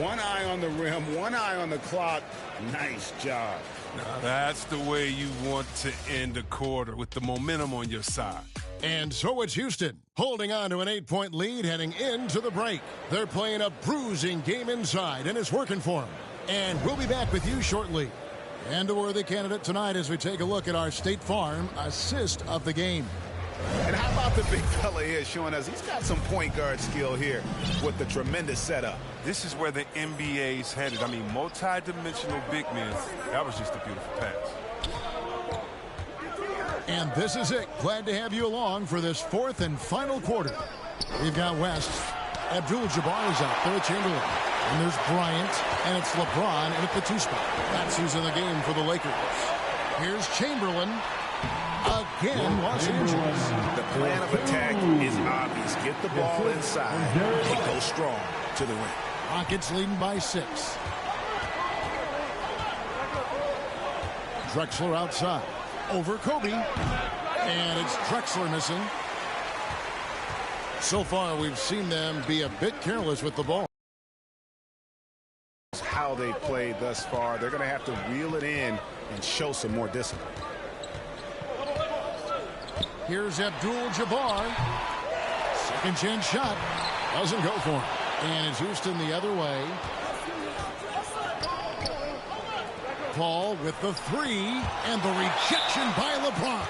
One eye on the rim, one eye on the clock. Nice job. Now that's the way you want to end a quarter, with the momentum on your side. And so it's Houston holding on to an 8-point lead heading into the break. They're playing a bruising game inside, and it's working for them. And we'll be back with you shortly. And a worthy candidate tonight as we take a look at our State Farm assist of the game. And how about the big fella here showing us he's got some point guard skill here with the tremendous setup. This is where the NBA's headed. I mean, multi-dimensional big men. That was just a beautiful pass. And this is it. Glad to have you along for this fourth and final quarter. We've got West. Abdul-Jabbar is out there at Chamberlain. And there's Bryant, and it's LeBron in at the 2 spot. That's who's in the game for the Lakers. Here's Chamberlain. Again, Los Angeles. The plan of attack is obvious. Get the ball inside and go strong to the rim. Rockets leading by 6. Drexler outside. Over Kobe. And it's Drexler missing. So far, we've seen them be a bit careless with the ball. How they played thus far. They're going to have to reel it in and show some more discipline. Here's Abdul-Jabbar. Second chance shot. Doesn't go for him. And it's Houston the other way. Paul with the three. And the rejection by LeBron.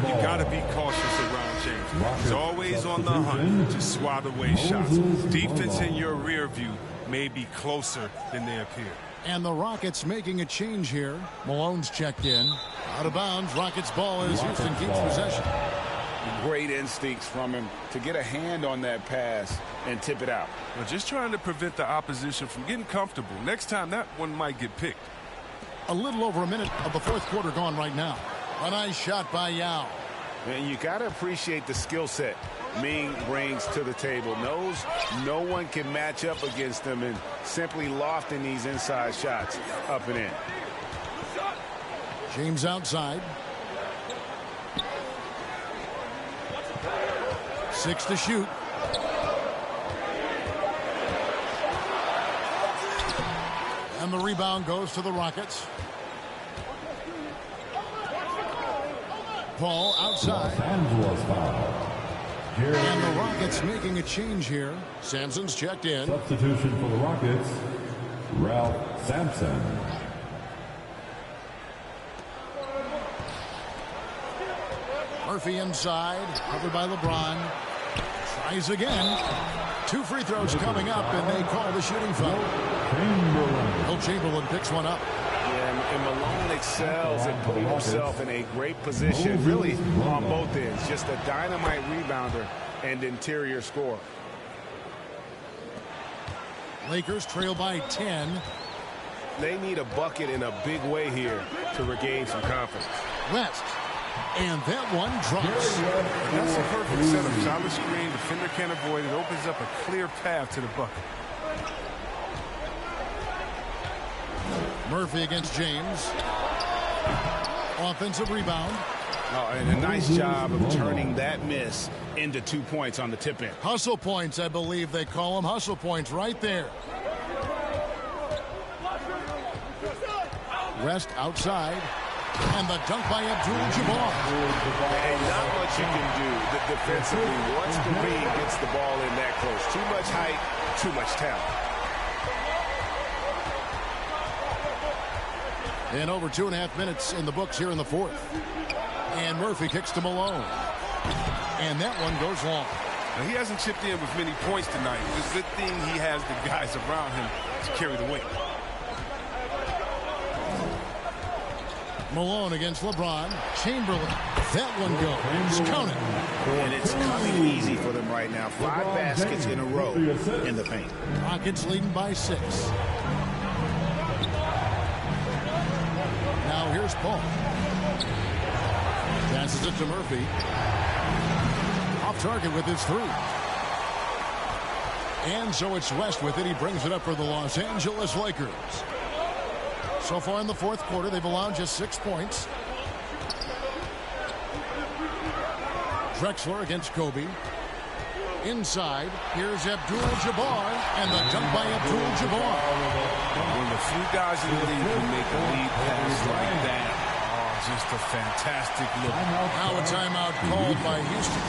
You got to be cautious around James. He's always on the hunt to swat away shots. Defense in your rear view may be closer than they appear. And the Rockets making a change here. Malone's checked in. Out of bounds. Rockets ball as Houston keeps possession. Great instincts from him to get a hand on that pass and tip it out. Well, just trying to prevent the opposition from getting comfortable. Next time that one might get picked. A little over a minute of the fourth quarter gone right now. A nice shot by Yao. And you got to appreciate the skill set Ming brings to the table. Knows no one can match up against him and simply lofting these inside shots up and in. James outside. 6 to shoot. And the rebound goes to the Rockets. Paul outside. And the Rockets making a change here. Sampson's checked in. Substitution for the Rockets, Ralph Sampson. Murphy inside, covered by LeBron. Tries again. 2 free throws coming up, and they call the shooting foul. Will Chamberlain picks one up. And Malone excels at putting himself in a great position, really on both ends. Just a dynamite rebounder and interior scorer. Lakers trail by 10. They need a bucket in a big way here to regain some confidence. West. And that one drops. That's a perfect setup. Solid screen. Defender can't avoid it. Opens up a clear path to the bucket. Murphy against James. Offensive rebound. Oh, and a nice job of turning that miss into 2 points on the tip in. Hustle points, I believe they call them. Hustle points right there. West outside. And the dunk by Abdul-Jabbar. And not much you can do defensively once the lead gets the ball in that close. Too much height, too much talent. And over 2.5 minutes in the books here in the fourth. And Murphy kicks to Malone. And that one goes long. Now, he hasn't chipped in with many points tonight. It's a good thing he has the guys around him to carry the weight. Malone against LeBron. Chamberlain. That one goes. Count it. And it's coming easy for them right now. 5 baskets in a row in the paint. Rockets leading by 6. Now here's Paul. Passes it to Murphy. Off target with his 3. And so it's West with it. He brings it up for the Los Angeles Lakers. So far in the fourth quarter, they've allowed just 6 points. Drexler against Kobe. Inside, here's Abdul-Jabbar, and the dunk by Abdul-Jabbar. When the few guys in the league can make a lead pass like that, just a fantastic look. Now a timeout called by Houston.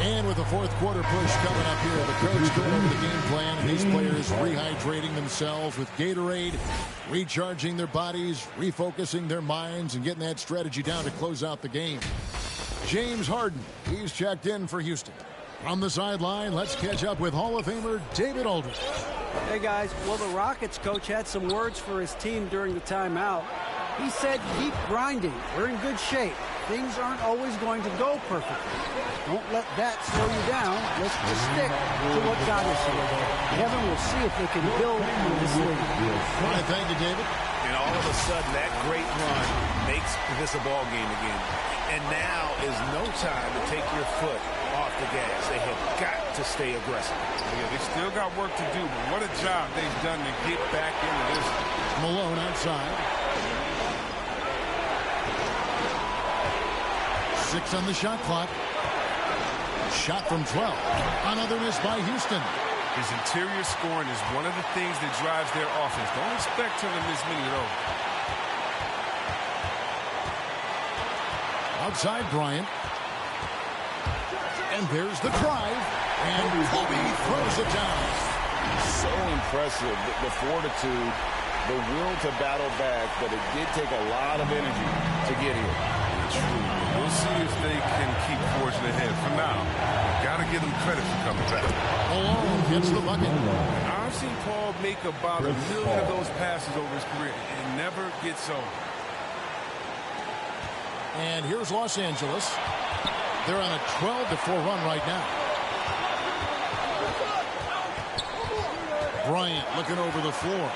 And with the fourth quarter push coming up here, the coach going over the game plan, and these players rehydrating themselves with Gatorade, recharging their bodies, refocusing their minds, and getting that strategy down to close out the game. James Harden, he's checked in for Houston. On the sideline, let's catch up with Hall of Famer David Aldridge. Hey, guys. Well, the Rockets coach had some words for his team during the timeout. He said, keep grinding. We're in good shape. Things aren't always going to go perfectly. Don't let that slow you down. Let's just stick to what got us here. Kevin, we'll see if they can build in this league. All right, thank you, David. And all of a sudden, that great run makes this a ball game again. And now is no time to take your foot off the gas. They have got to stay aggressive. Yeah, they still got work to do, but what a job they've done to get back into this. Malone outside. 6 on the shot clock. Shot from 12. Another miss by Houston. His interior scoring is one of the things that drives their offense. Don't expect him to miss many of those. Outside Bryant. And there's the drive. And Kobe throws it down. So impressive, the fortitude, the will to battle back, but it did take a lot of energy to get here. True. We'll see if they can keep forging ahead. For now, got to give them credit for coming back. Malone hits the bucket. I've seen Paul make about 1 million of those passes over his career and never gets old. And here's Los Angeles. They're on a 12-4 run right now. Bryant looking over the floor.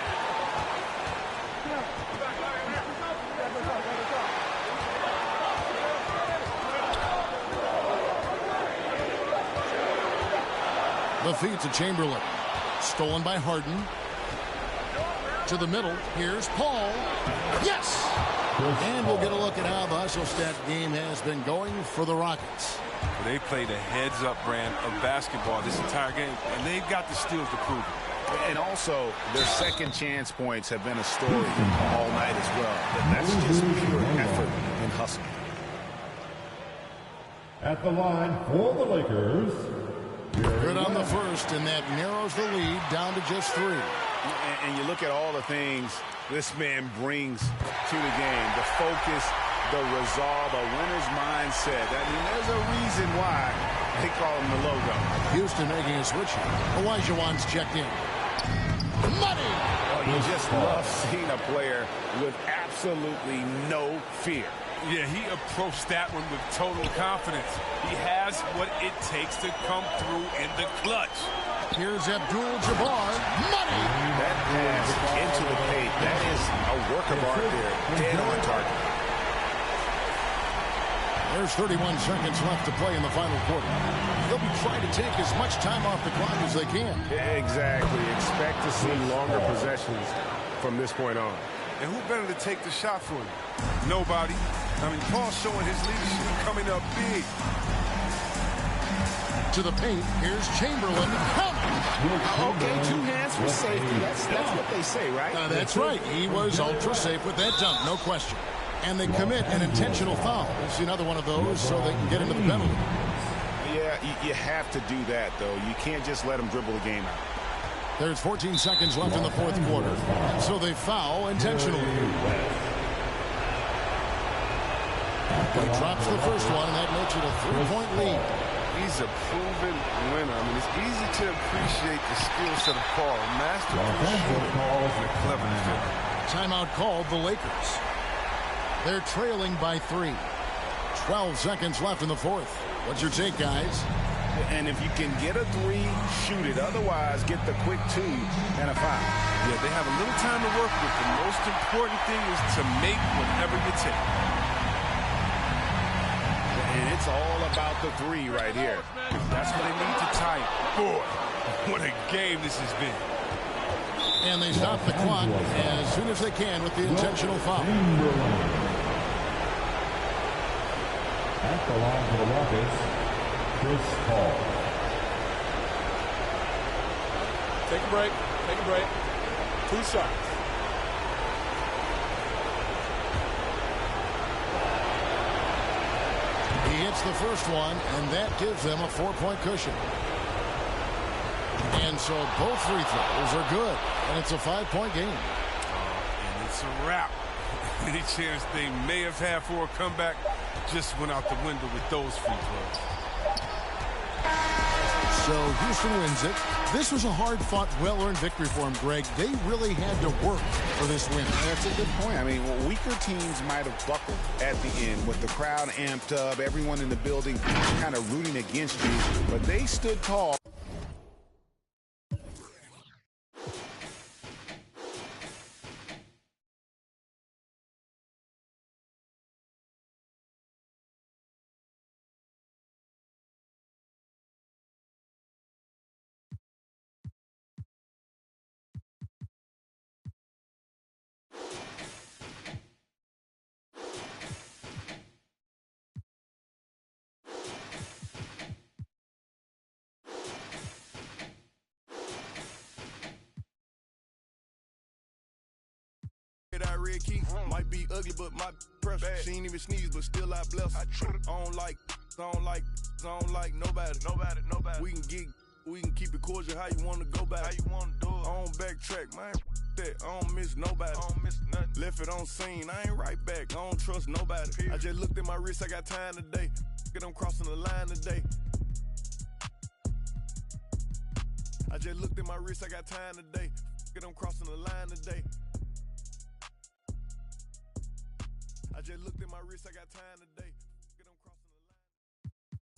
The feed to Chamberlain. Stolen by Harden. To the middle. Here's Paul. Yes! And we'll get a look at how the Hustle-Stat game has been going for the Rockets. They played a heads-up brand of basketball this entire game, and they've got the steals to prove it. And also, their second chance points have been a story all night as well. That's just pure effort and hustle. At the line for the Lakers. Good on the first, and that narrows the lead down to just 3. And you look at all the things this man brings to the game. The focus, the resolve, a winner's mindset. I mean, there's a reason why they call him the logo. Houston making a switch here. Olajuwon's checked in. Money! Oh, you just love seeing a player with absolutely no fear. Yeah, he approached that one with total confidence. He has what it takes to come through in the clutch. Here's Abdul-Jabbar. Money! That pass into the paint, that is a work of art there. Dead on target. There's 31 seconds left to play in the final quarter. They'll be trying to take as much time off the clock as they can. Exactly. Expect to see longer possessions from this point on. And who better to take the shot for you? Nobody. I mean, Paul's showing his leadership coming up big. To the paint, here's Chamberlain. Okay, 2 hands for safety. That's what they say, right? That's right. He was ultra safe with that dunk, no question. And they commit an intentional foul. We'll see another one of those so they can get into the penalty. Yeah, you have to do that, though. You can't just let them dribble the game out. There's 14 seconds left in the fourth quarter. So they foul intentionally. He drops the first one, and that makes it a 3-point lead. He's a proven winner. I mean, it's easy to appreciate the skill set of Paul. Master and a clever defender. Timeout called the Lakers. They're trailing by 3. 12 seconds left in the fourth. What's your take, guys? And if you can get a 3, shoot it. Otherwise, get the quick 2 and a foul. Yeah, they have a little time to work with. The most important thing is to make whatever you take. And it's all about the 3 right here. That's what they need to tie it. Boy, what a game this has been. And they stop the clock as soon as they can with the intentional foul. At the line for the Rockets, Chris Paul. Take a break. Take a break. 2 shots. He hits the first one, and that gives them a 4-point cushion. And so both free throws are good, and it's a 5-point game. And it's a wrap. Any chance they may have had for a comeback just went out the window with those free throws. So Houston wins it. This was a hard-fought, well-earned victory for them, Greg. They really had to work for this win. That's a good point. I mean, weaker teams might have buckled at the end with the crowd amped up, everyone in the building kind of rooting against you, but they stood tall. red key. Might be ugly, but my pressure. She ain't even sneeze, but still I bless. I don't like nobody. We can keep it cordial. How you want to go back? How you want to do it? I don't backtrack, man. That I don't miss nobody. I don't miss nothing. Left it on scene. I ain't right back. I don't trust nobody. Period. I just looked at my wrist. I got time today. Get them crossing the line today. I just looked at my wrist. I got time today. Get them crossing the line today. I just looked at my wrist. I got time today. Get them crossing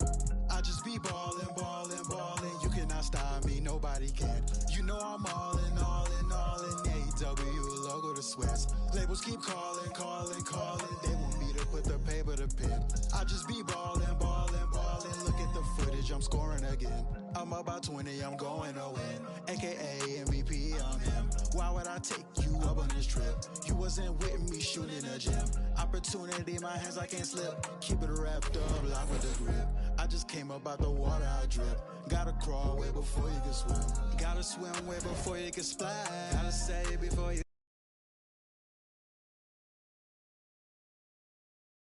the line. I just be ballin', ballin', ballin'. You cannot stop me, nobody can. You know I'm all in, all in, all in. AEW logo to Swiss. Labels keep calling, calling, calling. They want me to put the paper to pen. I just be ballin', ballin', ballin'. Look at the footage, I'm scoring again. I'm about 20, I'm going to win. AKA MVP, I'm him. Why would I take you up on this trip? You wasn't with me shooting a gym. Opportunity in my hands, I can't slip. Keep it wrapped up, lock with the grip. I just came up out the water, I drip. Gotta crawl way before you can swim. Gotta swim way before you can splash. Gotta say it before you